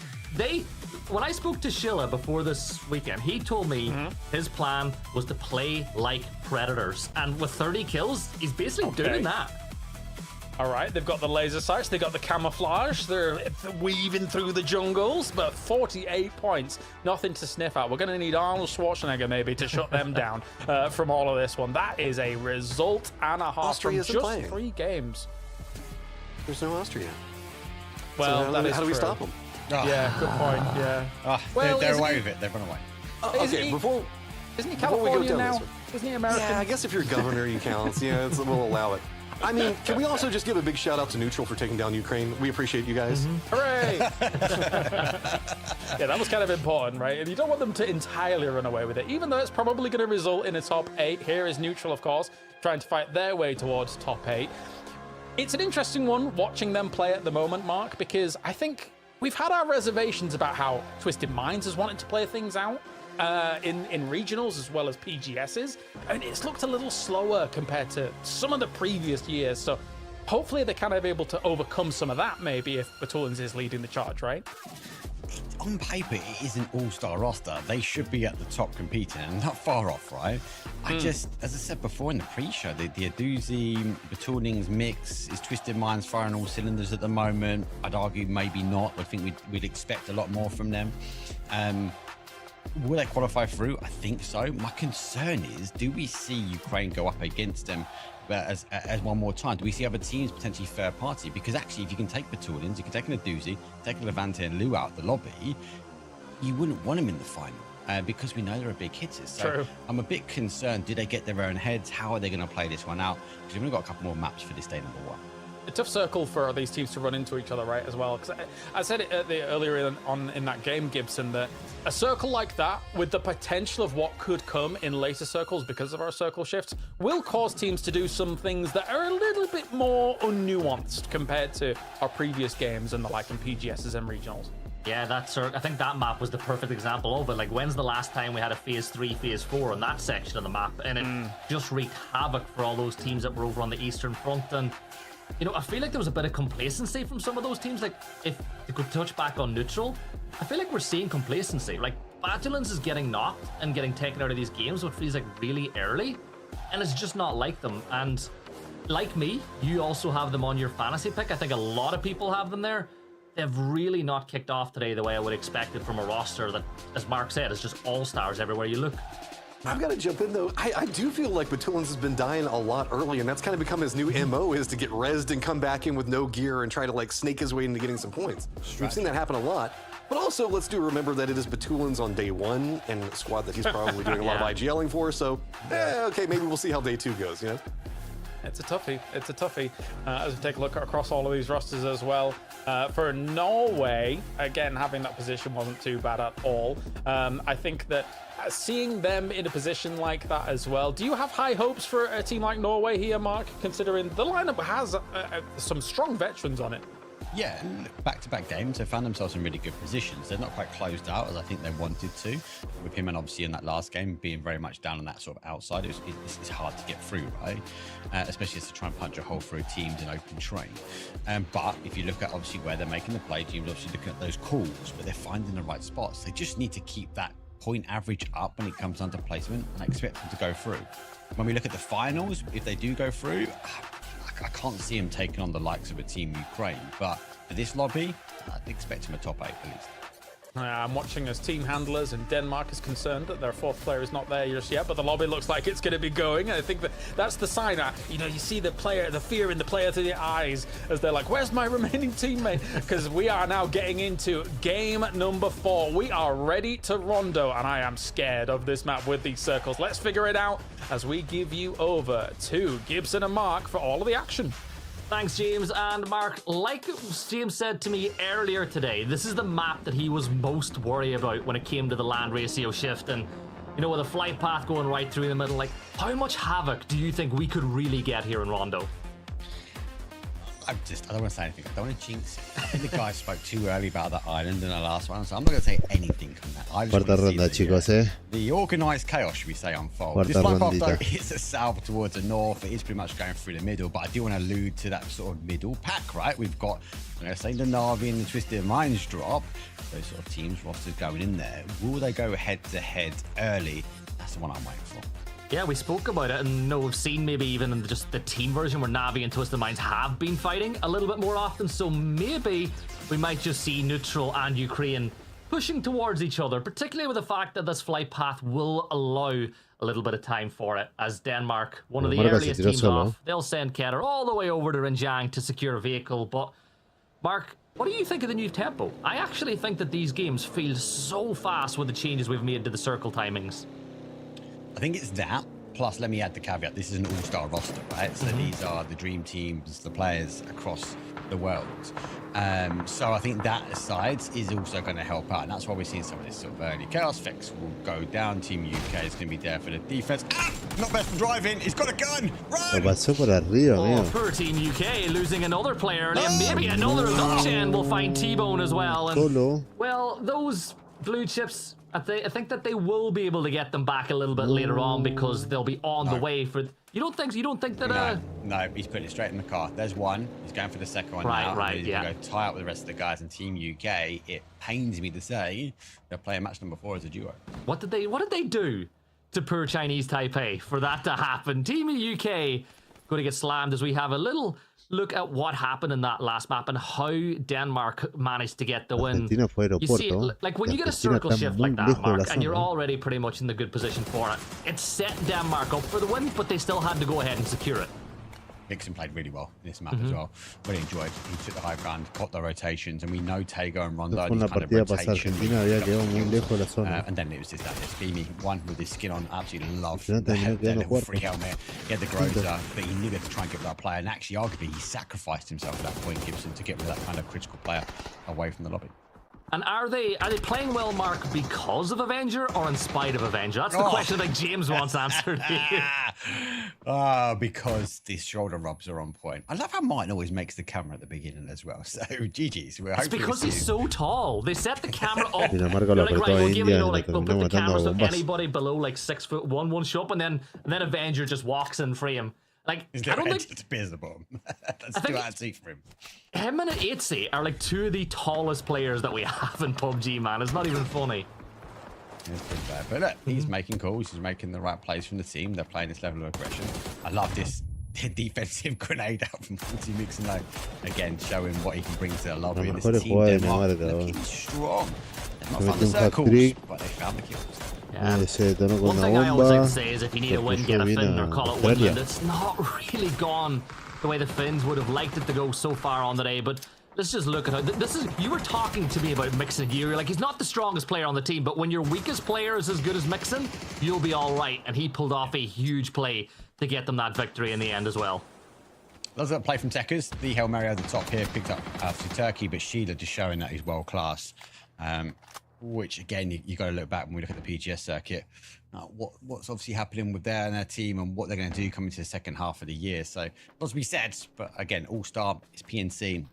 When I spoke to Schiller before this weekend, he told me his plan was to play like predators. And with 30 kills, he's basically doing that. All right, they've got the laser sights, they've got the camouflage, they're weaving through the jungles, but 48 points, nothing to sniff at. We're going to need Arnold Schwarzenegger maybe to shut them down from all of this one. That is a result and a half Austria from just playing. 3 games. There's no Austria. Well, so how do we stop them? Oh. Yeah, good point, yeah. Oh, well, they're away with it. They've run away. Okay, isn't he California now? Isn't he American? Yeah, I guess if you're governor, you count. Yeah, we'll allow it. I mean, can we also just give a big shout out to Neutral for taking down Ukraine? We appreciate you guys. Hooray! Yeah, that was kind of important, right? And you don't want them to entirely run away with it, even though it's probably going to result in a top 8. Here is Neutral, of course, trying to fight their way towards top 8. It's an interesting one watching them play at the moment, Mark, because I think we've had our reservations about how Twisted Minds has wanted to play things out. In regionals as well as PGSs, and it's looked a little slower compared to some of the previous years, so hopefully they're kind of able to overcome some of that maybe if Batulins is leading the charge, right? On paper, it is an all-star roster. They should be at the top competing and not far off, right? I just, as I said before in the pre-show, the Aduzi, Batulins mix, is Twisted Minds firing all cylinders at the moment? I'd argue maybe not. I think we'd expect a lot more from them. Will they qualify through? I think so. My concern is, do we see Ukraine go up against them as one more time? Do we see other teams potentially third party? Because actually, if you can take Batulins, you can take an Aduzi, take a Levante and Lu out of the lobby, you wouldn't want them in the final because we know they're big hitters. So True. I'm a bit concerned. Do they get their own heads? How are they going to play this one out? Because we've only got a couple more maps for this day number 1. A tough circle for these teams to run into each other, right, as well. Because I said it earlier on in that game, Gibson, that a circle like that, with the potential of what could come in later circles because of our circle shifts, will cause teams to do some things that are a little bit more unnuanced compared to our previous games and the like in PGSs and regionals. Yeah, I think that map was the perfect example of it. Like, when's the last time we had a phase 3, phase 4 on that section of the map? And it just wreaked havoc for all those teams that were over on the Eastern Front. And you know, I feel like there was a bit of complacency from some of those teams. Like, if you could touch back on Neutral, I feel like we're seeing complacency. Like, Batulins is getting knocked and getting taken out of these games, what feels like really early, and it's just not like them. And like me, you also have them on your fantasy pick. I think a lot of people have them there. They've really not kicked off today the way I would expect it from a roster that, as Mark said, is just all-stars everywhere you look. I've got to jump in, though. I do feel like Batulins has been dying a lot early, and that's kind of become his new MO, is to get rezzed and come back in with no gear and try to, like, snake his way into getting some points. We've seen that happen a lot. But also, let's remember that it is Batulins on day 1, and a squad that he's probably doing a lot of IGLing for, so, okay, maybe we'll see how day 2 goes, you know? It's a toughie. It's a toughie. As we take a look across all of these rosters as well. For Norway, again, having that position wasn't too bad at all. I think that seeing them in a position like that as well. Do you have high hopes for a team like Norway here, Mark, considering the lineup has some strong veterans on it? Yeah, back-to-back games, they found themselves in really good positions. They're not quite closed out as I think they wanted to. With him and obviously in that last game being very much down on that sort of outside, it's hard to get through, right? Especially to try and punch a hole through teams in open terrain. But if you look at obviously where they're making the play, teams obviously looking at those calls where they're finding the right spots. They just need to keep that point average up when it comes down to placement, and I expect them to go through. When we look at the finals, if they do go through, I can't see him taking on the likes of a team Ukraine, but for this lobby, I'd expect him a top 8 at least. I'm watching as team handlers, and Denmark is concerned that their 4th player is not there just yet, but the lobby looks like it's going to be going. I think that's the sign. You know, you see the fear in the player through the eyes as they're like, where's my remaining teammate? Because we are now getting into game number 4. We are ready to rondo, and I am scared of this map with these circles. Let's figure it out as we give you over to Gibson and Mark for all of the action. Thanks, James. And Mark, like James said to me earlier today, this is the map that he was most worried about when it came to the land ratio shift. And, you know, with a flight path going right through the middle, like, how much havoc do you think we could really get here in Rondo? I don't want to say anything. I don't want to jinx it. I think the guy spoke too early about that island in the last one, so I'm not going to say anything from that. I just Cuarta ronda, chicos, the organised chaos, should we say, unfold. This flight path, though, is a south towards the north. It is pretty much going through the middle, but I do want to allude to that sort of middle pack, right? We've got, I'm going to say, the Na'Vi and the Twisted Minds drop. Those sort of teams, rosters going in there. Will they go head-to-head early? That's the one I'm waiting for. Yeah, we spoke about it, and we've seen maybe even in just the team version where Na'Vi and Twisted Minds have been fighting a little bit more often, so maybe we might just see Neutral and Ukraine pushing towards each other, particularly with the fact that this flight path will allow a little bit of time for it, as Denmark, one of the earliest teams off, they'll send Keter all the way over to Rinjang to secure a vehicle. But, Mark, what do you think of the new tempo? I actually think that these games feel so fast with the changes we've made to the circle timings. I think it's that. Plus, let me add the caveat. This is an all-star roster, right? So these are the dream teams, the players across the world. So I think that aside is also going to help out. And that's why we're seeing some of this sort of early chaos. Vex will go down. Team UK is going to be there for the defense. Not best for driving. He's got a gun. Run! Pasó por arriba, poor Team UK losing another player. And maybe another option will find T-Bone as well. And, well, those blue chips, I think that they will be able to get them back a little bit later on because they'll be on the way for. You don't think that? No, he's putting it straight in the car. There's one. He's going for the second one now. Right, yeah. Go tie up with the rest of the guys in Team UK. It pains me to say they're playing match number 4 as a duo. What did they do to poor Chinese Taipei for that to happen? Team UK going to get slammed as we have a little look at what happened in that last map and how Denmark managed to get the win. You see, like when you get a circle shift like that, Mark, and you're already pretty much in the good position for it, it set Denmark up for the win, but they still had to go ahead and secure it. Nixon played really well in this map as well. Really enjoyed. He took the high ground, caught the rotations, and we know Tego and Rondo these kind of rotations. And then it was just that Beamy one with his skin on. Absolutely loved the level 3 helmet. He had the Groza, but he knew he had to try and get that player. And actually, arguably, he sacrificed himself at that point, Gibson, to get rid of that kind of critical player away from the lobby. And are they playing well, Mark, because of Avenger or in spite of Avenger? That's the question that James wants answered here. Because these shoulder rubs are on point. I love how Martin always makes the camera at the beginning as well. So GG's. It's because he's so tall. They set the camera up. They're like, right, we'll give you, like, they'll put the cameras of anybody below like 6'1" won't show up, and then Avenger just walks in frame. Like, I don't think it's beers the bottom. That's too antique for him. Him and Itzy are like two of the tallest players that we have in PUBG, man. It's not even funny. It's pretty bad. But look, he's making calls. He's making the right plays from the team. They're playing this level of aggression. I love this defensive grenade out from Monty Mixon, though. Again, showing what he can bring to the lobby. And this team, Denmark, looking strong. They've not found the circles, but they found the kills. Yeah. One thing I always like to say is if you need a win, get a Finn or call it Winland. It's not really gone the way the Finns would have liked it to go so far on the day, but let's just look at how this is. You were talking to me about Mixon here. You're like, he's not the strongest player on the team, but when your weakest player is as good as Mixon, you'll be all right. And he pulled off a huge play to get them that victory in the end as well. Loves that play from Tekers. The Hail Mary at the top here picked up to Turkey, but Sheila just showing that he's world class. Which again, you got to look back when we look at the PGS circuit. What's obviously happening with their team and what they're going to do coming to the second half of the year. So, lots to be said, but again, all-star, it's PNC.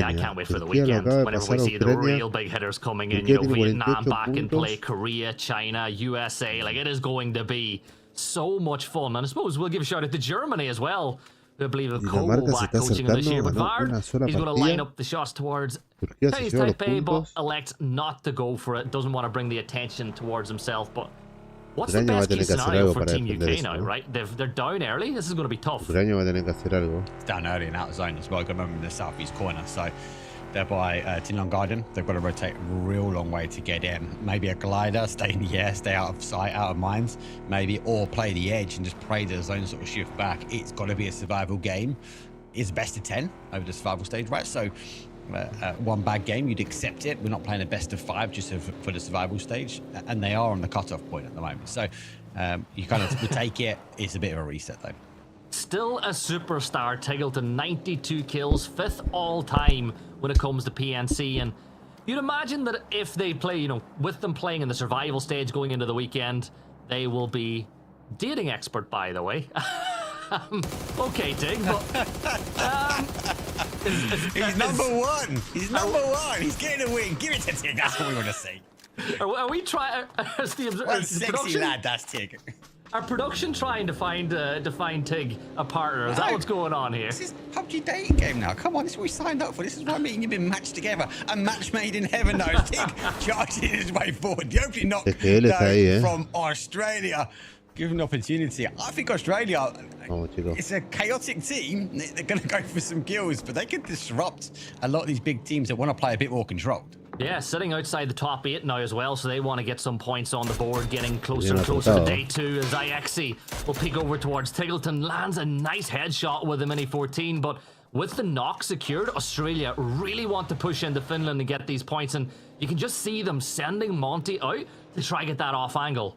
I can't wait for the weekend. Whenever we see the real big hitters coming in, you know, Vietnam back in play, Korea, China, USA, like it is going to be so much fun. And I suppose we'll give a shout out to Germany as well. I believe a Cole back coaching this year, but Vard, he's going to line up the shots towards Chinese Taipei, but elects not to go for it. Doesn't want to bring the attention towards himself. But what's the best case scenario for Team UK now, right? They're down early. This is going to be tough. It's down early and out of zone as well. Got to remember in the southeast corner. So they're by Tinlong Garden. They've got to rotate a real long way to get in. Maybe a glider, stay in the air, stay out of sight, out of minds, maybe, or play the edge and just pray the zone sort of shift back. It's got to be a survival game. It's best of 10 over the survival stage, right? So one bad game, you'd accept it. We're not playing a best of 5 just for the survival stage, and they are on the cutoff point at the moment. So you kind of take it. It's a bit of a reset, though. still a superstar. Tiggleton, 92 kills, 5th all-time when it comes to PNC. And you'd imagine that if they play, you know, with them playing in the survival stage going into the weekend, they will be dating expert, by the way. Okay, Tig, but... he's number one. He's number one. He's getting a win. Give it to Tig. That's what we want to see. Are we trying... What sexy lad, that's Tig. Our production trying to find Tig a partner. Is that what's going on here? This is PUBG dating game now. Come on, this is what we signed up for. This is why me and you've been matched together. A match made in heaven knows. Tig charging his way forward. The opening knock from Australia. Given opportunity. I think Australia, it's a chaotic team. They're going to go for some kills, but they can disrupt a lot of these big teams that want to play a bit more controlled. Yeah, sitting outside the top 8 now as well, so they want to get some points on the board, getting closer and closer to day 2 as IXE will peek over towards Tiggleton, lands a nice headshot with the Mini 14, but with the knock secured, Australia really want to push into Finland and get these points, and you can just see them sending Monty out to try and get that off angle.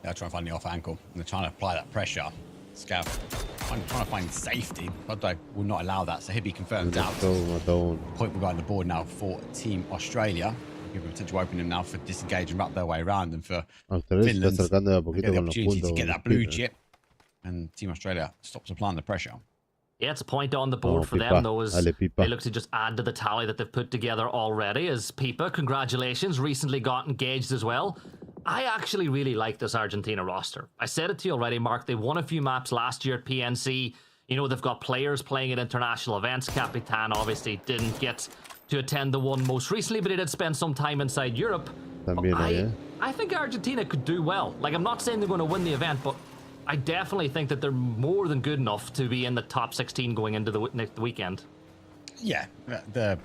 They're trying to find the off ankle, and they're trying to apply that pressure. Scav trying to find safety, but I will not allow that, so he'll be confirmed out. Point will go on the board now for Team Australia. Give a potential opening now for disengage and wrap their way around, and for Finland get the opportunity to get that blue chip, and Team Australia stops applying the pressure. Yeah, it's a point on the board for them, though, as they look to just add to the tally that they've put together already. As Pipa, congratulations, recently got engaged as well. I actually really like this Argentina roster. I said it to you already, Mark. They won a few maps last year at PNC. You know, they've got players playing at international events. Capitan obviously didn't get to attend the one most recently, but he did spend some time inside Europe. I think Argentina could do well. Like, I'm not saying they're going to win the event, but I definitely think that they're more than good enough to be in the top 16 going into the weekend. Yeah,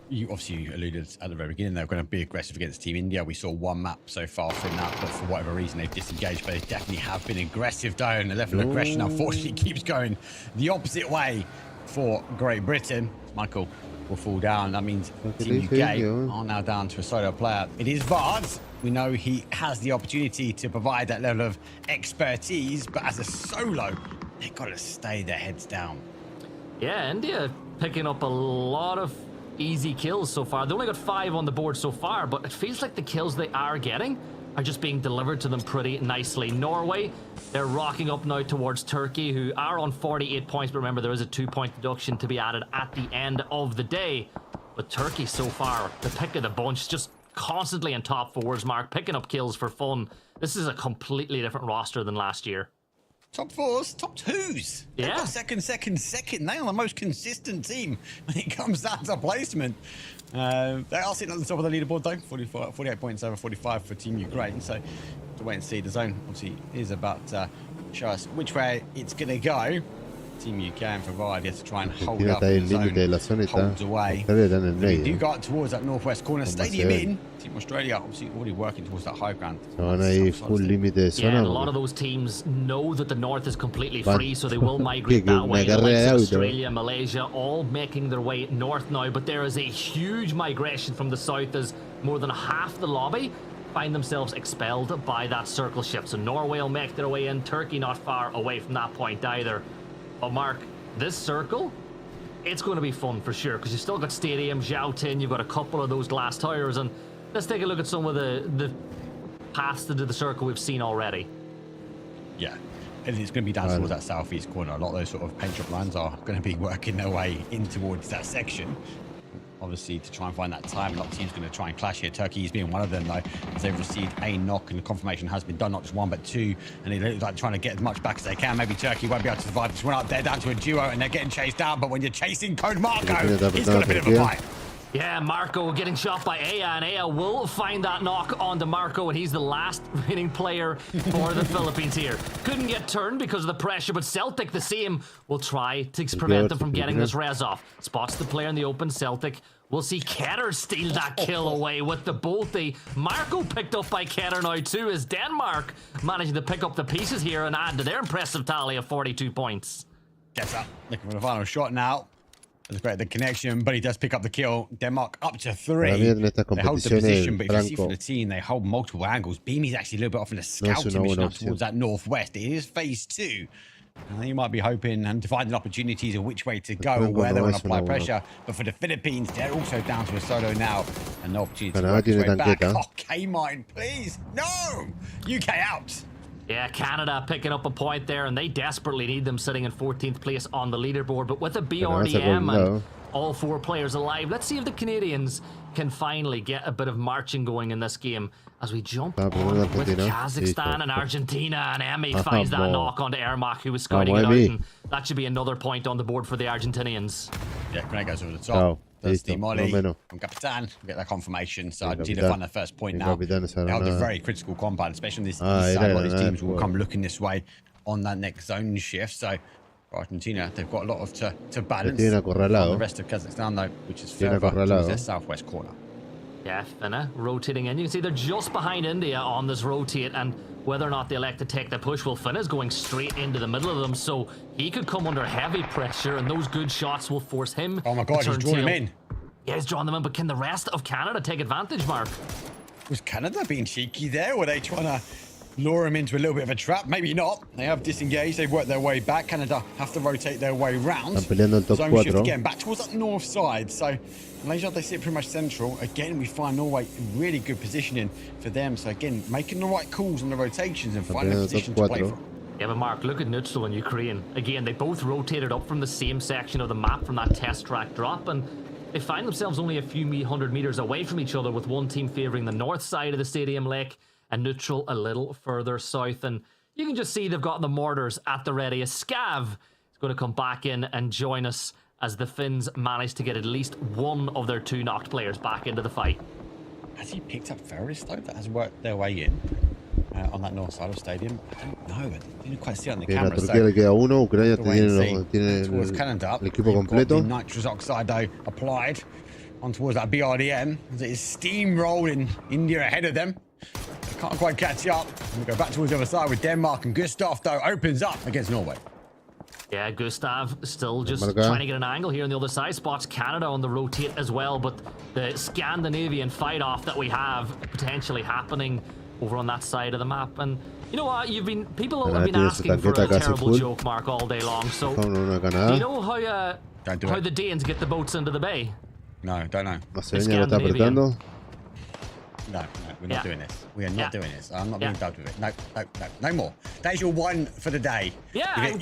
you obviously alluded at the very beginning they're going to be aggressive against Team India. We saw one map so far from that, but for whatever reason they've disengaged, but they definitely have been aggressive though, and the level of aggression unfortunately keeps going the opposite way for Great Britain. Michael will fall down. That means Team UK are now down to a solo player. It is Vard. We know he has the opportunity to provide that level of expertise, but as a solo, they've got to stay their heads down. Yeah, India picking up a lot of easy kills so far. They only got 5 on the board so far, but it feels like the kills they are getting are just being delivered to them pretty nicely. Norway, they're rocking up now towards Turkey, who are on 48 points, but remember there is a 2-point deduction to be added at the end of the day. But Turkey so far, the pick of the bunch, just constantly in top 4s, Mark, picking up kills for fun. This is a completely different roster than last year. Top 4s, top 2s. Yeah. Second. They are the most consistent team when it comes down to placement. They are sitting at the top of the leaderboard though, 48 points over 45 for Team Ukraine. So to wait and see. The zone obviously is about to show us which way it's going to go. Team UK and Provide has to try and hold up the zone, holds away. They do go up towards that northwest corner, stadium in. Team Australia obviously already working towards that high ground. Yeah, and a lot of those teams know that the north is completely free, so they will migrate that way. The likes of Australia, Malaysia, all making their way north now, but there is a huge migration from the south as more than half the lobby find themselves expelled by that circle shift. So Norway will make their way in, Turkey not far away from that point either. But Mark, this circle, it's going to be fun for sure, because you've still got Stadium, Zhaotin, you've got a couple of those glass towers, and let's take a look at some of the paths to the circle we've seen already. Yeah, and it's going to be down towards that southeast corner. A lot of those sort of paint shop lines are going to be working their way in towards that section. Obviously, to try and find that time, a lot of teams going to try and clash here. Turkey is being one of them, though, as they've received a knock, and the confirmation has been done, not just one, but 2. And they look like trying to get as much back as they can. Maybe Turkey won't be able to survive this one up. They're down to a duo, and they're getting chased down. But when you're chasing Code Marco, he's got a bit of a fight. Yeah, Marco getting shot by Aya, and Aya will find that knock onto Marco, and he's the last remaining player for the Philippines here. Couldn't get turned because of the pressure, but Celtic, the same, will try to prevent them from getting this res off. Spots the player in the open. Celtic will see Ketter steal that kill away with the bolty. Marco picked up by Ketter now too, as Denmark managing to pick up the pieces here and add to their impressive tally of 42 points. Gets up, looking for the final shot now. That's great, the connection, but he does pick up the kill. Denmark up to 3. They hold the position, but if you see from the team, they hold multiple angles. Beamy's actually a little bit off in the scout mission up towards that northwest. It is phase 2. You might be hoping and finding opportunities of which way to go or where they want to apply pressure. But for the Philippines, they're also down to a solo now. And no opportunity to work his way back. Oh, K-Mine, please. No! UK out. Yeah, Canada picking up a point there, and they desperately need them sitting in 14th place on the leaderboard. But with a BRDM and all 4 players alive, let's see if the Canadians can finally get a bit of marching going in this game as we jump on with Kazakhstan and Argentina, and Emmy finds that knock onto Ermak, who was scouting it out, and that should be another point on the board for the Argentinians. Yeah, Grenade goes over the top. Does the molly from Capitan. We get that confirmation. So Argentina find their first point now. They held a very critical compound, especially on this east side. A lot of these teams will come looking this way on that next zone shift. So for Argentina, they've got a lot of to balance on the rest of Kazakhstan, though, which is further towards their southwest corner. Yeah, Finna rotating in. You can see they're just behind India on this rotate, and whether or not they elect to take the push, well, Finna's going straight into the middle of them, so he could come under heavy pressure, and those good shots will force him. Oh my God, he's drawing him in. Yeah, he's drawing them in, but can the rest of Canada take advantage, Mark? Was Canada being cheeky there? Were they trying to lure him into a little bit of a trap? Maybe not. They have disengaged. They've worked their way back. Canada have to rotate their way round. Zone shift again back towards that north side. So Malaysia, they sit pretty much central. Again, we find Norway in really good positioning for them. So again, making the right calls on the rotations and finding a position to play from. Yeah, but Mark, look at Neutral and Ukraine. Again, they both rotated up from the same section of the map from that test track drop, and they find themselves only a few hundred meters away from each other, with one team favoring the north side of the stadium lake and Neutral a little further south. And you can just see they've got the mortars at the ready. Scav is going to come back in and join us as the Finns manage to get at least one of their 2 knocked players back into the fight. Has he picked up Ferris, though? That has worked their way in on that north side of the stadium. I don't know. I didn't quite see it on the camera. Turquía le queda uno. Ucrania tiene el equipo completo. Nitrous oxide, though, applied on towards that BRDM. It is steamrolling India ahead of them. They can't quite catch up. We go back towards the other side with Denmark, and Gustav, though, opens up against Norway. Yeah, Gustav still just trying to get an angle here on the other side. Spots Canada on the rotate as well, but the Scandinavian fight-off that we have potentially happening over on that side of the map. And you know what? People have been asking for a terrible joke, Mark, all day long. So do you know how the Danes get the boats into the bay? No, don't know. No, we're not doing this. We are not doing this. I'm not being dubbed with it. No more. That is your one for the day. Yeah.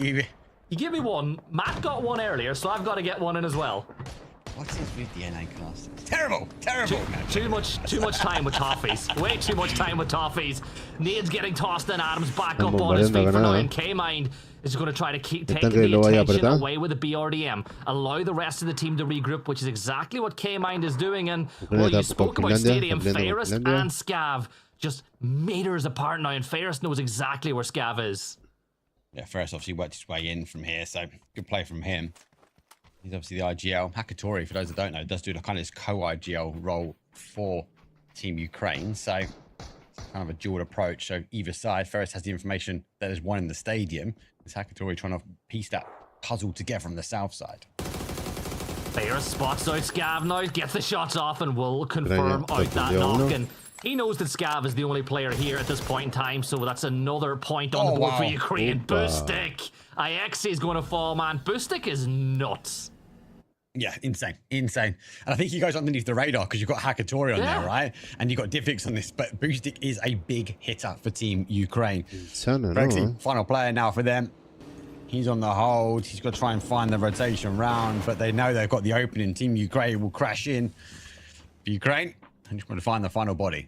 You give me one. Matt got one earlier, so I've got to get one in as well. What is with the NA cast? Terrible. Too much time with toffees. Way too much time with toffees. Nade's getting tossed in. Adams back up on his feet for now, and K-Mind is going to try to take the attention away with the BRDM. Allow the rest of the team to regroup, which is exactly what K-Mind is doing. And well, you spoke about Stadium. Ferris and Scav just meters apart now, and Ferris knows exactly where Scav is. Yeah, Ferris obviously worked his way in from here, so good play from him. He's obviously the IGL. Hakatori, for those that don't know, does do the kind of this co-IGL role for Team Ukraine. So it's kind of a dual approach. So either side, Ferris has the information that there's one in the stadium. It's Hakatori trying to piece that puzzle together on the south side. Ferris spots out Scav now, gets the shots off, and will confirm out that knock. And he knows that Scav is the only player here at this point in time, so that's another point on the board for Ukraine. Bustik! IX is going to fall, man. Bustik is nuts. Yeah, insane. And I think he goes underneath the radar because you've got Hakatori on there, right? And you've got Diffix on this, but Bustik is a big hitter for Team Ukraine. Brexit, final player now for them. He's on the hold. He's got to try and find the rotation round, but they know they've got the opening. Team Ukraine will crash in. For Ukraine, I'm just going to find the final body.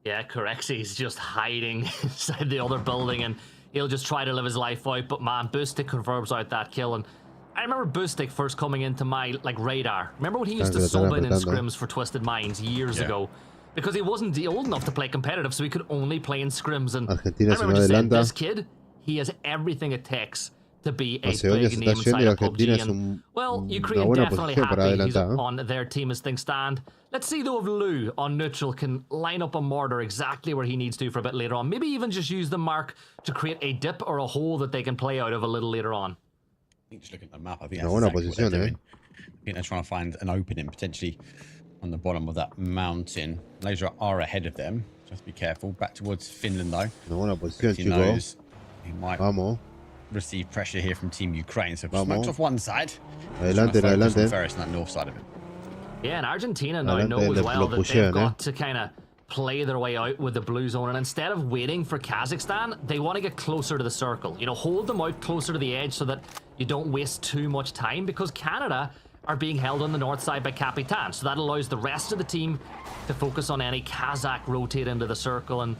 Yeah, Correxi's just hiding inside the other building, and he'll just try to live his life out. But man, Bustik confirms out that kill. And I remember Bustik first coming into my radar. Remember when he used to sub in scrims for Twisted Minds years ago? Because he wasn't old enough to play competitive, so he could only play in scrims. And I remember just saying, this kid, he has everything it takes to be a big name inside of PUBG. And, well, Ukraine definitely happy he's on their team as things stand. Let's see, though, if Lou on Neutral can line up a mortar exactly where he needs to for a bit later on. Maybe even just use the mark to create a dip or a hole that they can play out of a little later on. I think just looking at the map, I think that's exactly what they're doing. I think they're trying to find an opening, potentially on the bottom of that mountain. Malaysia are ahead of them. Just be careful. Back towards Finland, though. He knows he might receive pressure here from Team Ukraine. So smoked off one side. Adelante, adelante. First, that north side of it. Yeah, and Argentina now know as well that they've got to kind of play their way out with the blue zone, and instead of waiting for Kazakhstan, they want to get closer to the circle. You know, hold them out closer to the edge so that you don't waste too much time, because Canada are being held on the north side by Kapitan, so that allows the rest of the team to focus on any Kazakh rotate into the circle. And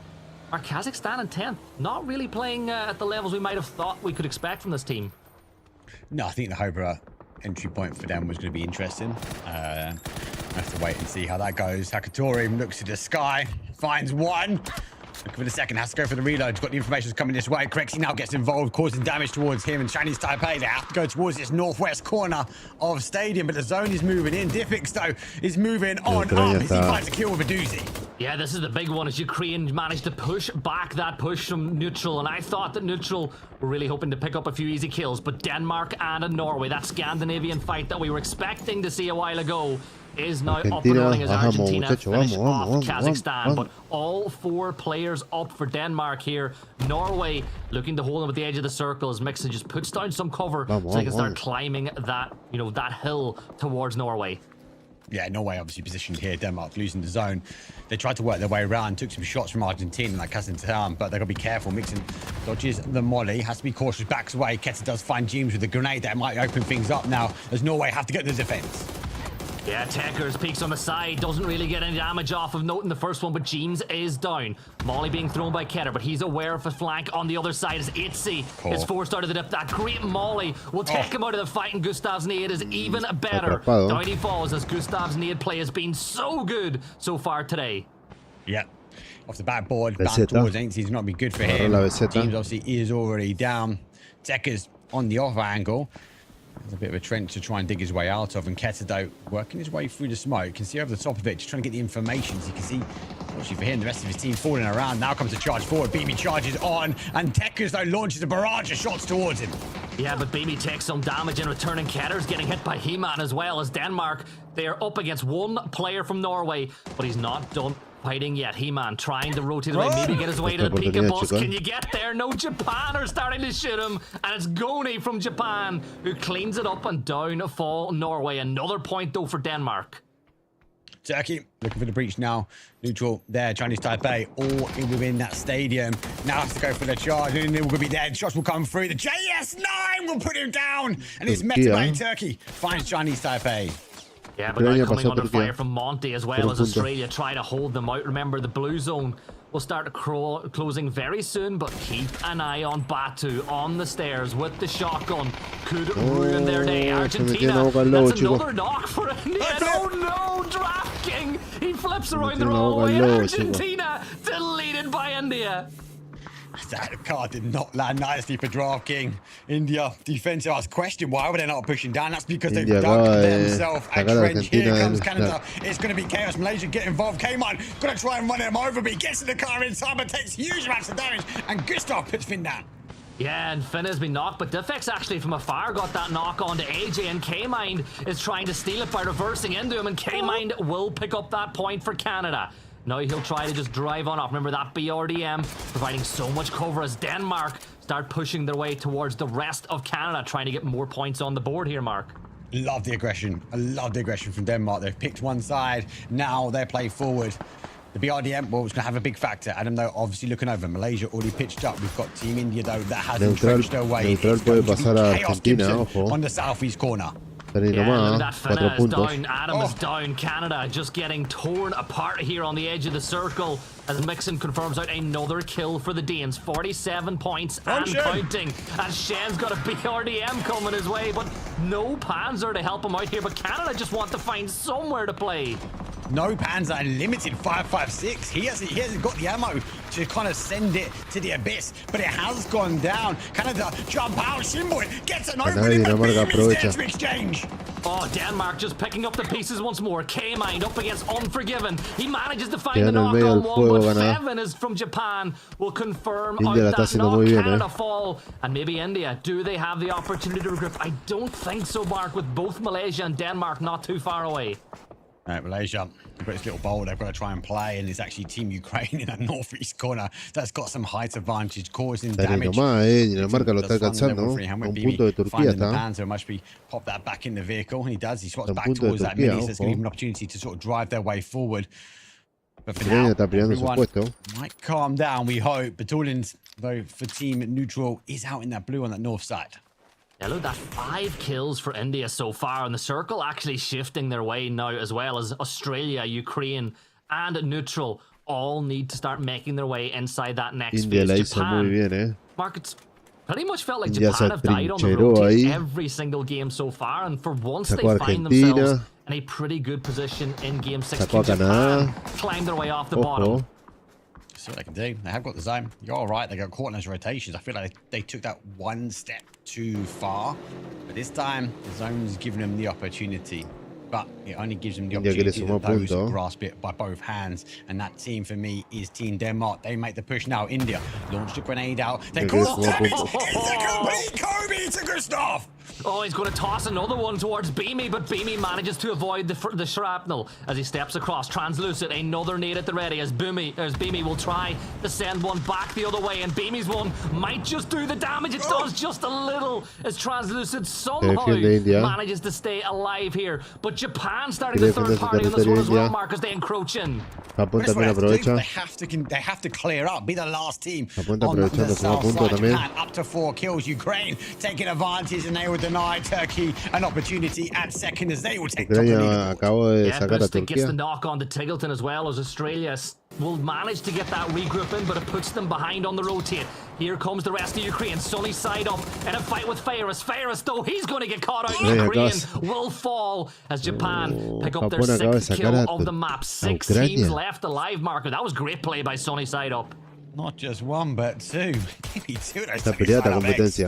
our Kazakhstan in 10th, not really playing at the levels we might have thought we could expect from this team. No, I think the Hobra entry point for them was going to be interesting. I have to wait and see how that goes. Hakatori looks to the sky, finds one. Looking for the second, has to go for the reload. He's got the information coming this way. Krexi now gets involved, causing damage towards him and Chinese Taipei. They have to go towards this northwest corner of stadium, but the zone is moving in. Diffix, though, is moving on up as he finds a kill with a doozy. Yeah, this is the big one as Ukraine managed to push back that push from neutral, and I thought that neutral were really hoping to pick up a few easy kills, but Denmark and Norway, that Scandinavian fight that we were expecting to see a while ago, is now up and running as Argentina finish off Kazakhstan. But all 4 players up for Denmark here. Norway looking to hold them at the edge of the circle as Mixon just puts down some cover so they can start climbing that, you know, that hill towards Norway. Yeah, Norway obviously positioned here. Denmark losing the zone. They tried to work their way around, took some shots from Argentina like Kazakhstan, but they've got to be careful. Mixon dodges the molly, has to be cautious, backs away. Keta does find James with a grenade that might open things up now as Norway have to get to the defense. Yeah, Tekers peeks on the side, doesn't really get any damage off of note in the first one, but James is down. Molly being thrown by Ketter, but he's aware of a flank on the other side as Itzy is forced out of the dip. That great Molly will take him out of the fight, and Gustav's nade is even better. Down he falls as Gustav's nade play has been so good so far today. Yep. Off the backboard, back towards Ainsley is not be good for him. James obviously is already down. Tekers on the off angle. There's a bit of a trench to try and dig his way out of, and Ketedo working his way through the smoke. You can see over the top of it, just trying to get the information. So you can see, actually for him, the rest of his team falling around. Now comes a charge forward. Beamy charges on, and Tekers, though, launches a barrage of shots towards him. Yeah, but Beamy takes some damage in return, and Ketter's getting hit by He-Man as well as Denmark. They're up against one player from Norway, but he's not done fighting yet. He-Man trying to rotate away, maybe get his way to the Pika bus. Can you get there? No, Japan are starting to shoot him, and it's Goni from Japan who cleans it up, and down fall Norway. Another point though for Denmark. Turkey looking for the breach now. Neutral there, Chinese Taipei all in within that stadium. Now has to go for the charge, and they will be dead. Shots will come through. The JS9 will put him down, and it's met by Turkey. Finds Chinese Taipei. Yeah, but now coming under fire from Monty as well as Australia try to hold them out. Remember, the blue zone will start closing very soon, but keep an eye on Batu on the stairs with the shotgun. Could ruin their day. Argentina, that's another knock for India. Oh no, DraftKing! He flips around the wrong way. Argentina deleted by India. That card did not land nicely for DraftKing. India defensive. I was questioning why were they not pushing down. That's because they've dug themselves a trench. Here comes Canada. It's going to be chaos. Malaysia get involved. K-Man going to try and run him over, but he gets in the car in time and takes huge amounts of damage. And Gustav puts Finn down. Yeah, and Finn has been knocked, but Diffix actually from afar got that knock onto AJ, and K-Mind is trying to steal it by reversing into him, and K-Mind will pick up that point for Canada. Now he'll try to just drive on off. Remember that BRDM providing so much cover as Denmark start pushing their way towards the rest of Canada, trying to get more points on the board here, Mark. Love the aggression. I love the aggression from Denmark. They've picked one side. Now they play forward. The BRDM, well, it's going to have a big factor. Adam, though, obviously looking over. Malaysia already pitched up. We've got Team India, though, that has entrenched their way. It's going to be chaos Gibson on the southeast corner. Yeah, that Finna is down, Adam is down. Canada just getting torn apart here on the edge of the circle as Mixon confirms out another kill for the Danes. 47 points and counting. And Shen's got a BRDM coming his way, but no Panzer to help him out here. But Canada just want to find somewhere to play. No Panzer and limited 5.56. He hasn't got the ammo to kind of send it to the abyss, but it has gone down. Canada jump out. Shimboy gets an opening, but Beam is there to exchange. Oh, Denmark just picking up the pieces once more. K-Mind up against Unforgiven. He manages to find the knock on one, but Fevin is from Japan will confirm out that knock. Canada fall, and maybe India. Do they have the opportunity to regroup? I don't think so, Mark, with both Malaysia and Denmark not too far away. Right, Malaysia, but this little bowl they've got to try and play, and it's actually Team Ukraine in that northeast corner that's got some height advantage, causing damage. Dinamarca lo está alcanzando. Un punto de Turquía está. So must be pop that back in the vehicle, and he does. He swaps back towards that mini, so it's going to give him an opportunity to sort of drive their way forward. But for now, everyone might calm down, we hope. But Toulon's, though, for Team Neutral, is out in that blue on that north side. Yeah, look, that 5 kills for India so far, and the circle actually shifting their way now, as well as Australia, Ukraine, and Neutral all need to start making their way inside that next phase. Japan, Mark, it's pretty much felt like Japan have died on the road every single game so far, and for once they find themselves in a pretty good position in Game 6. Japan climb their way off the bottom. See what they can do. They have got the zone. You're all right. They got caught in those rotations. I feel like they took that one step too far. But this time, the zone's giving them the opportunity. But it only gives them the opportunity to those who grasp it by both hands. And that team, for me, is Team Denmark. They make the push now. India launched a grenade out. They caught damage. It's a complete Kobe to Gustav. Oh, he's going to toss another one towards Beamy, but Beamy manages to avoid the shrapnel as he steps across. Translucent, another nade at the ready as Beamy will try to send one back the other way, and Beamy's one might just do the damage. It does just a little as Translucent somehow manages to stay alive here. But Japan starting the third party on this one as well, Mark, as they encroach in. They have to clear up, be the last team on the south side. Japan up to 4 kills. Ukraine taking advantage, and they will deny Turkey an opportunity at second as they will take top of the leaderboard. Gets the knock on to Tiggleton as well, as Australia will manage to get that regroup in, but it puts them behind on the rotate. Here comes the rest of Ukraine. Sunny side up in a fight with Ferris. Ferris, though, he's going to get caught out. Ukraine will fall as Japan pick up their 6th kill of the map. 6 teams left alive, Marker. That was great play by Sunny side up. Not just one, but 2. Maybe 2 of those.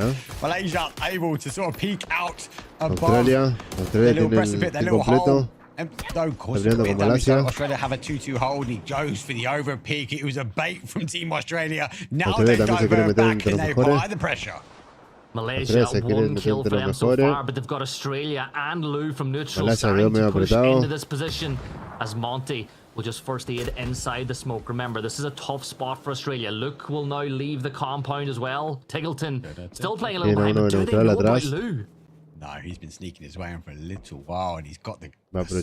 Malaysia able to sort of peek out above their little precipice, their little hole. And of course, Australia have a 2-2 hold. He goes for the over peak. It was a bait from Team Australia. Now they divert back and they apply the pressure. Malaysia, 1 kill for them so far, but they've got Australia and Lou from Neutral starting to push into this position as Monty will just first aid inside the smoke. Remember, this is a tough spot for Australia. Luke will now leave the compound as well. Tiggleton still playing a little behind, but do they know about Lou? No, he's been sneaking his way in for a little while, and he's got the cover,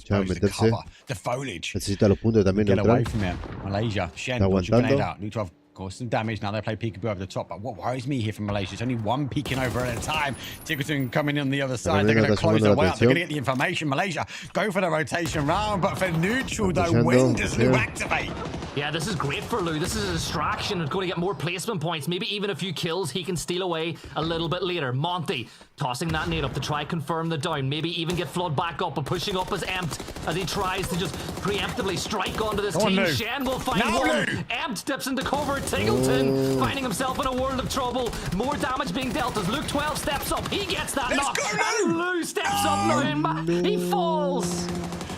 the foliage. Get away from him. Malaysia, Shen, launch a grenade out. Neutral caused some damage. Now they play peekaboo over the top. But what worries me here from Malaysia, it's only one peeking over at a time. Tiggleton coming in on the other side. They're going to close their way out. They're going to get the information. Malaysia go for the rotation round. But for Neutral, though, when does Lou activate? Yeah, this is great for Lou. This is a distraction. It's going to get more placement points. Maybe even a few kills he can steal away a little bit later. Monty tossing that nade up to try confirm the down. Maybe even get Flood back up, but pushing up as Empt as he tries to just preemptively strike onto this team. Shen will find one. Empt steps into cover. Tiggleton finding himself in a world of trouble. More damage being dealt as Luke 12 steps up. He gets that knock. And Lou steps up now and he falls.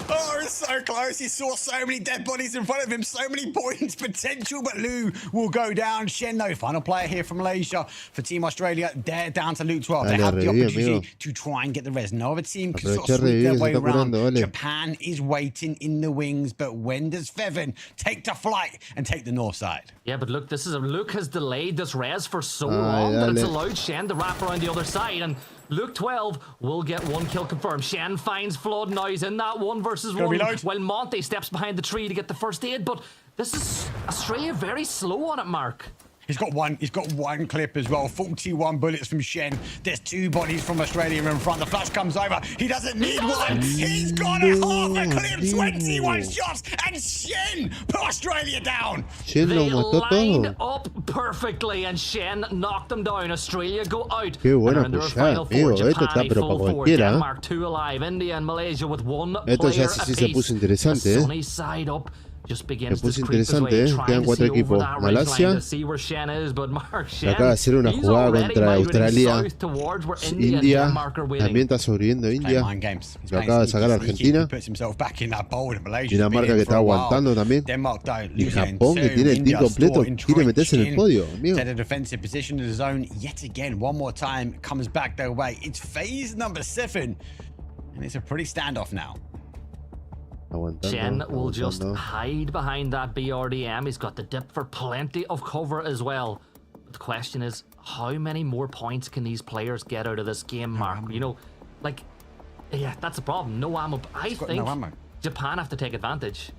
Oh, it's so close. He saw so many dead bodies in front of him. So many points potential, but Lou will go down. Shen, though, final player here from Malaysia for Team Australia. They're down to Luke 12. They have the opportunity to try and get the res. No other team can sort of sweep their way around. Japan is waiting in the wings, but when does Feven take to flight and take the north side? Yeah, but look, Luke has delayed this res for so long that it's allowed Shen to wrap around the other side, and Luke 12 will get 1 kill confirmed. Shen finds Flood now. He's in that 1 versus 1 while Monte steps behind the tree to get the first aid. But this is Australia very slow on it, Mark. He's got one clip as well. 41 bullets from Shen. There's 2 bodies from Australia in front. The flash comes over. He doesn't need one. He's got a half a clip. 21 shots. And Shen put Australia down. They lined up perfectly and Shen knocked them down. Australia go out. Qué buena pushada, amigo. Esto está pero para cualquiera. Denmark 2 alive. India and Malaysia with 1 Esto player ya sí se puso interesante, Sunny side up. Just begins to interesante, quedan 4 equipos. Malasia acaba de hacer una jugada contra Australia. India también está sobreviviendo. India lo acaba de sacar a Argentina. Dinamarca que está aguantando también. Y Japón que tiene el team completo, quiere meterse en el podio, amigo. Defensive position in the zone yet again. One more time comes back their way. It's phase number 7, and it's a pretty standoff now. Shen will just hide behind that BRDM. He's got the dip for plenty of cover as well. But the question is, how many more points can these players get out of this game, Mark? You know, like, yeah, that's the problem. No ammo. I think Japan have to take advantage.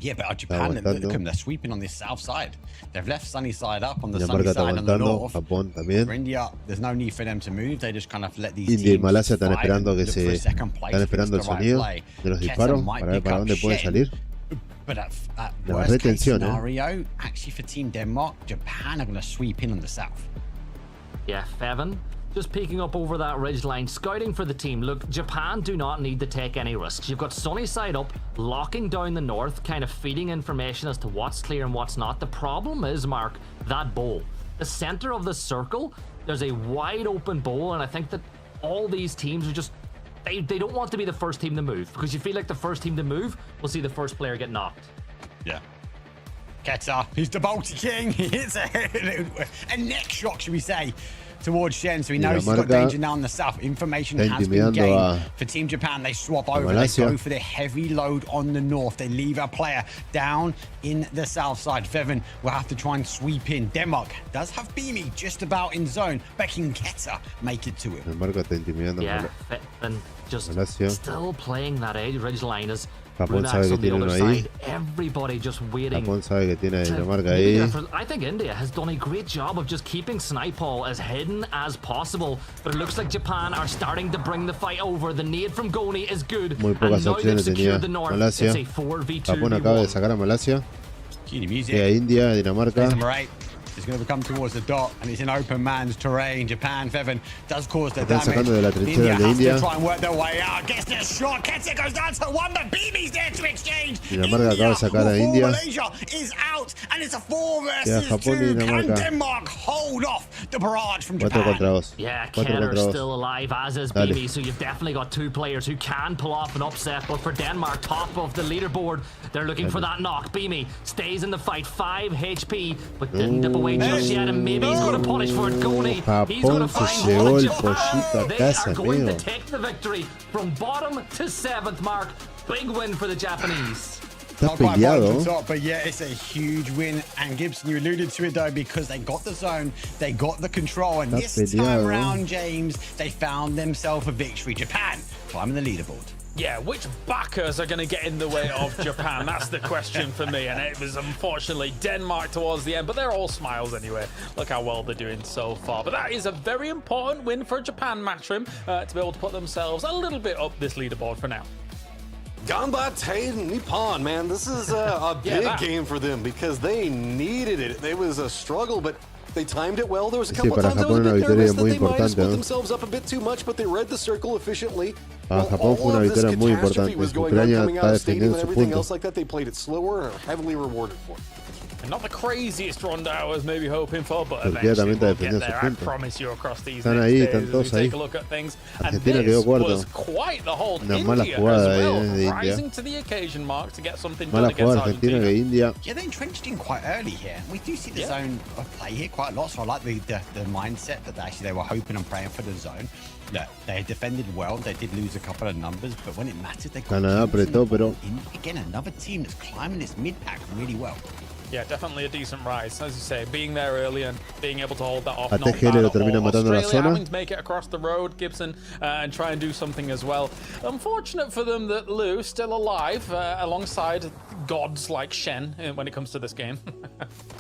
Yeah, but Japan, look at them, they're sweeping on this south side. They've left sunny side up on the sunny side on the north. For India, there's no need for them to move. They just kind of let these India y teams Malasia están fight esperando and que look se for second place. están esperando el sonido de los disparos para ver para dónde pueden salir. But at La worst case retención, scenario, actually for Team Denmark, Japan are going to sweep in on the south. Yeah, Fevin, just peeking up over that ridgeline, scouting for the team. Look, Japan do not need to take any risks. You've got sunny side up, locking down the north, kind of feeding information as to what's clear and what's not. The problem is, Mark, that bowl. The center of the circle, there's a wide open bowl, and I think that all these teams are just, they don't want to be the first team to move, because you feel like the first team to move will see the first player get knocked. Yeah. Keta, he's the Baltic King. He hits a neck shot, should we say, towards Shen, so he knows he's got danger now in the south. Information has been gained for Team Japan. They swap over, they go for the heavy load on the north. They leave a player down in the south side. Fevin will have to try and sweep in. Denmark does have Beamy just about in zone, but can Keta make it to him? Yeah, Fevin just still playing that ridge line as Japón sabe que tiene uno ahí. Everybody just waiting. Japón sabe que tiene a Dinamarca ahí. I think India has done a great job of just keeping Snipeball as hidden as possible, but it looks like Japan are starting to bring the fight over. The nade from Goni is good. Muy pocas opciones tenía Malasia. Japón acaba de sacar a Malasia. Queda India, Dinamarca. He's going to come towards the dot, and it's in open man's terrain. Japan, Fevin does cause the damage. De la India de India. To try and work their way out. Gets the shot. Keta goes down to one, but Beamy's there to exchange. Dinamarca acaba de sacar a India. Malaysia is out, and it's a 4 versus 2. Can Denmark hold off the barrage from Japan? Yeah, Keter's still alive, as is Beamy, so you've definitely got 2 players who can pull off an upset, but for Denmark, top of the leaderboard, they're looking for that knock. Beamy stays in the fight, 5 HP, but didn't dip away just yet, and maybe he's going to punish for it. Goni, he's going to find one. Japan, they are going to take the victory from bottom to 7th, Mark. Big win for the Japanese. Not quite bottom to top, but yeah, it's a huge win. And Gibson, you alluded to it though, because they got the zone, they got the control, and this time round, James, they found themselves a victory. Japan climbing the leaderboard. Yeah, which backers are going to get in the way of Japan? That's the question for me. And it was unfortunately Denmark towards the end, but they're all smiles anyway. Look how well they're doing so far. But that is a very important win for Japan, Matchroom, to be able to put themselves a little bit up this leaderboard for now. Ganbate Nippon, man. This is a big game for them because they needed it. It was a struggle, but they timed it well. There was a couple times I was a bit nervous that they might have split themselves up a bit too much, but they read the circle efficiently. Japón fue una victoria muy importante. Ucrania está defendiendo su punto. Else like that, they played it slower and are heavily rewarded for it. And not the craziest run I was maybe hoping for, but eventually we'll get there. I promise you across these next days as we take a look at things. And this was quite the hold. India as well, rising to the occasion, Mark, to get something done against Argentina. Yeah, they entrenched in quite early here. We do see the zone of play here quite a lot, so I like the mindset that they were hoping and praying for the zone. Look, they defended well. They did lose a couple of numbers, but when it mattered, they got again another team that's climbing this mid pack really well. Yeah, definitely a decent rise. As you say, being there early and being able to hold that off. Having to make it across the road, Gibson, and try and do something as well. Unfortunate for them that Lou still alive alongside gods like Shen when it comes to this game.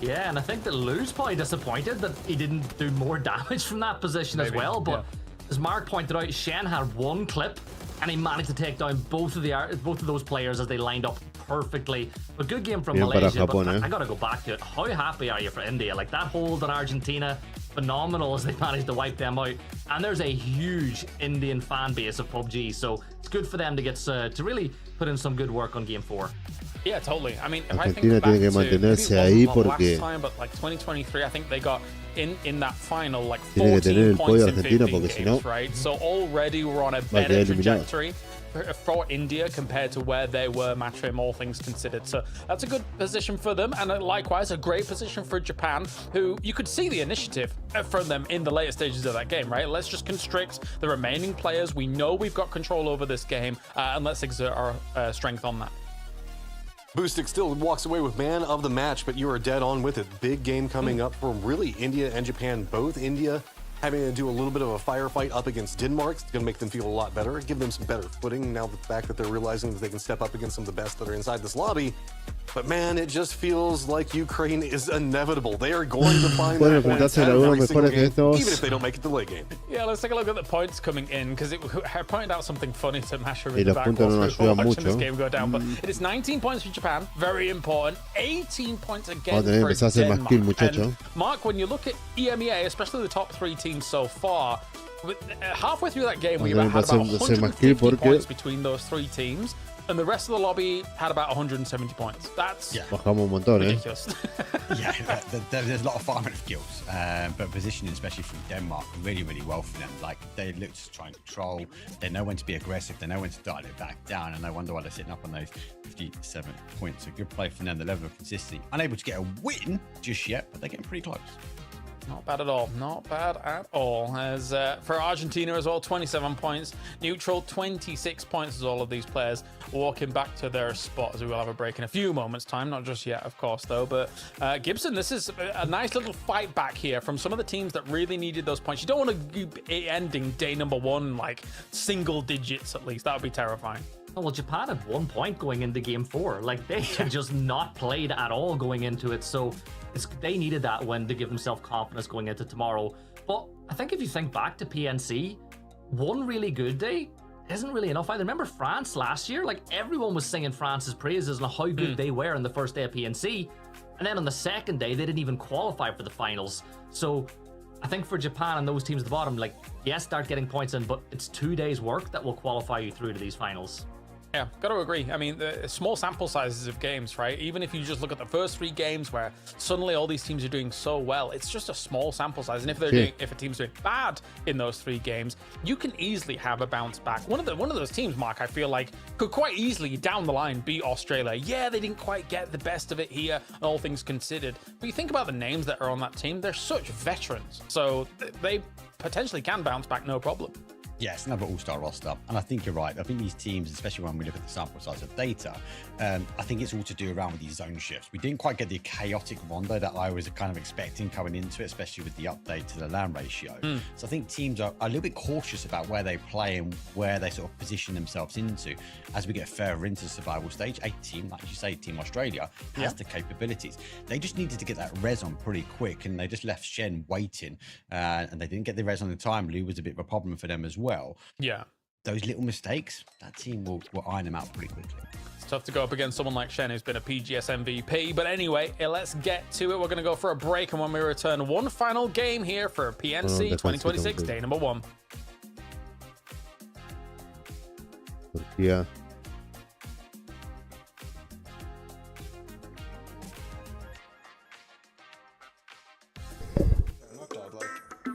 Yeah, and I think that Lou's probably disappointed that he didn't do more damage from that position as well. But as Mark pointed out, Shen had 1 clip and he managed to take down both of those players as they lined up perfectly. A good game from Malaysia, but I gotta go back to it. How happy are you for India? Like, that hold on Argentina, phenomenal as they managed to wipe them out. And there's a huge Indian fan base of PUBG, so it's good for them to get to really put in some good work on game 4. Yeah, totally. I mean, if I think back to maybe it wasn't last time, but like 2023, I think they got in that final like 14 points in 15 games, right? So already we're on a better trajectory. for India compared to where they were match him, all things considered. So that's a good position for them, and likewise a great position for Japan, who you could see the initiative from them in the later stages of that game, right? Let's just constrict the remaining players. We know we've got control over this game, and let's exert our strength on that. Boostic still walks away with man of the match, but you are dead on with it. Big game coming up for really India and Japan. Both India having to do a little bit of a firefight up against Denmark. It's going to make them feel a lot better, give them some better footing now the fact that they're realizing that they can step up against some of the best that are inside this lobby. But man, it just feels like Ukraine is inevitable. They are going to find that points every single game, even if they don't make it to the late game. Yeah, let's take a look at the points coming in, because I pointed out something funny to Masha in the back whilst we were watching this game go down. But it is 19 points for Japan, very important. 18 points again for Denmark. And Mark, when you look at EMEA, especially the top 3 teams so far, halfway through that game, we had about 150 points between those 3 teams. And the rest of the lobby had about 170 points. That's ridiculous. Yeah, there's a lot of farming of kills, but positioning, especially from Denmark, really, really well for them. Like, they look to try and control. They know when to be aggressive. They know when to dial it back down. And I wonder why they're sitting up on those 57 points. A good play from them. The level of consistency. Unable to get a win just yet, but they're getting pretty close. Not bad at all. Not bad at all. As for Argentina as well, 27 points. Neutral, 26 points as all of these players walking back to their spot, as we will have a break in a few moments' time. Not just yet, of course, though. But Gibson, this is a nice little fight back here from some of the teams that really needed those points. You don't want to be ending day number 1 like single digits at least. That would be terrifying. Well, Japan had 1 point going into game 4. Like, they had just not played at all going into it. So they needed that win to give themselves confidence going into tomorrow. But I think if you think back to PNC, one really good day isn't really enough either. Remember France last year? Like, everyone was singing France's praises and how good they were on the first day of PNC. And then on the second day, they didn't even qualify for the finals. So I think for Japan and those teams at the bottom, like, yes, start getting points in, but it's 2 days' work that will qualify you through to these finals. Yeah, got to agree. I mean, the small sample sizes of games, right? Even if you just look at the first 3 games where suddenly all these teams are doing so well, it's just a small sample size. And if if a team's doing bad in those 3 games, you can easily have a bounce back. One of those teams, Mark, I feel like could quite easily down the line beat Australia. Yeah, they didn't quite get the best of it here, all things considered. But you think about the names that are on that team, they're such veterans. So they potentially can bounce back no problem. Yes, another all-star roster. And I think you're right. I think these teams, especially when we look at the sample size of data, I think it's all to do around with these zone shifts. We didn't quite get the chaotic rondo that I was kind of expecting coming into it, especially with the update to the land ratio. So I think teams are a little bit cautious about where they play and where they sort of position themselves into as we get further into the survival stage. A team, like you say, Team Australia, has the capabilities. They just needed to get that res on pretty quick, and they just left Shen waiting, and they didn't get the res on in time. Lou was a bit of a problem for them as well. Yeah. Those little mistakes, that team will iron them out pretty quickly. It's tough to go up against someone like Shen, who's been a PGS MVP. But anyway, let's get to it. We're going to go for a break, and when we return, one final game here for PNC 2026, day number 1. Yeah.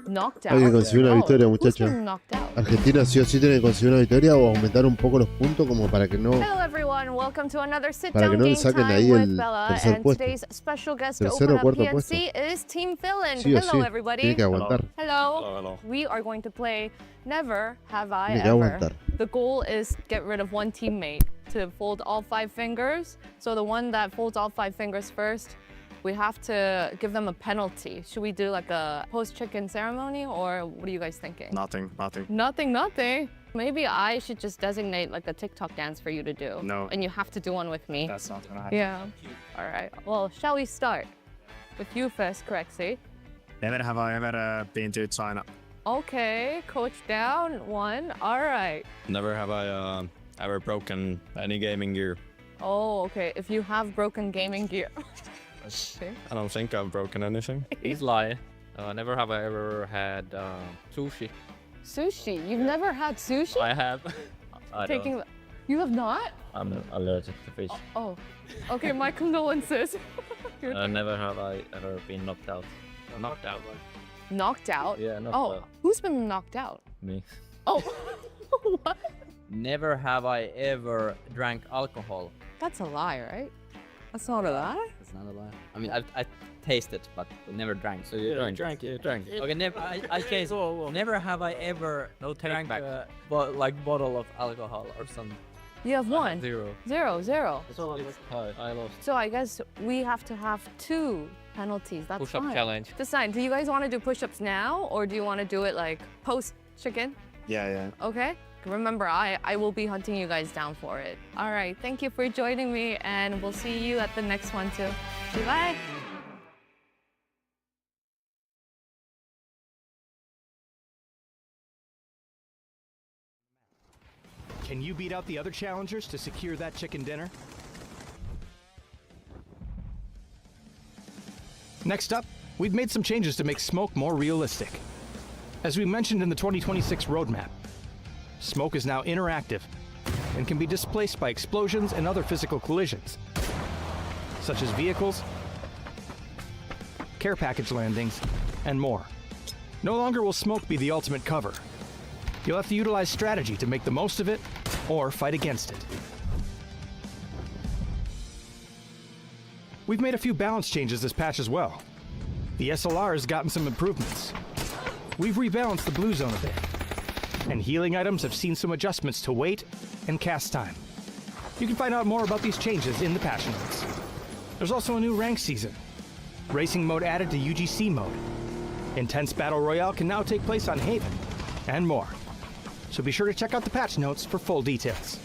Knocked out. Hay que conseguir una victoria, muchachos. Knocked out. Argentina sí o sí tiene que conseguir una victoria o aumentar un poco los puntos como para que no Hello everyone, welcome to another sit para down que no le game saquen time ahí with el Bella, tercer and puesto. today's special guest to Tercero open o up cuarto PNC puesto. is Team Finland. Sí o Hello sí. everybody. Tiene que aguantar. Hello. We are going to play Never Have I Tiene que Ever. aguantar. The goal is get rid of one teammate to fold all 5 fingers. So the one that folds all 5 fingers first, we have to give them a penalty. Should we do like a post-chicken ceremony, or what are you guys thinking? Nothing. Nothing. Maybe I should just designate like a TikTok dance for you to do. No. And you have to do one with me. That's not gonna happen. Yeah. All right. Well, shall we start? With you first, Corexy. Never have I ever been to China. Okay, coach down 1. All right. Never have I ever broken any gaming gear. Oh, okay. If you have broken gaming gear. Okay. I don't think I've broken anything. He's lying. Never have I ever had sushi. Sushi? You've never had sushi? I have. You have not? I'm allergic to fish. Oh. Okay, my condolences. Never have I ever been knocked out. Knocked out. Knocked out? Yeah, knocked out. out. Who's been knocked out? Me. Oh. What? Never have I ever drank alcohol. That's a lie, right? That's not a lie? That's not a lie. I mean, I tasted, but never drank. So you drank. Okay, never. Okay, so never have I ever drank like bottle of alcohol or something. You have one? Zero. Zero. That's all I lost. So I guess we have to have 2 penalties. That's Push-up fine. challenge. Decide, do you guys want to do push-ups now, or do you want to do it like post-chicken? Yeah. Okay. Remember, I will be hunting you guys down for it. All right, thank you for joining me, and we'll see you at the next one too. Bye. Can you beat out the other challengers to secure that chicken dinner? Next up, we've made some changes to make smoke more realistic. As we mentioned in the 2026 roadmap, smoke is now interactive and can be displaced by explosions and other physical collisions, such as vehicles, care package landings, and more. No longer will smoke be the ultimate cover. You'll have to utilize strategy to make the most of it or fight against it. We've made a few balance changes this patch as well. The SLR has gotten some improvements. We've rebalanced the blue zone a bit, and healing items have seen some adjustments to weight and cast time. You can find out more about these changes in the patch notes. There's also a new rank season. Racing mode added to UGC mode. Intense Battle Royale can now take place on Haven, and more. So be sure to check out the patch notes for full details.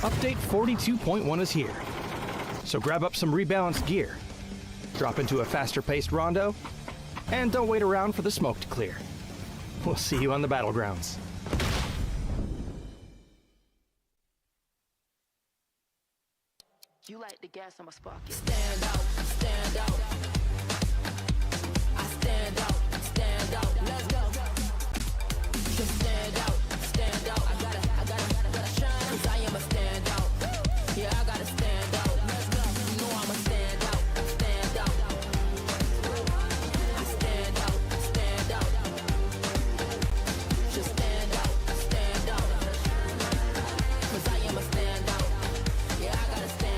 Update 42.1 is here. So grab up some rebalanced gear, drop into a faster-paced rondo, and don't wait around for the smoke to clear. We'll see you on the battlegrounds. You like the gas on my spark. Stand out, stand out. I stand out, let's go. Just stand out, I gotta shine, 'cause I am a standout. Yeah, I gotta stand out, let's go. You know I'm a stand out. I stand out. Just stand out. 'Cause I am a standout. Yeah, I gotta stand.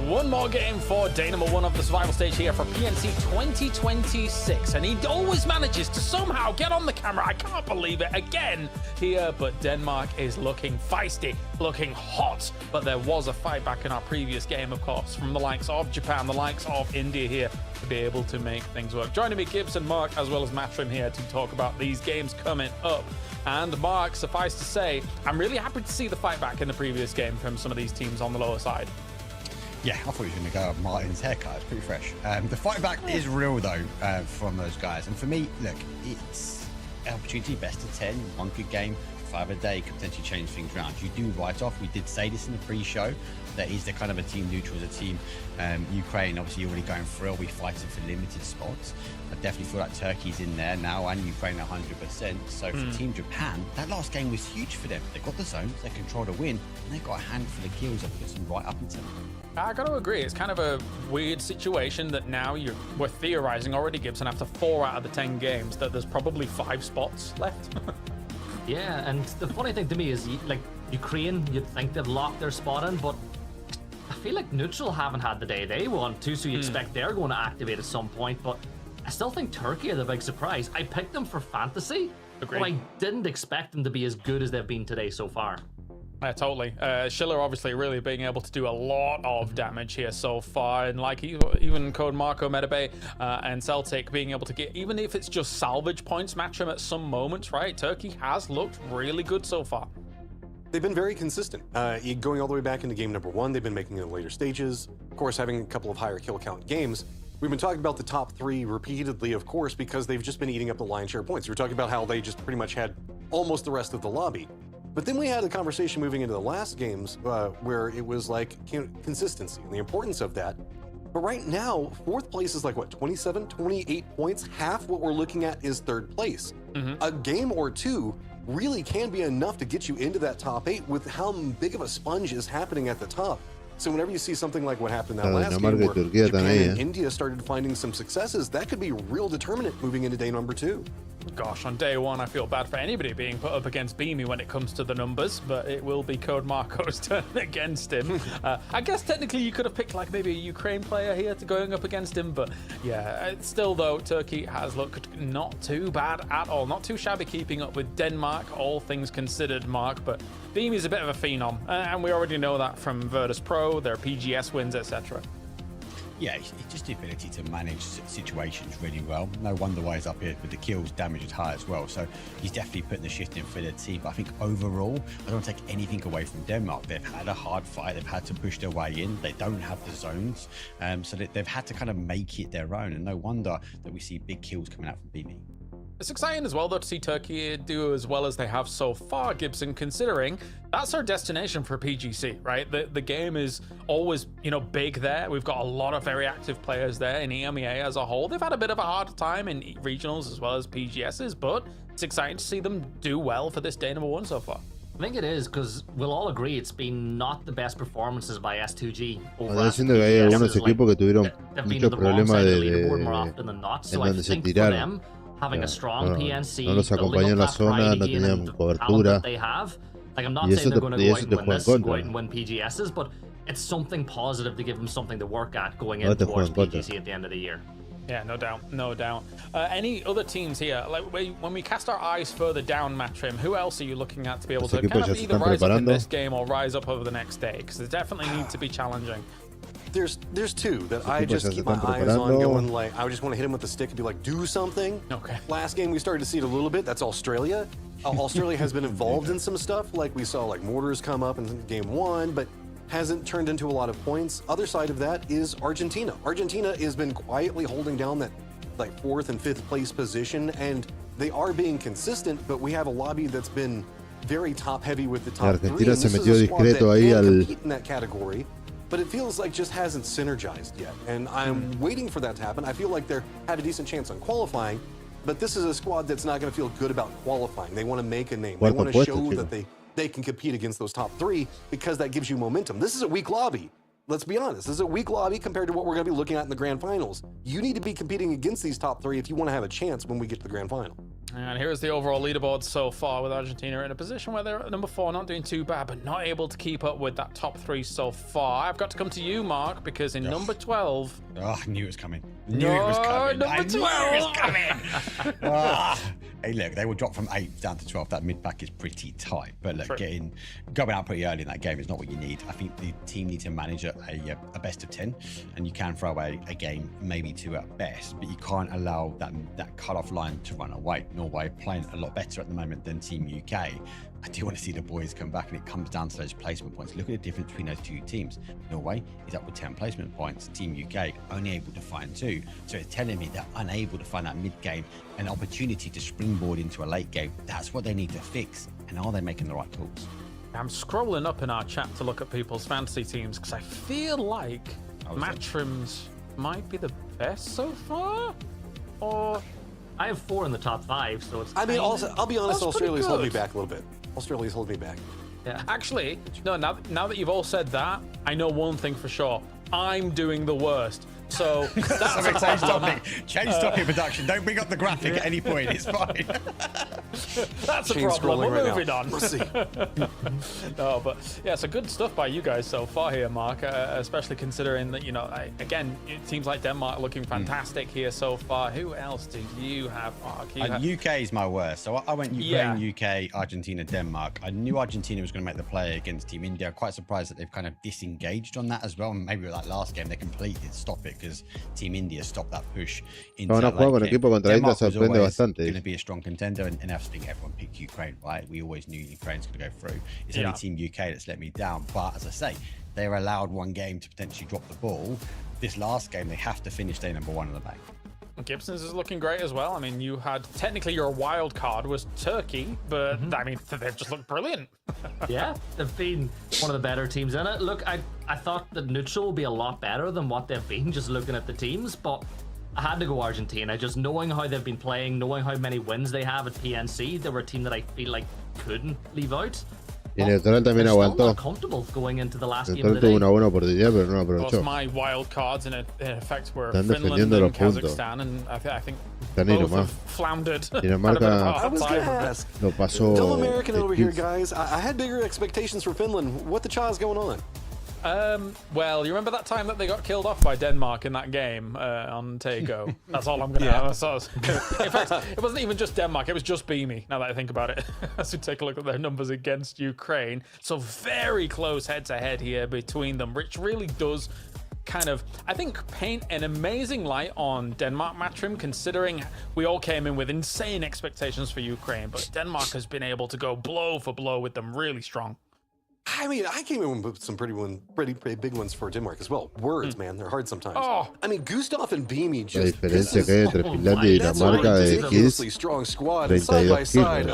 One more game for day number 1 of the survival stage here for PNC 2026, and he always manages to somehow get on the camera. I can't believe it again here, but Denmark is looking feisty, looking hot. But there was a fight back in our previous game, of course, from the likes of Japan, the likes of India here to be able to make things work. Joining me, Gibson, Mark, as well as Matrim here to talk about these games coming up. And Mark, suffice to say, I'm really happy to see the fight back in the previous game from some of these teams on the lower side. Yeah, I thought he was going to go with Martin's haircut. It's pretty fresh. The fight back is real, though, from those guys. And for me, look, it's an opportunity, best of 10, one good game, 5 a day, could potentially change things around. You do write off. We did say this in the pre-show, that is the kind of a team neutral as a team. Ukraine, obviously, already going through. We'll be fighting for limited spots. I definitely feel like Turkey's in there now, and Ukraine 100%. So for Team Japan, that last game was huge for them. They got the zones, they controlled a win, and they got a handful of kills that puts them right up in tempo. I got to agree. It's kind of a weird situation that now we're theorizing already, Gibson, after 4 out of the 10 games, that there's probably 5 spots left. Yeah, and the funny thing to me is, like, Ukraine, you'd think they've locked their spot in, but I feel like Neutral haven't had the day they want to, so you expect they're going to activate at some point, but I still think Turkey are the big surprise. I picked them for fantasy, but I didn't expect them to be as good as they've been today so far. Yeah, totally. Schiller obviously really being able to do a lot of damage here so far, and like even Code Marco, Metabay, and Celtic being able to get, even if it's just salvage points, match them at some moments, right? Turkey has looked really good so far. They've been very consistent. Going all the way back into game number 1, they've been making it in the later stages. Of course, having a couple of higher kill count games. We've been talking about the top 3 repeatedly, of course, because they've just been eating up the lion's share of points. We were talking about how they just pretty much had almost the rest of the lobby. But then we had a conversation moving into the last games where it was like consistency and the importance of that. But right now, 4th place is like, what, 27, 28 points? Half what we're looking at is 3rd place. A game or 2 really can be enough to get you into that top 8 with how big of a sponge is happening at the top. So whenever you see something like what happened in that last game where Japan and India started finding some successes, that could be a real determinant moving into day number 2. Gosh, on day 1, I feel bad for anybody being put up against Beamy when it comes to the numbers, but it will be Code Marco's turn against him. I guess technically you could have picked like maybe a Ukraine player here to going up against him, but yeah, still though, Turkey has looked not too bad at all. Not too shabby keeping up with Denmark, all things considered, Mark, but Beamy's a bit of a phenom, and we already know that from Virtus Pro, their PGS wins, etc. Yeah, it's just the ability to manage situations really well. No wonder why he's up here with the kills, damage is high as well. So he's definitely putting the shift in for the team. But I think overall, I don't want to take anything away from Denmark. They've had a hard fight. They've had to push their way in. They don't have the zones. So they've had to kind of make it their own. And no wonder that we see big kills coming out from BB. It's exciting as well, though, to see Turkey do as well as they have so far, Gibson, considering that's our destination for PGC, right? The game is always, big there. We've got a lot of very active players there in EMEA as a whole. They've had a bit of a harder time in regionals as well as PGSs, but it's exciting to see them do well for this day number 1 so far. I think it is, because we'll all agree it's been not the best performances by S2G. Diciendo que hay algunos equipos que tuvieron muchos problemas en donde se tiraron. Having a strong PNC, no los acompañó en la zona, no tenían cobertura. Like, I'm not saying they're going to go out and win this, go out and win PGSs, but it's something positive to give them something to work at going in towards PGC at the end of the year. Yeah, no doubt, no doubt. Any other teams here? Like when we cast our eyes further down, Matrim, who else are you looking at to be able to kind of either rise up in this game or rise up over the next day? Because they definitely need to be challenging. There's 2 that I just keep my eyes on going, like, I just want to hit him with the stick and be like, do something. Okay. Last game we started to see it a little bit. That's Australia. Australia has been involved in some stuff. Like we saw like mortars come up in game 1, but hasn't turned into a lot of points. Other side of that is Argentina. Argentina has been quietly holding down that like 4th and 5th place position, and they are being consistent, but we have a lobby that's been very top heavy with the top 3. Argentina se metió discreto ahí al compete in that category. But it feels like just hasn't synergized yet. And I'm waiting for that to happen. I feel like they have a decent chance on qualifying, but this is a squad that's not going to feel good about qualifying. They want to make a name. They want to show that they can compete against those top 3 because that gives you momentum. This is a weak lobby. Let's be honest. This is a weak lobby compared to what we're going to be looking at in the grand finals. You need to be competing against these top 3 if you want to have a chance when we get to the grand final. And here's the overall leaderboard so far, with Argentina in a position where they're at number 4, not doing too bad, but not able to keep up with that top 3 so far. I've got to come to you, Mark, because in number 12... Oh, I knew it was coming. I knew it was coming. Hey, look, they will drop from 8 down to 12. That mid-pack is pretty tight. But look, going out pretty early in that game is not what you need. I think the team need to manage a best of 10, and you can throw away a game, maybe 2 at best, but you can't allow that cut-off line to run away. Norway playing a lot better at the moment than Team UK. I do want to see the boys come back, and it comes down to those placement points. Look at the difference between those 2 teams. Norway is up with 10 placement points. Team UK only able to find 2. So it's telling me they're unable to find that mid-game, an opportunity to springboard into a late game. That's what they need to fix. And are they making the right calls? I'm scrolling up in our chat to look at people's fantasy teams because I feel like Matrim's might be the best so far. Or I have 4 in the top 5, so it's. I mean, also, I'll be honest, Australia's holding me back a little bit. Australia's holding me back. Yeah. Actually, no, now that you've all said that, I know one thing for sure. I'm doing the worst. So that's change topic. Change topic, production. Don't bring up the graphic at any point. It's fine. That's a problem. We're moving on. We'll see. No, but yeah, so good stuff by you guys so far here, Mark. Especially considering that, you know, again, it seems like Denmark looking fantastic here so far. Who else do you have, Mark? UK is my worst. So I went Ukraine, UK, Argentina, Denmark. I knew Argentina was going to make the play against Team India. I'm quite surprised that they've kind of disengaged on that as well. Maybe like last game, they completely stopped it because Team India stopped that push into that late game. Denmark was always going to be a strong contender, and I think everyone picked Ukraine, right? We always knew Ukraine's going to go through. It's only Team UK that's let me down. But as I say, they're allowed one game to potentially drop the ball. This last game, they have to finish day number 1 in the bank. Gibson's is looking great as well. I mean, you had technically your wild card was Turkey, but I mean, they've just looked brilliant. Yeah, they've been one of the better teams in it. Look, I thought that neutral would be a lot better than what they've been, just looking at the teams, but I had to go Argentina. Just knowing how they've been playing, knowing how many wins they have at PNC, they were a team that I feel like couldn't leave out. Y Neutral también aguantó. Neutral tuvo una buena oportunidad, pero no aprovechó. My wild cards in effect were Están Finland defendiendo and los puntos. Kazakhstan, and I think Danilo both have floundered. Dinamarca I was going to ask. lo pasó. Dumb American over here, guys. I had bigger expectations for Finland. What the cha is going on? Well, you remember that time that they got killed off by Denmark in that game on Tego? That's all I'm going to have. In fact, it wasn't even just Denmark, it was just Beamy, now that I think about it. As we take a look at their numbers against Ukraine. So very close head-to-head here between them, which really does kind of, I think, paint an amazing light on Denmark Matchroom, considering we all came in with insane expectations for Ukraine, but Denmark has been able to go blow for blow with them really strong. I mean, I came in with some pretty big ones for Denmark as well. Words, man, they're hard sometimes. I mean, Gustav and Beamy just... La diferencia que hay entre Finlandia y Dinamarca de kills, strong squad, side by side.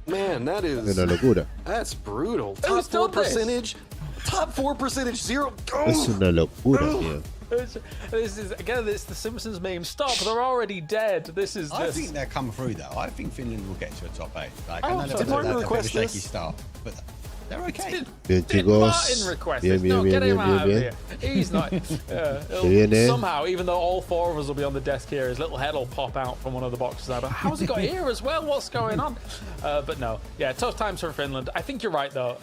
Man, that is... una locura. That's brutal. Top 4 percentage, zero. Es una locura, tío. This is, again, it's the Simpsons meme. Stop, they're already dead. I think they'll come through, though. I think Finland will get to a top 8. Like, I know did Martin request a shaky this? start, but... They're okay. Bien, chicos. Bien. He's not. Somehow, even though all 4 of us will be on the desk here, his little head will pop out from one of the boxes. But how's he got here as well? What's going on? But no, yeah, tough times for Finland. I think you're right, though.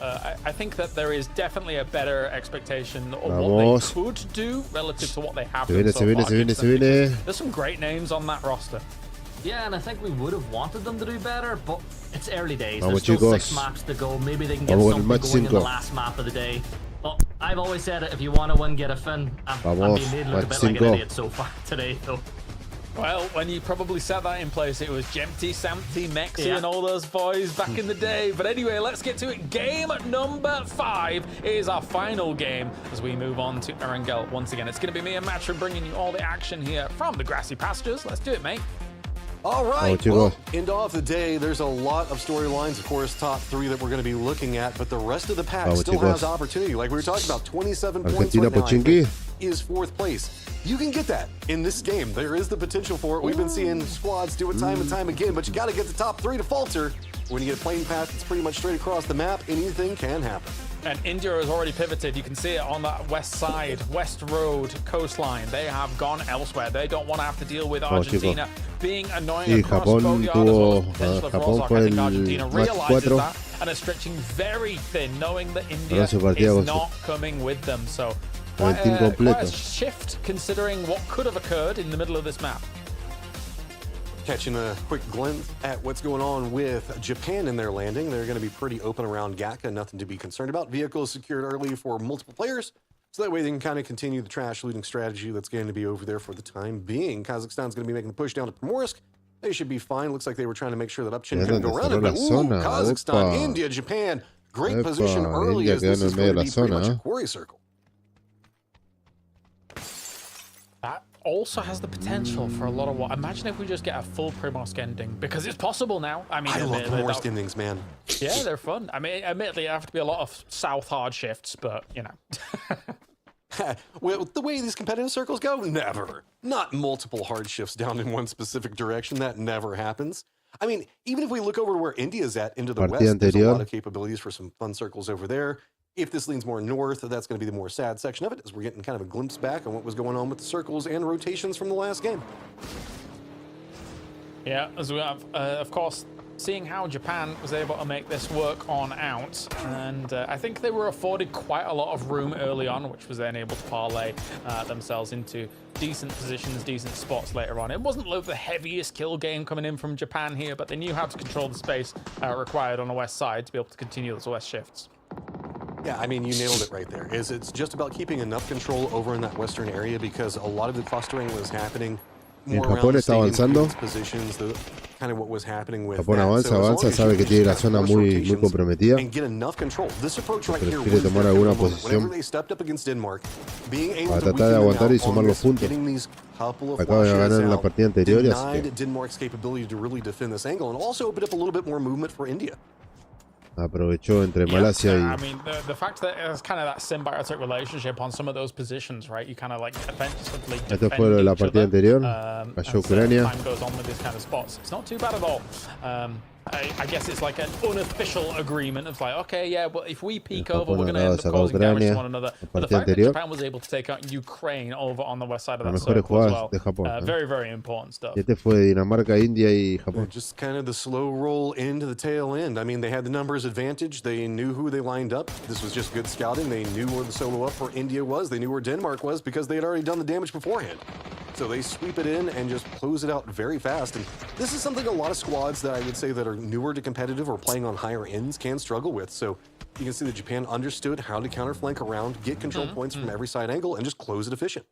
I think that there is definitely a better expectation of what they could do relative to what they have done so far. There's some great names on that roster. Yeah, and I think we would have wanted them to do better, but it's early days. There's still 6 maps to go. Maybe they can get something going in the last map of the day. But I've always said it, if you want to win, get a fin. I'm being made look a bit like an idiot so far today, though. Well, when you probably set that in place, it was Jempty, Sampty, Mexi, and all those boys back in the day. But anyway, let's get to it. Game number 5 is our final game as we move on to Erangel once again. It's going to be me and Matchroom bringing you all the action here from the grassy pastures. Let's do it, mate. All right, well, end of the day, there's a lot of storylines, of course, top 3 that we're going to be looking at, but the rest of the pack still has opportunity. Like we were talking about, 27 points right now is 4th place. You can get that in this game. There is the potential for it. We've been seeing squads do it time and time again, but you got to get the top 3 to falter. When you get a playing path that's pretty much straight across the map, anything can happen. And India has already pivoted. You can see it on that west side, West Road coastline. They have gone elsewhere. They don't want to have to deal with Argentina being annoying across both yards as well as potential of Rozak. I think Argentina realizes that and is stretching very thin, knowing that India is not coming with them. So quite a shift considering what could have occurred in the middle of this map. Catching a quick glimpse at what's going on with Japan in their landing. They're going to be pretty open around Gatka, nothing to be concerned about. Vehicles secured early for multiple players, so that way they can kind of continue the trash looting strategy that's going to be over there for the time being. Kazakhstan's going to be making the push down to Primorsk. They should be fine. Looks like they were trying to make sure that Upchin couldn't go around it, but Kazakhstan, India, Japan, great position early as this is going to be pretty much a quarry circle. That also has the potential for a lot of what. Imagine if we just get a full Primorsk ending, because it's possible now. I mean, I love Primorsk endings, man. Yeah, they're fun. I mean, admittedly, there have to be a lot of south hard shifts, but you know. Well, the way these competitive circles go, never. Not multiple hard shifts down in one specific direction. That never happens. I mean, even if we look over to where India's at, into the west, there's a lot of capabilities for some fun circles over there. If this leans more north, that's going to be the more sad section of it, as we're getting kind of a glimpse back on what was going on with the circles and rotations from the last game. Yeah, as we have, of course, seeing how Japan was able to make this work on out, and I think they were afforded quite a lot of room early on, which was then able to parlay themselves into decent positions, decent spots later on. It wasn't like the heaviest kill game coming in from Japan here, but they knew how to control the space required on the west side to be able to continue those west shifts. Yeah, I mean, you nailed it right there. It's just about keeping enough control over in that western area, because a lot of the clustering was happening more Japón está avanzando. positions, kind of what was happening with Japón avanza, sabe que tiene la zona muy comprometida. Prefiere tomar alguna posición para tratar de aguantar y sumar los puntos. Acaba de ganar en la partida anterior, así que aprovechó entre Malasia y... I mean, the fact that it's kind of that symbiotic relationship on some of those positions, right? You kind of like effectively Esto fue lo de la partida anterior. Cayó Ucrania. Time goes on with these kind of spots. It's not too bad at all. I guess it's like an unofficial agreement of like, okay, yeah, but if we peek over, we're going to end up causing damage to one another. But the fact that Japan was able to take out Ukraine over on the west side of that circle as well, very, very important stuff. Este fue Dinamarca, India y Japón. Just kind of the slow roll into the tail end. I mean, they had the numbers advantage. They knew who they lined up. This was just good scouting. They knew where the solo up for India was. They knew where Denmark was because they had already done the damage beforehand. So they sweep it in and just close it out very fast. And this is something a lot of squads that I would say that are newer to competitive or playing on higher ends can struggle with. So you can see that Japan understood how to counterflank around, get control points from every side angle, and just close it efficient.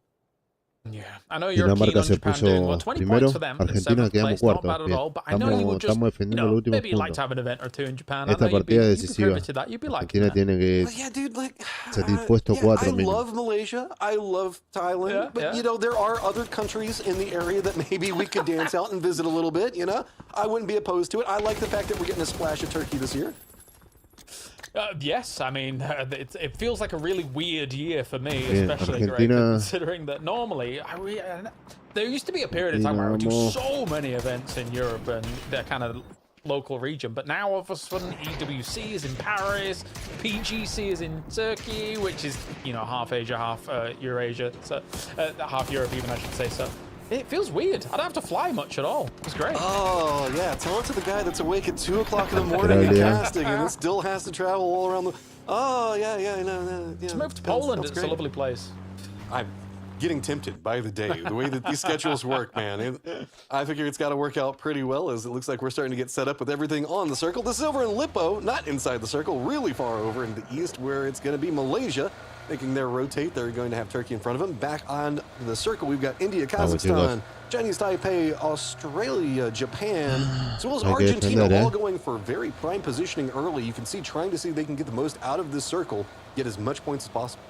Yeah, I know you're keen on Japan doing well. 20 points for them. Argentina quedamos cuartos. Not bad at all, but I know you would just, maybe like to have an event or two in Japan. Esta partida es decisiva. Argentina tiene que sentir puesto 4 I love Malaysia. I love Thailand. But, you know, there are other countries in the area that maybe we could dance out and visit a little bit, you know? I wouldn't be opposed to it. I like the fact that we're getting a splash of Turkey this year. Yes, I mean, it feels like a really weird year for me, especially considering that normally there used to be a period of time where I would do so many events in Europe and that kind of local region, but now all of a sudden EWC is in Paris, PGC is in Turkey, which is, you know, half Asia, half Eurasia, so half Europe even, I should say. So it feels weird. I don't have to fly much at all. It's great. Oh, yeah. Tell it to the guy that's awake at 2 o'clock in the morning and casting and still has to travel all around the... Oh, yeah. Just move to Poland. It's a lovely place. I'm getting tempted by the day. The way that these schedules work, man. I figure it's got to work out pretty well, as it looks like we're starting to get set up with everything on the circle. This is over in Lippo, not inside the circle, really far over in the east, where it's going to be Malaysia. Making their rotate, they're going to have Turkey in front of them. Back on the circle, we've got India, Kazakhstan, Chinese Taipei, Australia, Japan, as well as Argentina, all going for very prime positioning early. You can see trying to see if they can get the most out of this circle, get as much points as possible.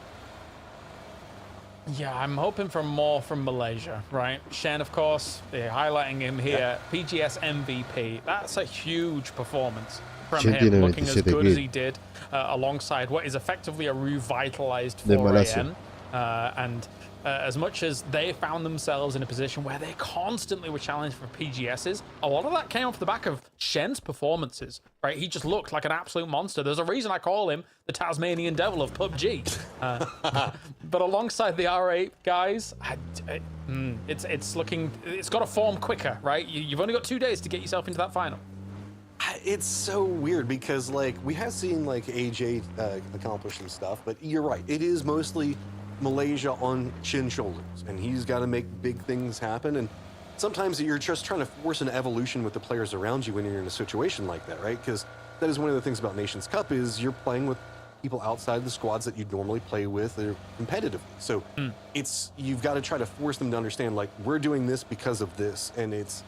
Yeah, I'm hoping for more from Malaysia, right? Shen, of course, they're highlighting him here. PGS MVP. That's a huge performance from him, looking as good as he did, alongside what is effectively a revitalized 4AM. And as much as they found themselves in a position where they constantly were challenged for PGSs, a lot of that came off the back of Shen's performances, right? He just looked like an absolute monster. There's a reason I call him the Tasmanian Devil of PUBG. But alongside the R8 guys, it's got to form quicker, right? You've only got 2 days to get yourself into that final. It's so weird because, like, we have seen, like, AJ accomplish some stuff, but you're right. It is mostly Malaysia on Shin's shoulders, and he's got to make big things happen. And sometimes you're just trying to force an evolution with the players around you when you're in a situation like that, right? Because that is one of the things about Nations Cup is you're playing with people outside the squads that you'd normally play with competitively. So you've got to try to force them to understand, like, we're doing this because of this, and it's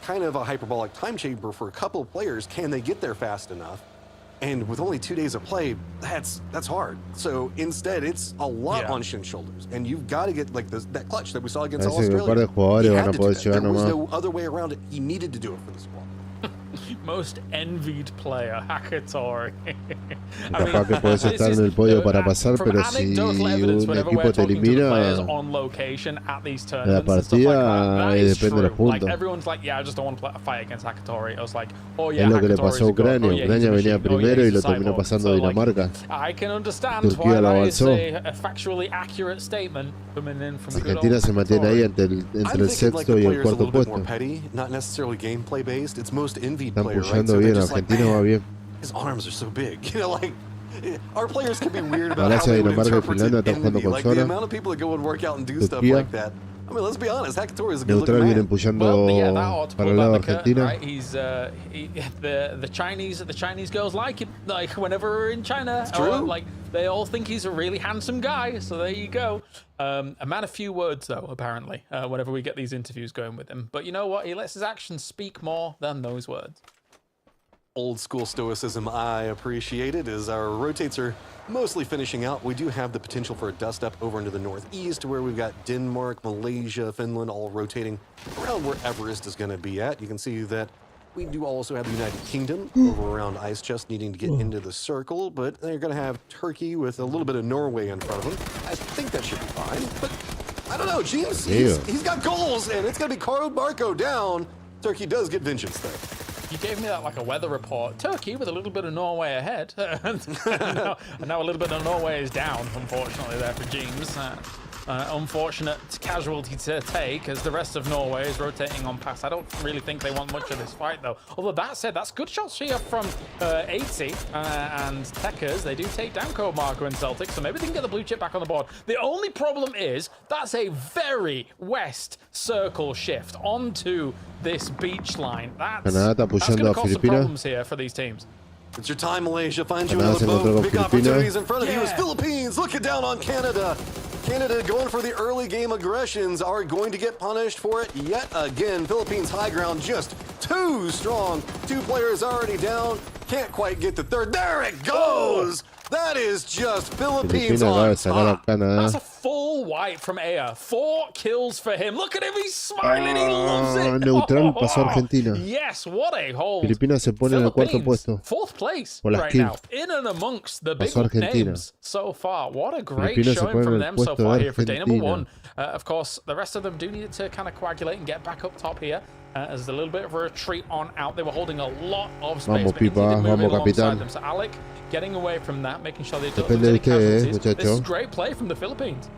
kind of a hyperbolic time chamber for a couple of players. Can they get there fast enough? And with only 2 days of play, that's hard. So instead, it's a lot on Shin's shoulders, and you've got to get like that clutch that we saw against Australia. He had to do that. There was no other way around it. He needed to do it for the squad. Most envied player, Hackatori. Capaz que puedes estar en el podio para pasar, pero si un equipo te elimina, la partida depende de los puntos. Es lo que le pasó a Ucrania. Ucrania venía primero y lo terminó pasando Dinamarca. Turquía lo avanzó. Argentina se mantiene ahí entre el sexto y el cuarto puesto. Están pushando bien, Argentina va bien. Malasia, Dinamarca y Finlandia están jugando con zona. Turquía. Neutral viene empujando para el lado de Argentina. The Chinese girls like him. Like whenever we're in China, like they all think he's a really handsome guy. So there you go. A man of few words, though, apparently. Whenever we get these interviews going with him, but you know what? He lets his actions speak more than those words. Old school stoicism I appreciate it. As our rotates are mostly finishing out, we do have the potential for a dust up over into the northeast, where we've got Denmark, Malaysia, Finland all rotating around where Everest is going to be at. You can see that we do also have the United Kingdom over around Ice Chest needing to get into the circle, but they're going to have Turkey with a little bit of Norway in front of them. I think that should be fine, but I don't know. James, he's got goals, and it's going to be Caro Barco down. Turkey does get vengeance there. You gave me that like a weather report. Turkey with a little bit of Norway ahead. and now a little bit of Norway is down, unfortunately, there for James. Unfortunate casualty to take as the rest of Norway is rotating on past. I don't really think they want much of this fight, though. Although that said, that's good shots here from 80 and Techers. They do take down Code Marco and Celtic, so maybe they can get the blue chip back on the board. The only problem is that's a very west circle shift onto this beach line. That's going to cause some problems here for these teams. It's your time, Malaysia. Find you another boat. Big opportunities in front of you as Philippines looking down on Canada. Canada going for the early game aggressions are going to get punished for it yet again. Philippines high ground just too strong. 2 players already down. Can't quite get the third. There it goes. That is just Philippines on top. That's a full wipe from Aya. 4 kills for him. Look at him, he's smiling, he loves it. Neutral pasó Argentina. Yes, what a hold. Filipinas se pone en el cuarto puesto. 4th place por right now. In and amongst the big names so far. What a great Filipinas showing from them so far here for day number 1. Of course, the rest of them do need to kind of coagulate and get back up top here. As a little bit of a retreat on out. They were holding a lot of space. Vamos, Pipa, vamos, capitán. Them. So Alec getting away from that, making sure they don't lose any casualties. This is great play from the Philippines.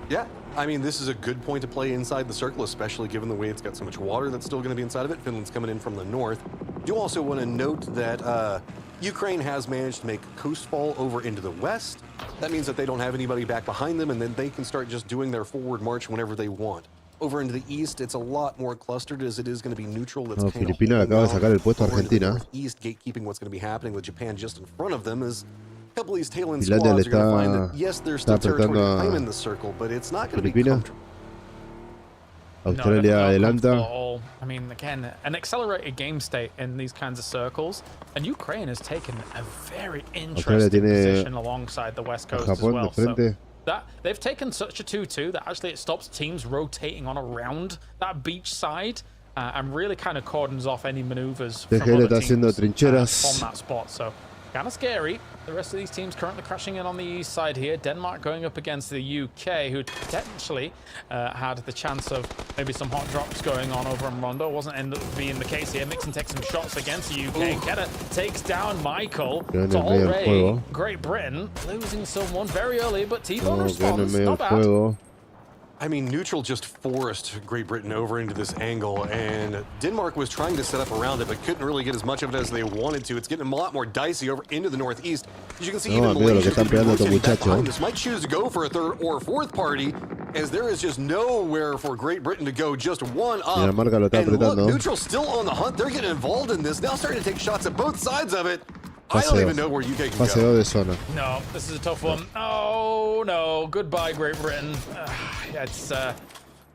Yeah, I mean, this is a good point to play inside the circle, especially given the way it's got so much water that's still going to be inside of it. Finland's coming in from the north. Do also want to note that Ukraine has managed to make coastfall over into the west. That means that they don't have anybody back behind them, and then they can start just doing their forward march whenever they want. Over into the east, it's a lot more clustered as it is going to be neutral. That's Filipinas acaba de sacar el puesto a Argentina. East gatekeeping what's going to be happening with Japan just in front of them is a couple of these tail end squads are going to find that yes, there's still territory to claim in the circle, but it's not going to be comfortable. Australia adelanta. I mean, again, an accelerated game state in these kinds of circles, and Ukraine has taken a very interesting position alongside the west coast as well. So that they've taken such a 2-2 that actually it stops teams rotating on around that beach side and really kind of cordons off any maneuvers from other teams from that spot. So kind of scary. The rest of these teams currently crashing in on the east side here. Denmark going up against the UK, who potentially had the chance of maybe some hot drops going on over in Rondo. Wasn't end up being the case here. Mixon takes some shots against the UK. Keta takes down Michael. So already Great Britain losing someone very early, but T-Bone responds. Not bad. I mean, neutral just forced Great Britain over into this angle, and Denmark was trying to set up around it, but couldn't really get as much of it as they wanted to. It's getting a lot more dicey over into the northeast. As you can see, even Malaysia this might choose to go for a 3rd or 4th party, as there is just nowhere for Great Britain to go, just one up. And look, neutral still on the hunt. They're getting involved in this, now starting to take shots at both sides of it. I don't even know where UK can go. De zona. No, this is a tough one. Oh no, goodbye Great Britain. It's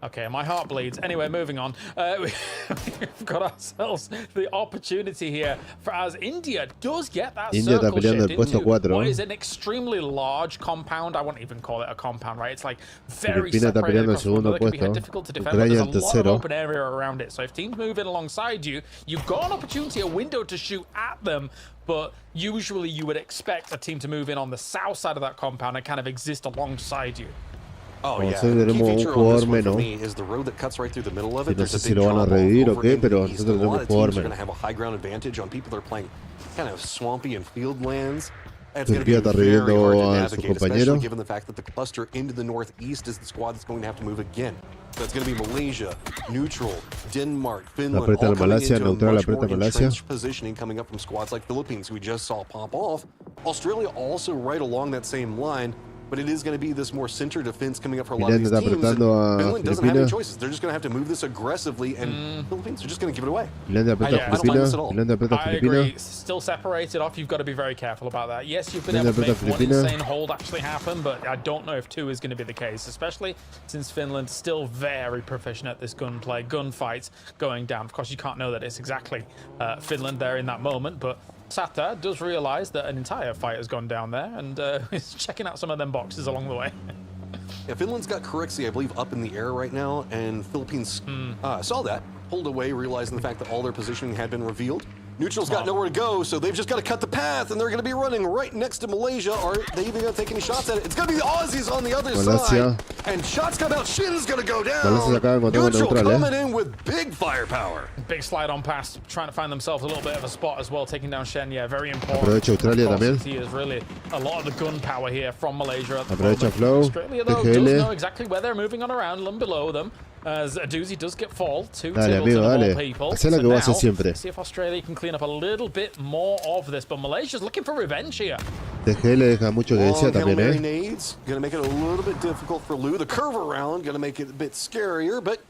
Okay, my heart bleeds. Anyway, moving on. We've got ourselves the opportunity here for as India does get that circle shift into what is an extremely large compound. I won't even call it a compound, right? It's like very separated across the world. It can be difficult to defend, but there's a lot of open area around it. So if teams move in alongside you, you've got an opportunity, a window to shoot at them. But usually you would expect a team to move in on the south side of that compound and kind of exist alongside you. Oh yeah, the key feature on this one for me is the road that cuts right through the middle of it. There's a big drop off over into the east. A lot of teams are going to have a high ground advantage on people that are playing kind of swampy and field lands. It's going to be very hard to navigate, especially given the fact that the cluster into the northeast is the squad that's going to have to move again. So it's going to be Malaysia, neutral, Denmark, Finland, all coming into a much more entrenched positioning coming up from squads like Philippines, who we just saw pop off. Australia also right along that same line. But it is going to be this more center defense coming up for a lot of these teams. And Finland doesn't have any choices. They're just going to have to move this aggressively, and Philippines are just going to give it away. I don't mind this at all. I agree. Still separated off. You've got to be very careful about that. Yes, you've been able to make one insane hold actually happen, but I don't know if two is going to be the case, especially since Finland's still very proficient at this gunplay, gunfights going down. Of course, you can't know that it's exactly Finland there in that moment, but Sata does realize that an entire fight has gone down there and is checking out some of them boxes along the way. Yeah, Finland's got Corexi, I believe, up in the air right now, and Philippines saw that, pulled away, realizing the fact that all their positioning had been revealed. Neutral's got nowhere to go, so they've just got to cut the path, and they're going to be running right next to Malaysia. Are they even going to take any shots at it? It's going to be the Aussies on the other side. And shots come out. Shin's going to go down. Neutral coming in with big firepower. Big slide on past, trying to find themselves a little bit of a spot as well, taking down Shen. Yeah, very important. Australia también. He is really a lot of the gun power here from Malaysia at the moment. Flow. Australia, though, does know exactly where they're moving on around and below them. As a doozy does get fall to Tiggleton of all people. So now, see if Australia can clean up a little bit more of this. But Malaysia's looking for revenge here. TGL deja mucho que decir también, nades, gonna make it a little bit difficult for Lou. The curve around gonna make it a bit scarier, but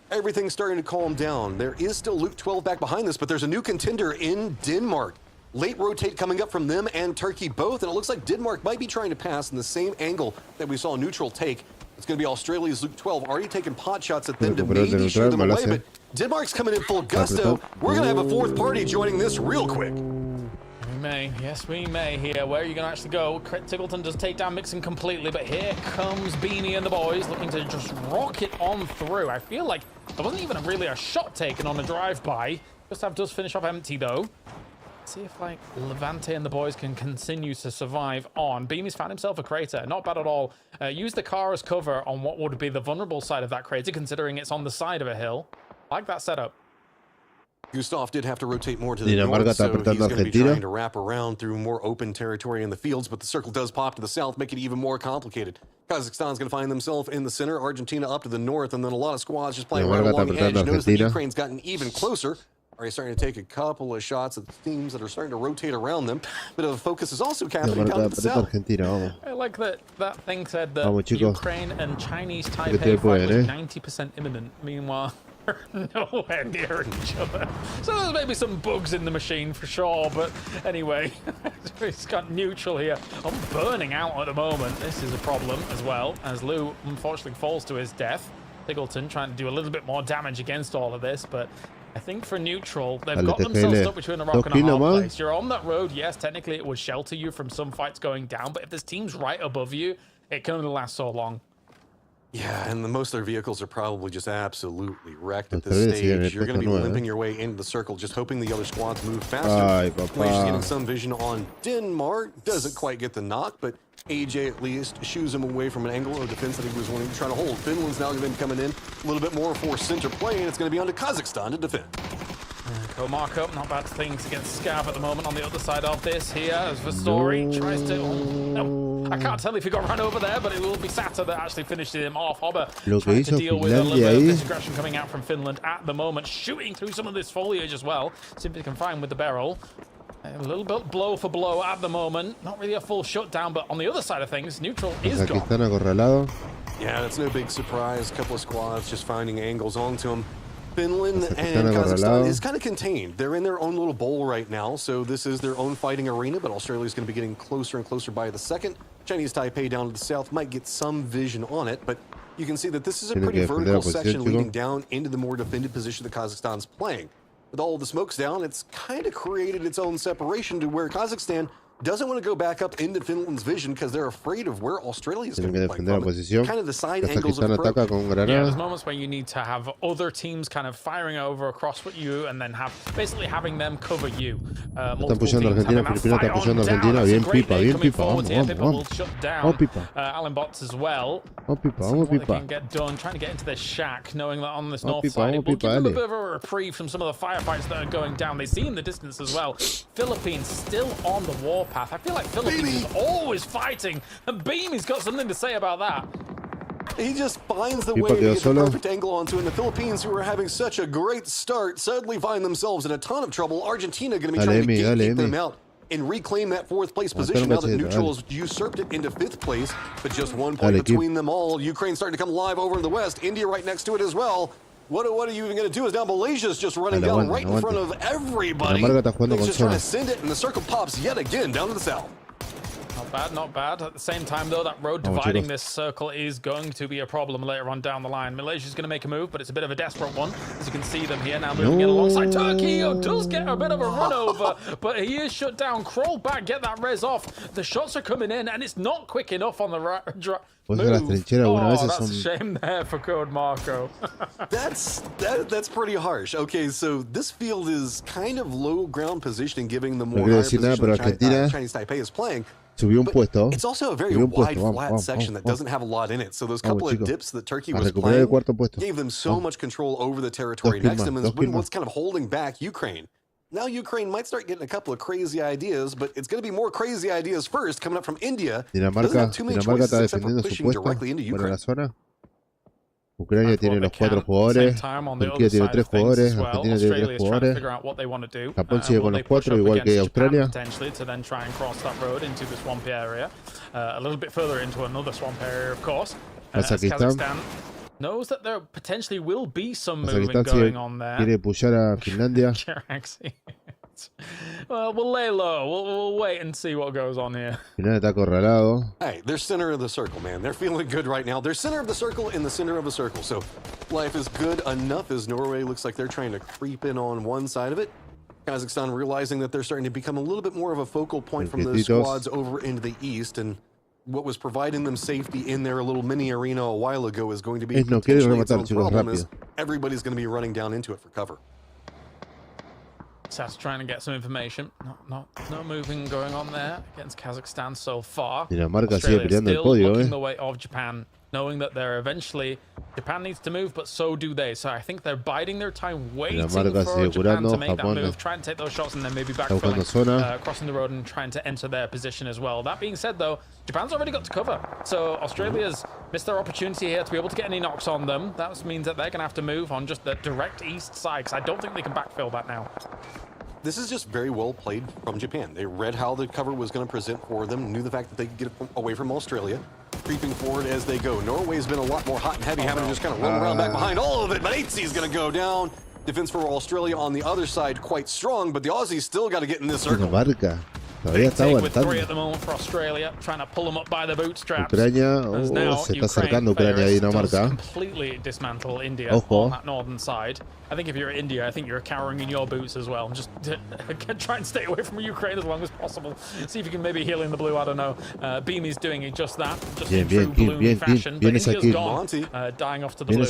everything's starting to calm down. There is still Luke 12 back behind this, but there's a new contender in Denmark. Late rotate coming up from them and Turkey both, and it looks like Denmark might be trying to pass in the same angle that we saw Neutral take. It's going to be Australia's Luke 12, already taking pot shots at them to maybe shoot them away, but Denmark's coming in full gusto. We're going to have a fourth party joining this real quick. We may, yes we may here. Where are you going to actually go? Tiggleton does take down Mixon completely, but here comes Beanie and the boys looking to just rocket on through. I feel like there wasn't even really a shot taken on a drive-by. Gustav does finish off empty though. See if like Levante and the boys can continue to survive on. Beamy's found himself a crater. Not bad at all. Use the car as cover on what would be the vulnerable side of that crater, considering it's on the side of a hill. Like that setup. Gustav did have to rotate more to the north, so he's going to be trying to wrap around through more open territory in the fields, but the circle does pop to the south, make it even more complicated. Kazakhstan's going to find themselves in the center, Argentina up to the north, and then a lot of squads just playing right along the edge. Notice that Ukraine's gotten even closer. Already starting to take a couple of shots at the teams that are starting to rotate around them. Bit of a focus is also happening down to the south. I like that thing said that Ukraine and Chinese Taipei fight was 90% imminent. Meanwhile, they're nowhere near each other. So there's maybe some bugs in the machine for sure. But anyway, it's got Neutral here. I'm burning out at the moment. This is a problem as well, as Lou unfortunately falls to his death. Tiggleton trying to do a little bit more damage against all of this, but I think for Neutral, they've got themselves stuck between a rock and a hard place. You're on that road, yes, technically it would shelter you from some fights going down, but if there's teams right above you, it can only last so long. Yeah, and most of their vehicles are probably just absolutely wrecked at this stage. You're going to be limping your way into the circle, just hoping the other squads move faster. Malaysia's getting some vision on Denmark. Doesn't quite get the knock, but AJ at least shoos him away from an angle of defense that he was wanting to try to hold. Finland's now going to be coming in a little bit more for center play, and it's going to be on to Kazakhstan to defend. Markup, not bad things against Scav at the moment on the other side of this here as Vastori tries to... no, I can't tell if he got run over there, but it will be Sata that actually finished him off. Hobber trying to deal with a little bit of this aggression coming out from Finland at the moment, shooting through some of this foliage as well. Simply confined with the barrel. A little bit blow for blow at the moment. Not really a full shutdown, but on the other side of things, Neutral is gone. Yeah, that's no big surprise. A couple of squads just finding angles onto him. Finland and Kazakhstan is kind of contained. They're in their own little bowl right now, so this is their own fighting arena, but Australia's going to be getting closer and closer by the second. Chinese Taipei down to the south might get some vision on it, but you can see that this is a pretty vertical section leading down into the more defended position that Kazakhstan's playing. With all of the smokes down, it's kind of created its own separation to where Kazakhstan doesn't want to go back up into Finland's vision because they're afraid of where Australia's going to be playing from. Kind of the side angles of approach. Yeah, there's moments where you need to have other teams kind of firing over across what you and then have basically having them cover you. Están pushando Argentina, Filipina está pushando Argentina. Bien pipa, bien pipa. Vamos, vamos, vamos pipa. Allen bots as well. Vamos pipa, vamos pipa. They can get done, trying to get into their shack, knowing that on this north side it will give them a bit of a reprieve from some of the firefights that are going down. They see in the distance as well. Philippines still on the warpath. I feel like Philippines is always fighting, and Beamy's got something to say about that. He just finds the way to get the perfect angle onto it. And the Philippines, who are having such a great start, suddenly find themselves in a ton of trouble. Argentina going to be trying to keep them out and reclaim that 4th place position now that neutral has usurped it into 5th place. But just 1 point between them all. Ukraine starting to come live over in the west. India right next to it as well. What are you even going to do? Is now Malaysia's just running down right in front of everybody. They're just trying to send it, and the circle pops yet again down to the south. Not bad, not bad. At the same time, though, that road dividing this circle is going to be a problem later on down the line. Malaysia's going to make a move, but it's a bit of a desperate one. As you can see them here now moving in alongside Turkey, who does get a bit of a run over, but he is shut down. Crawl back, get that res off. The shots are coming in, and it's not quick enough on the move. That's a shame there for Code Marco. That's pretty harsh. Okay, so this field is kind of low ground positioning, giving the more higher position Chinese Taipei is playing. It's also a very wide, flat section that doesn't have a lot in it. So those couple of dips that Turkey was playing gave them so much control over the territory next to them, and what's kind of holding back Ukraine. Now Ukraine might start getting a couple of crazy ideas, but it's going to be more crazy ideas first coming up from India. Dinamarca está defendiendo su puesto fuera de la zona. Ucrania tiene los 4 jugadores, Turquía tiene 3 jugadores, Argentina tiene 3 jugadores, Japón sigue con los 4, igual que Australia. Kazajistán knows that there potentially will be some movement going on there. Quiere pushar a Finlandia. Well, we'll lay low. We'll wait and see what goes on here. Finlandia está acorralado. Hey, they're center of the circle, man. They're feeling good right now. They're center of the circle in the center of the circle. So life is good enough as Norway looks like they're trying to creep in on one side of it. Kazakhstan realizing that they're starting to become a little bit more of a focal point from the squads over into the east, and what was providing them safety in their little mini arena a while ago is going to be potentially its own problem, as everybody's going to be running down into it for cover. SAS trying to get some information. No moving going on there against Kazakhstan so far. Dinamarca sigue peleando el podio, looking the way of Japan, knowing that they're eventually Japan needs to move, but so do they. So I think they're biding their time, waiting for Japan to make that move, try and take those shots, and then maybe backfilling, crossing the road and trying to enter their position as well. That being said, though, Japan's already got to cover. So Australia's missed their opportunity here to be able to get any knocks on them. That means that they're going to have to move on just the direct east side, because I don't think they can backfill that now. This is just very well played from Japan. They read how the cover was going to present for them, knew the fact that they could get away from Australia, creeping forward as they go. Norway's been a lot more hot and heavy, having to just kind of run around back behind all of it, but Aitzi's going to go down. Defense for Australia on the other side quite strong, but the Aussies still got to get in this circle. Todavía está with 3 at the moment for Australia, trying to pull them up by the bootstraps. Ucrania, se está acercando Ucrania a Dinamarca. Completely dismantle India on that northern side. I think if you're India, I think you're cowering in your boots as well. Just try and stay away from Ukraine as long as possible. See if you can maybe heal in the blue. I don't know. Beamy's doing it just that, just in true blue fashion. But India's gone, dying off to the blue.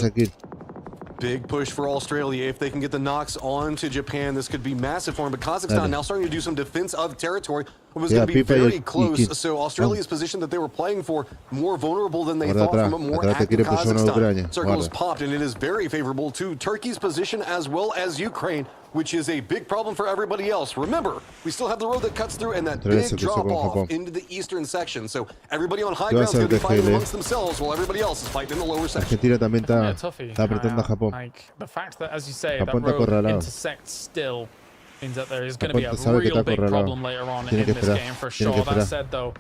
Big push for Australia. If they can get the knocks onto Japan, this could be massive for them. But Kazakhstan now starting to do some defense of territory. It was going to be very close. So Australia's position that they were playing for, more vulnerable than they thought from a more active Kazakhstan. Circle is popped, and it is very favorable to Turkey's position as well as Ukraine, which is a big problem for everybody else. Remember, we still have the road that cuts through and that big drop-off into the eastern section. So everybody on high ground is going to be fighting amongst themselves while everybody else is fighting in the lower section. Argentina también está apretando a Japón. Like, the fact that, as you say, that road intersects still means that there is going to be a real big problem later on in this game for sure. That said, though,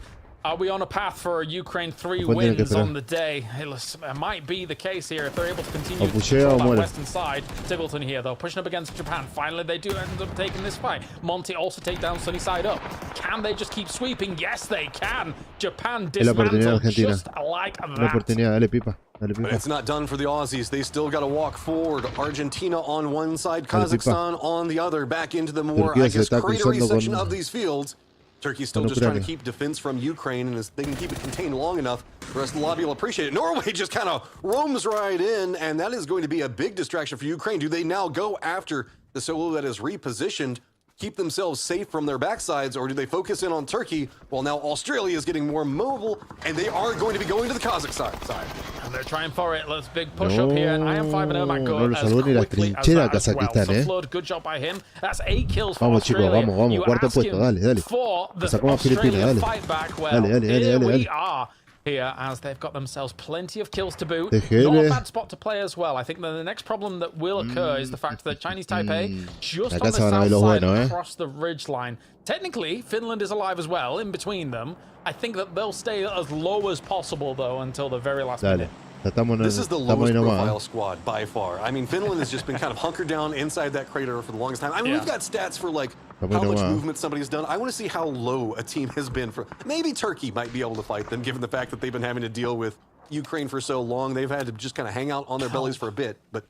are we on a path for Ukraine 3 wins on the day? It might be the case here if they're able to continue to control that western side. Tiggleton here, though, pushing up against Japan. Finally, they do end up taking this fight. Monty also take down Sunny side up. Can they just keep sweeping? Yes, they can. Japan dismantled just like that. But it's not done for the Aussies. They still got to walk forward. Argentina on one side, Kazakhstan on the other, back into the more, I guess, cratery section of these fields. Turkey's still just trying to keep defense from Ukraine, and if they can keep it contained long enough, the rest of the lobby will appreciate it. Norway just kind of roams right in, and that is going to be a big distraction for Ukraine. Do they now go after the solo that is repositioned, keep themselves safe from their backsides, or do they focus in on Turkey? Well, now Australia is getting more mobile, and they are going to be going to the Kazakhstan side. And they're trying for it. Let's big push up here, and IM5 and Ermac go as quickly as that as well. So Flood, good job by him. That's 8 kills for Australia. Vamos, you cuarto ask puesto, him dale. for the Sacamos a Filipinas, Australian dale. fight back. Well, here we are. Here, as they've got themselves plenty of kills to boot. Not a bad spot to play as well. I think the next problem that will occur is the fact that Chinese Taipei, just on the south side across the ridge line. Technically, Finland is alive as well, in between them. I think that they'll stay as low as possible, though, until the very last minute. This is the lowest profile squad by far. I mean, Finland has just been kind of hunkered down inside that crater for the longest time. I mean, we've got stats for like how much movement somebody's done. I want to see how low a team has been for. Maybe Turkey might be able to fight them, given the fact that they've been having to deal with Ukraine for so long. They've had to just kind of hang out on their bellies for a bit. But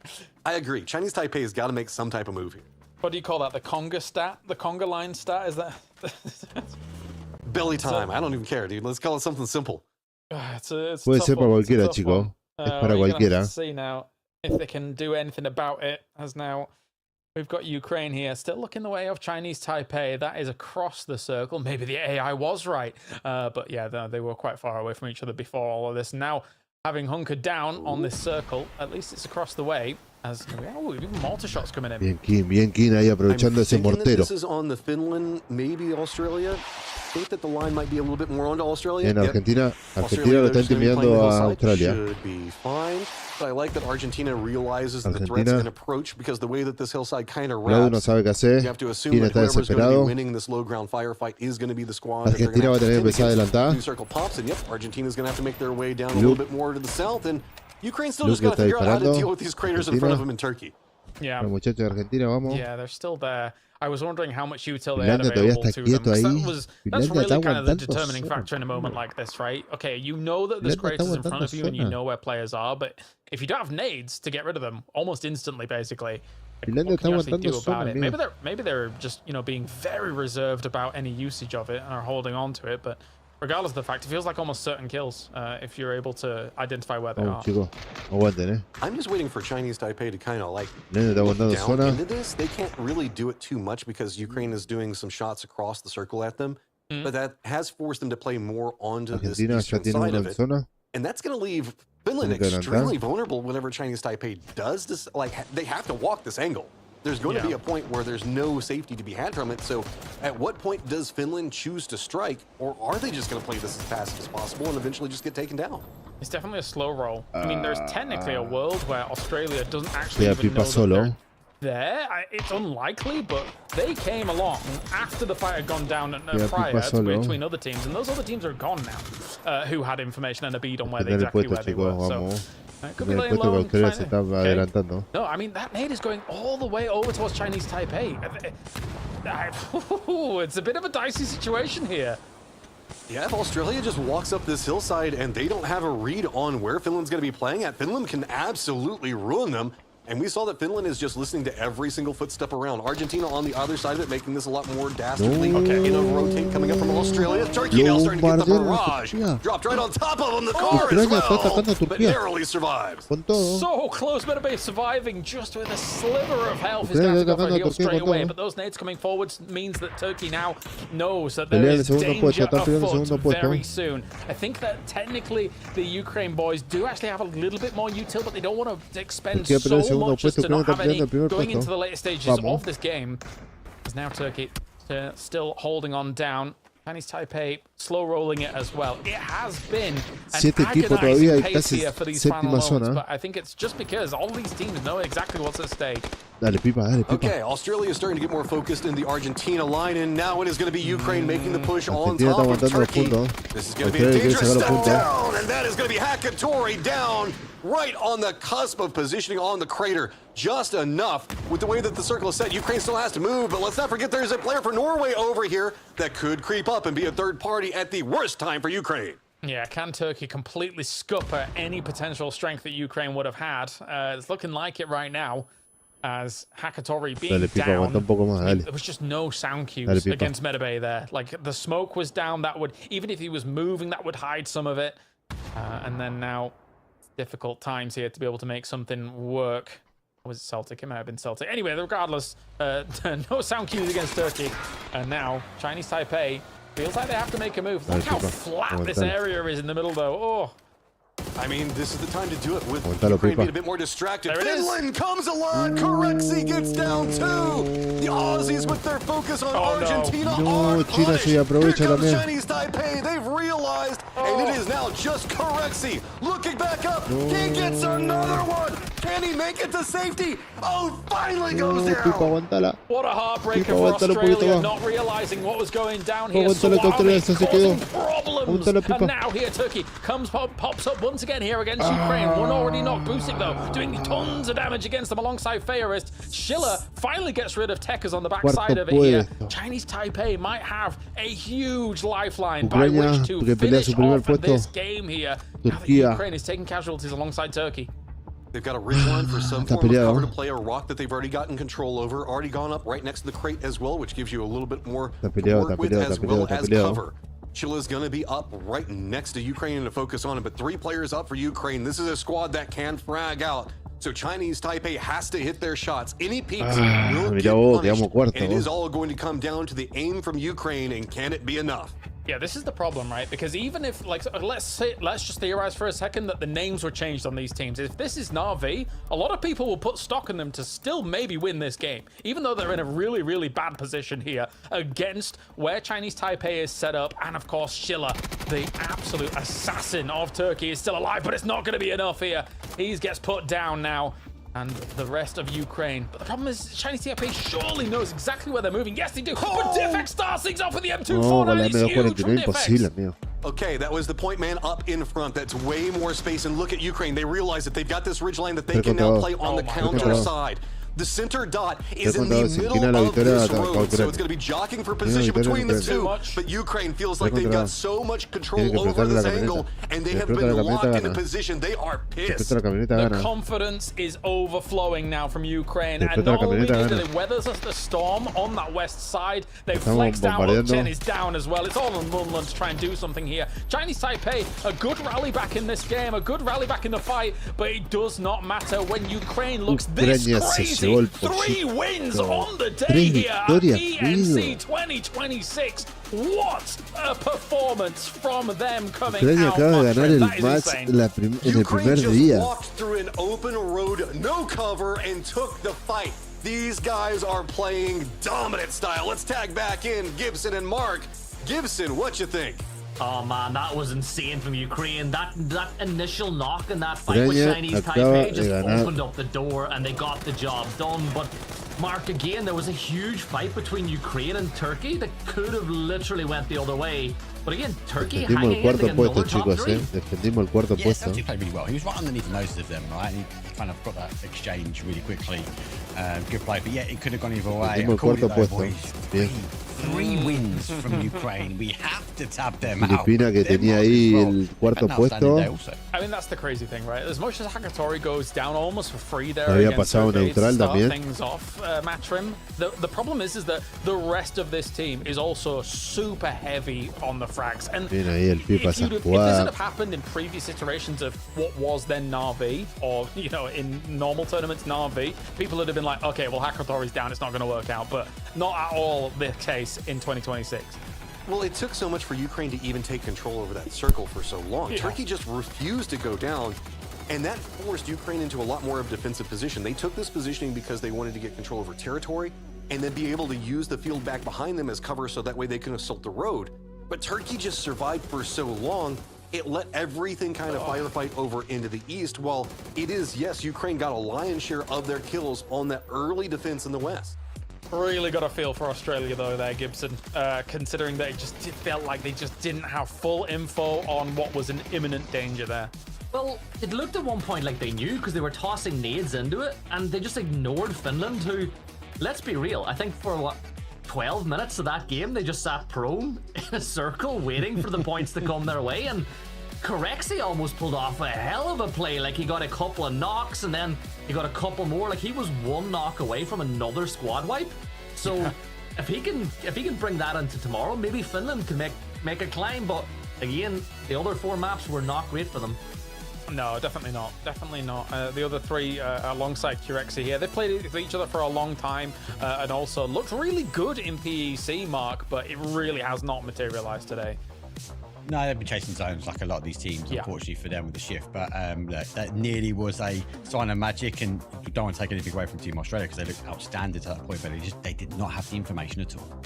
I agree. Chinese Taipei has got to make some type of move here. What do you call that? The conga stat? The conga line stat? Is that? Belly time. I don't even care, dude. Let's call it something simple. Puede ser para cualquiera, chico. Es para cualquiera. See now if they can do anything about it. As now we've got Ukraine here, still looking the way of Chinese Taipei. That is across the circle. Maybe the AI was right, but yeah, they were quite far away from each other before all of this. Now, having hunkered down on this circle, at least it's across the way. As even mortar shots coming in. Bien Keen ahí aprovechando ese mortero. This is on the Finland, maybe Australia. I think that the line might be a little bit more onto Australia. En Argentina, Argentina lo está intimidando a Australia. Should be fine. But I like that Argentina realizes the threats and approach, because the way that this hillside kind of wraps, no sabe qué hacer. You have to assume that whoever's going to be winning this low ground firefight is going to be the squad. Argentina va a tener que empezar a adelantar. New circle pops, and yep, Argentina's going to have to make their way down a little bit more to the south, and Ukraine still just got to figure out how to deal with these craters in front of them in Turkey. Yeah. Los muchachos de Argentina, vamos. Yeah, they're still there. I was wondering how much util they had available to them. That's really kind of the determining factor in a moment like this, right? Okay, you know that there's craters in front of you and you know where players are, but if you don't have nades to get rid of them almost instantly, basically, what can you actually do about it? Maybe they're just, you know, being very reserved about any usage of it and are holding on to it, but regardless of the fact, it feels like almost certain kills if you're able to identify where they are. Chico, aguanten, I'm just waiting for Chinese Taipei to kind of like down into this. They can't really do it too much because Ukraine is doing some shots across the circle at them, but that has forced them to play more onto this eastern side of it. And that's going to leave Finland extremely vulnerable whenever Chinese Taipei does this. Like, they have to walk this angle. There's going to be a point where there's no safety to be had from it. So at what point does Finland choose to strike, or are they just going to play this as fast as possible and eventually just get taken down? It's definitely a slow roll. I mean, there's technically a world where Australia doesn't actually even know that they're there. It's unlikely, but they came along after the fight had gone down prior between other teams, and those other teams are gone now, who had information and a bead on where they exactly where they were. So could be laying low and no, I mean, that nade is going all the way over towards Chinese Taipei. It's a bit of a dicey situation here. Yeah, if Australia just walks up this hillside and they don't have a read on where Finland's going to be playing at, Finland can absolutely ruin them. And we saw that Finland is just listening to every single footstep around. Argentina on the other side of it, making this a lot more dastardly. Okay, in a rotate coming up from Australia. Turkey now starting to get the barrage. Dropped right on top of him. The car as well, but narrowly survives. So close, Metabay surviving just with a sliver of health. He's going to go for a heal straight away, but those nades coming forward means that Turkey now knows that there is danger afoot very soon. I think that technically the Ukraine boys do actually have a little bit more util, but they don't want to expend so much as to not have any going into the later stages of this game. As now Turkey still holding on down. Chinese Taipei slow rolling it as well. It has been an agonizing pace here for these final moments, but I think it's just because all these teams know exactly what's at stake. Okay, Australia is starting to get more focused in the Argentina line, and now it is going to be Ukraine making the push on top of Turkey. This is going to be a dangerous step down, and that is going to be Hakatori down right on the cusp of positioning on the crater. Just enough with the way that the circle is set. Ukraine still has to move, but let's not forget there's a player for Norway over here that could creep up and be a third party at the worst time for Ukraine. Yeah, can Turkey completely scupper any potential strength that Ukraine would have had? It's looking like it right now, as Hakatori being down. There was just no sound cues against Medabay there. Like, the smoke was down. That would, even if he was moving, that would hide some of it. And then now, difficult times here to be able to make something work. Or was it Celtic? It might have been Celtic. Anyway, regardless, no sound cues against Turkey. And now, Chinese Taipei feels like they have to make a move. Look how flat this area is in the middle, though. Oh. I mean, this is the time to do it with Ukraine being a bit more distracted. Finland comes alive. Corexi gets down too. The Aussies with their focus on Argentina are punished. Here comes Chinese Taipei. They've realized, and it is now just Corexi looking back up. He gets another one. Can he make it to safety? Oh, finally goes down. What a heartbreaker for Australia, not realizing what was going down here. Causing problems. And now here Turkey pops up once again here against Ukraine. One already knocked. Busic, though, doing tons of damage against them alongside Feyorist. Schiller finally gets rid of Tekkas on the backside of it here. Chinese Taipei might have a huge lifeline by which to finish off this game here. Now that Ukraine is taking casualties alongside Turkey. They've got a ridgeline for some form of cover to play, a rock that they've already gotten control over, already gone up right next to the crate as well, which gives you a little bit more to work with as well as cover. Chilla's going to be up right next to Ukraine to focus on it, but 3 players up for Ukraine. This is a squad that can frag out. So Chinese Taipei has to hit their shots. Any peaks will get punished, and it is all going to come down to the aim from Ukraine, and can it be enough? Yeah, this is the problem, right? Because even if, like, let's just theorize for a second that the names were changed on these teams. If this is Na'Vi, a lot of people will put stock in them to still maybe win this game, even though they're in a really, really bad position here against where Chinese Taipei is set up. And of course, Schiller, the absolute assassin of Turkey, is still alive, but it's not going to be enough here. He gets put down now. And the rest of Ukraine. But the problem is, Chinese Taipei surely knows exactly where they're moving. Yes, they do. But Diffex starts things off with the M249. He's huge from Diffex. Okay, that was the point man up in front. That's way more space. And look at Ukraine. They realize that they've got this ridgeline that they can now play on the counter side. The center dot is in the middle of this road, so it's going to be jockeying for position between the two. But Ukraine feels like they've got so much control over this angle, and they have been locked into position. They are pissed. The confidence is overflowing now from Ukraine, and not only do they weather the storm on that west side, they flexed out. Chen is down as well. It's all on Lunlund to try and do something here. Chinese Taipei, a good rally back in this game, a good rally back in the fight, but it does not matter when Ukraine looks this crazy. 3 wins on the day here at PNC 2026. What a performance from them coming out. Ukraine just walked through an open road, no cover, and took the fight. These guys are playing dominant style. Let's tag back in Gibson and Mark. Gibson, what you think? Oh man, that was insane from Ukraine. That initial knock in that fight with Chinese Taipei just opened up the door and they got the job done. But Mark, again, there was a huge fight between Ukraine and Turkey that could have literally went the other way. But again, Turkey hanging in to get another top 3. Yeah, Celtic played really well. He was right underneath most of them, right? And he kind of got that exchange really quickly. Good play, but yeah, it could have gone either way. Three wins from Ukraine. We have to tap them out. Que tenía ahí el cuarto puesto. I mean, that's the crazy thing, right? As much as Hakatori goes down almost for free there, había pasado neutral también. Things off Matrim. The problem is that the rest of this team is also super heavy on the frags. And if this had happened in previous iterations of what was then Na'Vi, or in normal tournaments Na'Vi, people would have been like, okay, well Hakatori's down, it's not going to work out. But not at all the case in 2026. Well, it took so much for Ukraine to even take control over that circle for so long. Turkey just refused to go down, and that forced Ukraine into a lot more of a defensive position. They took this positioning because they wanted to get control over territory and then be able to use the field back behind them as cover so that way they can assault the road. But Turkey just survived for so long, it let everything kind of firefight over into the east, while it is, yes, Ukraine got a lion's share of their kills on that early defense in the west. Really got a feel for Australia though there, Gibson, considering that it just felt like they just didn't have full info on what was an imminent danger there. Well, it looked at one point like they knew because they were tossing nades into it, and they just ignored Finland, who, let's be real, I think for 12 minutes of that game, they just sat prone in a circle waiting for the points to come their way, and Corexy almost pulled off a hell of a play. Like, he got a couple of knocks and then he got a couple more. Like, he was one knock away from another squad wipe. So if he can bring that into tomorrow, maybe Finland can make a climb. But again, the other 4 maps were not great for them. No, definitely not. Definitely not. The other 3 alongside Curexy here, they've played with each other for a long time and also looked really good in PEC, Mark, but it really has not materialized today. No, they've been chasing zones like a lot of these teams, unfortunately for them with the shift. But that nearly was a sign of magic, and we don't want to take anything away from Team Australia because they looked outstanding to that point, but they did not have the information at all.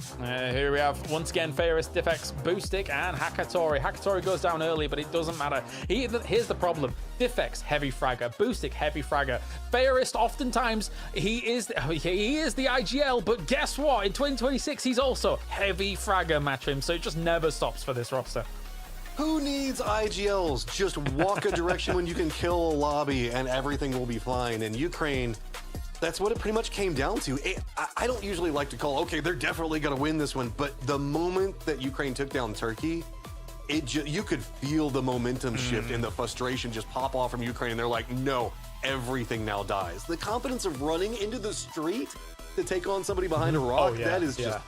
Here we have, once again, Ferris, Diffex, Boostic, and Hakatori. Hakatori goes down early, but it doesn't matter. Here's the problem. Diffex, heavy fragger. Boostic, heavy fragger. Ferris, oftentimes, he is the IGL, but guess what? In 2026, he's also heavy fragger, match him, so it just never stops for this roster. Who needs IGLs? Just walk a direction when you can kill a lobby and everything will be fine. And Ukraine, that's what it pretty much came down to. I don't usually like to call, okay, they're definitely going to win this one. But the moment that Ukraine took down Turkey, you could feel the momentum shift and the frustration just pop off from Ukraine. And they're like, no, everything now dies. The confidence of running into the street to take on somebody behind a rock, that is just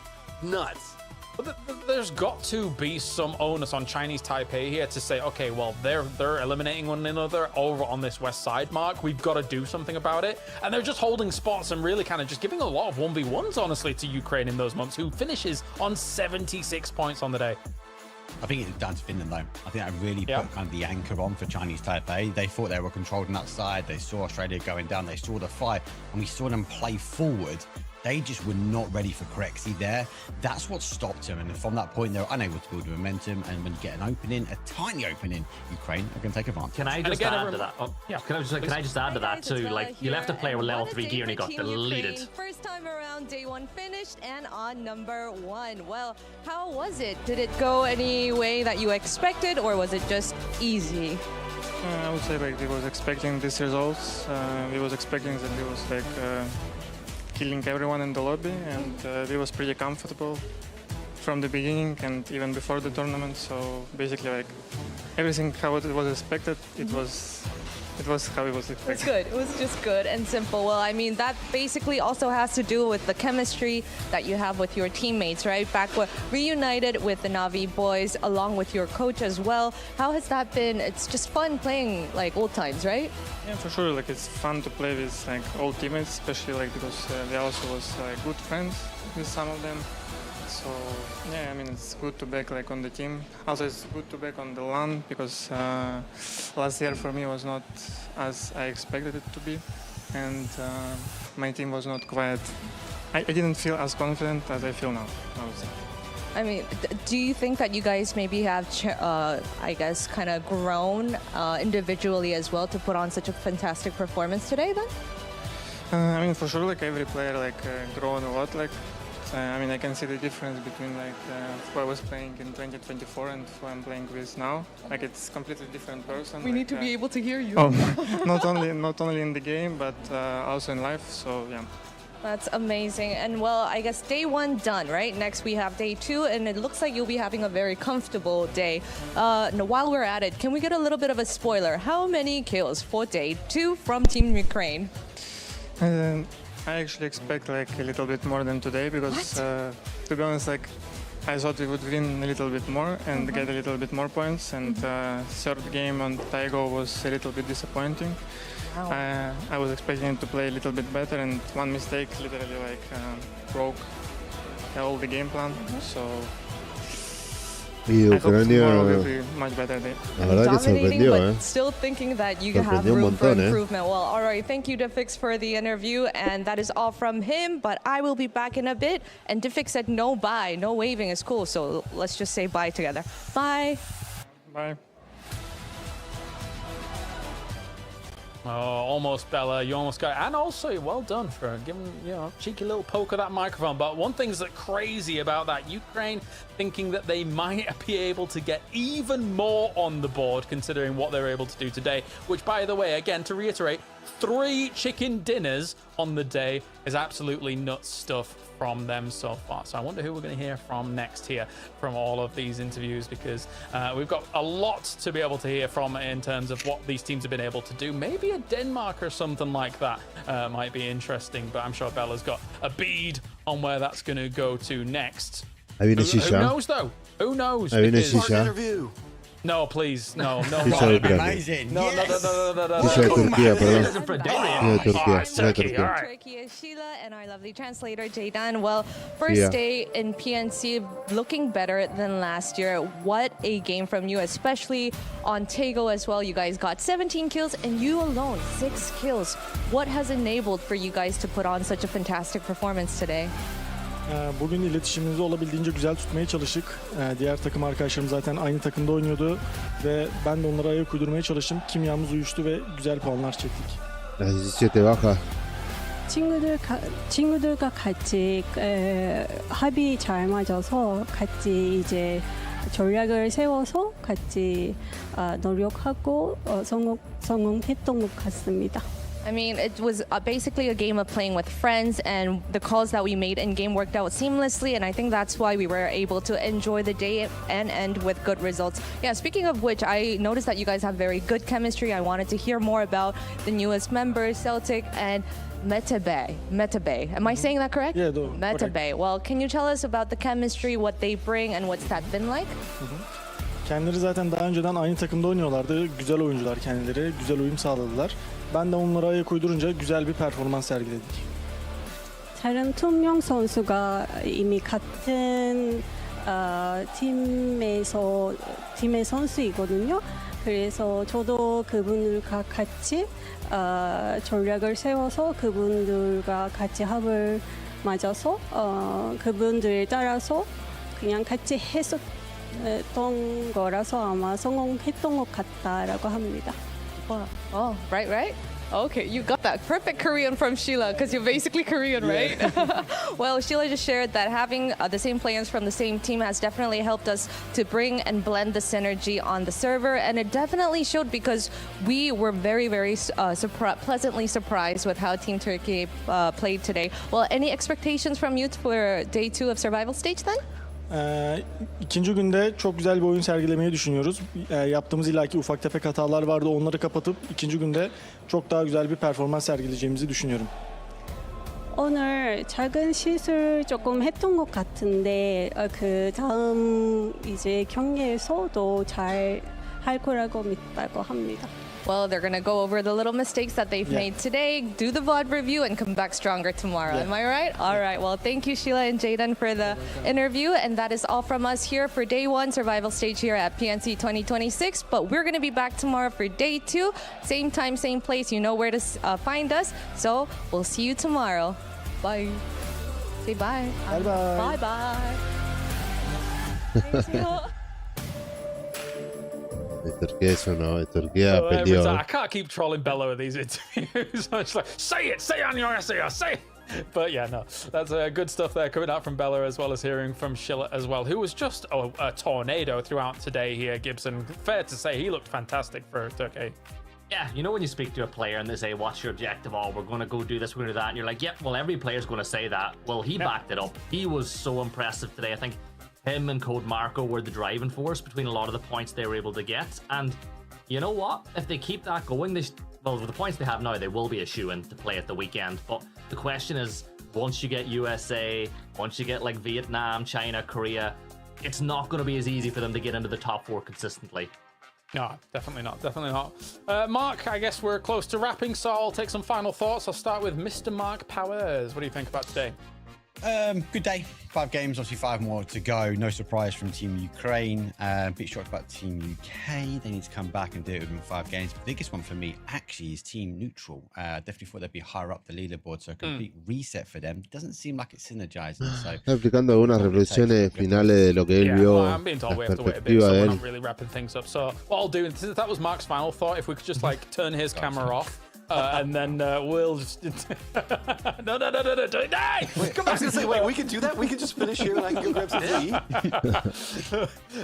nuts. But there's got to be some onus on Chinese Taipei here to say, okay, well, they're eliminating one another over on this west side, Mark. We've got to do something about it. And they're just holding spots and really kind of just giving a lot of 1v1s, honestly, to Ukraine in those months, who finishes on 76 points on the day. I think it's down to Finland, though. I think that really put kind of the anchor on for Chinese Taipei. They thought they were controlling that side. They saw Australia going down. They saw the fight, and we saw them play forward. They just were not ready for Corexy there. That's what stopped them. And from that point, they were unable to build the momentum. And when you get an opening, a tiny opening, Ukraine are going to take advantage. Can I just add to that? Oh, yeah. Can I just add to that too? Like, you left a player with level 3 gear and he got deleted. First time around, day 1 finished and on number 1. Well, how was it? Did it go any way that you expected, or was it just easy? I would say like we was expecting these results. We was expecting that it was like killing everyone in the lobby, and it was pretty comfortable from the beginning and even before the tournament. So basically, like everything how it was expected, it was how it was expected. It was good. It was just good and simple. Well, I mean, that basically also has to do with the chemistry that you have with your teammates, right? Back when reunited with the Na'Vi boys, along with your coach as well. How has that been? It's just fun playing like old times, right? Yeah, for sure. Like it's fun to play with like old teammates, especially like because they also was good friends with some of them. So yeah, I mean it's good to back like on the team. Also, it's good to back on the LAN because last year for me was not as I expected it to be, and my team was not quite. I didn't feel as confident as I feel now, I would say. I mean, do you think that you guys maybe have, I guess, kind of grown individually as well to put on such a fantastic performance today then? I mean, for sure, like every player like grown a lot. Like, I mean, I can see the difference between like who I was playing in 2024 and who I'm playing with now. Like, it's completely different person. We need to be able to hear you. Oh, not only in the game, but also in life. So yeah. That's amazing. And well, I guess day 1 done, right? Next we have day 2, and it looks like you'll be having a very comfortable day. While we're at it, can we get a little bit of a spoiler? How many kills for day 2 from Team Ukraine? I actually expect like a little bit more than today because, to be honest, like I thought we would win a little bit more and get a little bit more points. And third game on Taigo was a little bit disappointing. I was expecting him to play a little bit better, and one mistake literally like broke all the game plan. So I hope tomorrow will be much better day. Dominating, but still thinking that you have room for improvement. Well, all right, thank you, Diffix, for the interview, and that is all from him. But I will be back in a bit, and Diffix said no bye, no waving is cool. So let's just say bye together. Bye. Bye. Oh, almost, Bella. You almost got it. And also, well done for giving, a cheeky little poke at that microphone. But one thing's that crazy about that, Ukraine thinking that they might be able to get even more on the board, considering what they were able to do today. Which, by the way, again, to reiterate, 3 chicken dinners on the day is absolutely nuts stuff from them so far. So I wonder who we're going to hear from next here from all of these interviews, because we've got a lot to be able to hear from in terms of what these teams have been able to do. Maybe a Denmark or something like that might be interesting, but I'm sure Bella's got a bead on where that's going to go to next. Who knows though? Who knows? Interview. No, please, no. Amazing. No. Turkey, Turkey is Sheila and our lovely translator Jaydan. Well, first day in PNC, looking better than last year. What a game from you, especially on Tego as well. You guys got 17 kills and you alone 6 kills. What has enabled for you guys to put on such a fantastic performance today? Bugün iletişimimizi olabildiğince güzel tutmaya çalıştık. Diğer takım arkadaşlarım zaten aynı takımda oynuyordu ve ben de onlara ayak uydurmaya çalıştım. Kimyamız uyuştu ve güzel puanlar çektik. 친구들과 같이 합이 잘 맞아서 같이 이제 전략을 세워서 같이 노력하고 성공했던 것 같습니다. I mean, it was basically a game of playing with friends, and the calls that we made in game worked out seamlessly, and I think that's why we were able to enjoy the day and end with good results. Yeah, speaking of which, I noticed that you guys have very good chemistry. I wanted to hear more about the newest members, Celtic and Metabay. Am I saying that correct? Yeah, Metabay. Well, can you tell us about the chemistry, what they bring, and what's that been like? Kendileri zaten daha önceden aynı takımda oynuyorlardı. Güzel oyuncular kendileri, güzel uyum sağladılar. Ben de onlara ayak uydurunca güzel bir performans sergiledik. 다른 투명 선수가 이미 같은 팀의 선수이거든요. 그래서 저도 그분들과 같이 전략을 세워서 그분들과 같이 합을 맞아서 그분들 따라서 그냥 같이 했었던 거라서 아마 성공했던 것 같다라고 합니다. Wow. Oh, right. Okay, you got that perfect Korean from Sheila, because you're basically Korean, right? Well, Sheila just shared that having the same players from the same team has definitely helped us to bring and blend the synergy on the server, and it definitely showed because we were very, very pleasantly surprised with how Team Turkey played today. Well, any expectations from you for day 2 of survival stage then? İkinci günde çok güzel bir oyun sergilemeyi düşünüyoruz. Yaptığımız illaki ufak tefek hatalar vardı. Onları kapatıp ikinci günde çok daha güzel bir performans sergileyeceğimizi düşünüyorum. 오늘 작은 실수를 조금 했던 것 같은데 그 다음 이제 경기에서도 잘 할 거라고 믿다고 합니다. Well, they're going to go over the little mistakes that they've made today, do the VOD review, and come back stronger tomorrow. Am I right? All right. Well, thank you, Sheila and Jaydan, for the interview. And that is all from us here for day 1 survival stage here at PNC 2026. But we're going to be back tomorrow for day 2. Same time, same place. You know where to find us. So we'll see you tomorrow. Bye. Say bye. Bye-bye. Bye-bye. Turquía peleó. I can't keep trolling Bella with these interviews. I'm just like, say it on your essay, say it. But yeah, no, that's good stuff there coming out from Bella, as well as hearing from Sheila as well, who was just a tornado throughout today here, Gibson. Fair to say, he looked fantastic for Turkey. Yeah, you know when you speak to a player and they say, what's your objective? Oh, we're going to go do this, we're going to do that. And you're like, well, every player's going to say that. Well, he backed it up. He was so impressive today. I think him and Code Marco were the driving force between a lot of the points they were able to get. And you know what? If they keep that going, with the points they have now, they will be a shoo-in to play at the weekend. But the question is, once you get USA, once you get like Vietnam, China, Korea, it's not going to be as easy for them to get into the top 4 consistently. No, definitely not. Mark, I guess we're close to wrapping, so I'll take some final thoughts. I'll start with Mr. Mark Powers. What do you think about today? Good day. 5 games, obviously 5 more to go. No surprise from Team Ukraine. Bit shocked about Team UK. They need to come back and do it within 5 games. The biggest one for me actually is Team Neutral. Definitely thought they'd be higher up the leaderboard, so a complete reset for them. Doesn't seem like it's synergizing. So está explicando algunas reflexiones finales de lo que él vio. I'm being told we have to wait a bit, so we're not really wrapping things up. So what I'll do, that was Mark's final thought. If we could just like turn his camera off. and then we'll just no. Come on. I was gonna say, wait, we could do that. We could just finish here, and I can go grab some tea.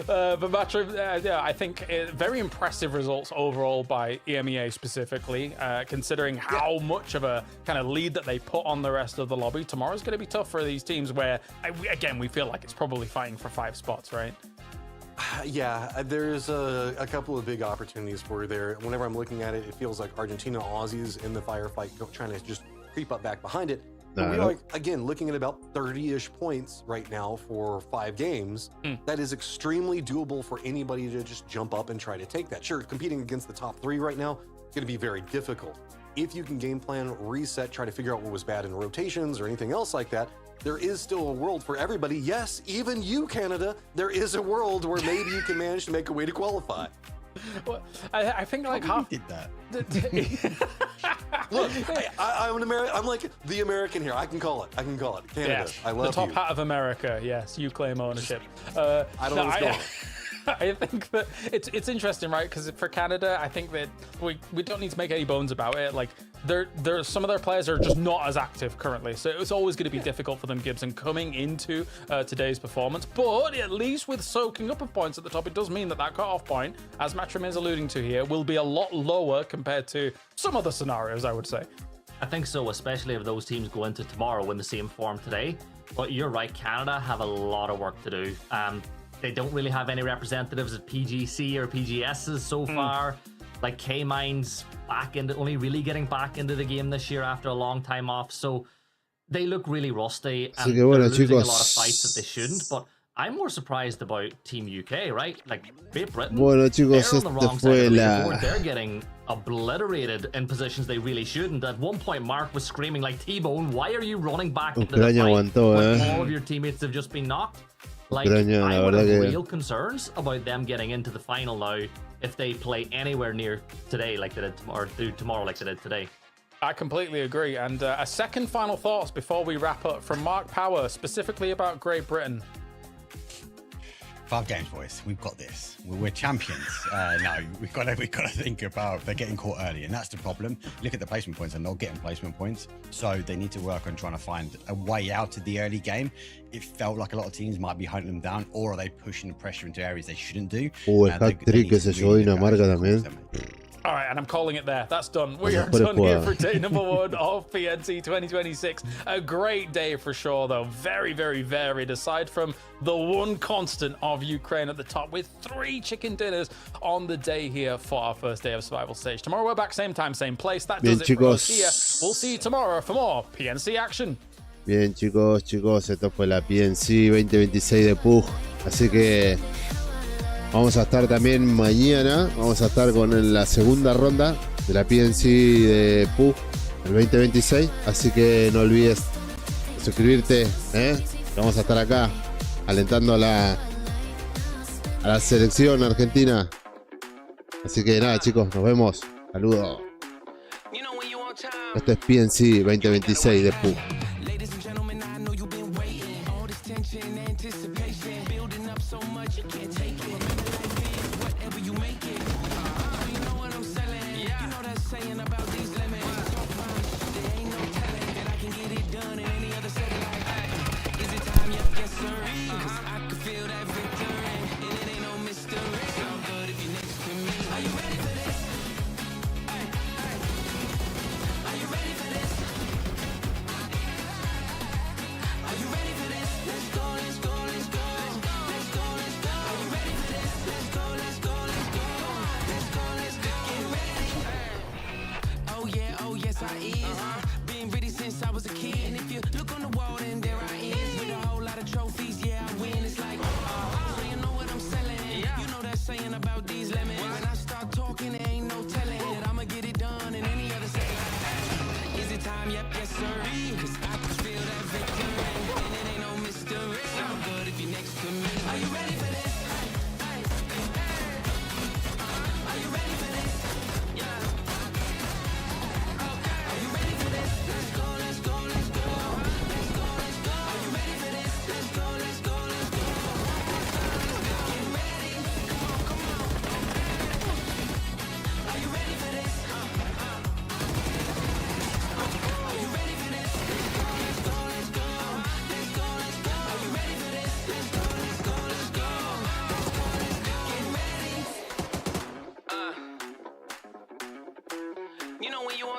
But Matrim, yeah, I think very impressive results overall by EMEA specifically, considering how much of a kind of lead that they put on the rest of the lobby. Tomorrow's going to be tough for these teams where, again, we feel like it's probably fighting for 5 spots, right? Yeah, there's a couple of big opportunities for you there. Whenever I'm looking at it, it feels like Argentina, Aussies in the firefight, trying to just creep up back behind it. But we are, again, looking at about 30-ish points right now for 5 games. That is extremely doable for anybody to just jump up and try to take that. Sure, competing against the top 3 right now is going to be very difficult. If you can game plan, reset, try to figure out what was bad in rotations or anything else like that, there is still a world for everybody. Yes, even you, Canada, there is a world where maybe you can manage to make a way to qualify. Well, I think like half did that. Look, I'm an American. I'm like the American here. I can call it. Canada. Yes, I love the top you. hat of America. Yes, you claim ownership. I don't know what's going on. I think that it's interesting, right? Because for Canada, I think that we don't need to make any bones about it. Like, there's some of their players are just not as active currently, so it's always going to be difficult for them, Gibson, coming into today's performance. But at least with soaking up of points at the top, it does mean that cutoff point, as Matrim is alluding to here, will be a lot lower compared to some other scenarios, I would say. I think so, especially if those teams go into tomorrow in the same form today. But you're right, Canada have a lot of work to do. They don't really have any representatives at PGC or PGSs so far. Like K-Mine's only really getting back into the game this year after a long time off. So they look really rusty and they're losing a lot of fights that they shouldn't. But I'm more surprised about Team UK, right? Like Great Britain, bueno, chicos, they're on the wrong side of the board. They're getting obliterated in positions they really shouldn't. At one point, Mark was screaming like, T-Bone, why are you running back into the fight when all of your teammates have just been knocked? Like, I would have real concerns about them getting into the final now if they play anywhere near today like they did tomorrow like they did today. I completely agree. And a second final thoughts before we wrap up from Mark Power, specifically about Great Britain. 5 games, boys. We've got this. We're champions. No, we've got to think about they're getting caught early, and that's the problem. Look at the placement points; they're not getting placement points, so they need to work on trying to find a way out of the early game. It felt like a lot of teams might be hunting them down, or are they pushing the pressure into areas they shouldn't do? El hat-trick que se llevó Dinamarca también. All right, and I'm calling it there. That's done. We are done here for day number 1 of PNC 2026. A great day for sure, though. Very, very varied, aside from the one constant of Ukraine at the top, with 3 chicken dinners on the day here for our first day of survival stage. Tomorrow we're back, same time, same place. That does it for us here. We'll see you tomorrow for more PNC action. Bien, chicos, esto fue la PNC 2026 de PUBG. Así que vamos a estar también mañana, vamos a estar con la segunda ronda de la PNC de PUBG el 2026, así que no olvides suscribirte, vamos a estar acá alentando a la selección argentina. Así que nada, chicos, nos vemos, saludos. Esto es PNC 2026 de PUBG.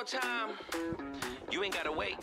time. You ain't gotta wait.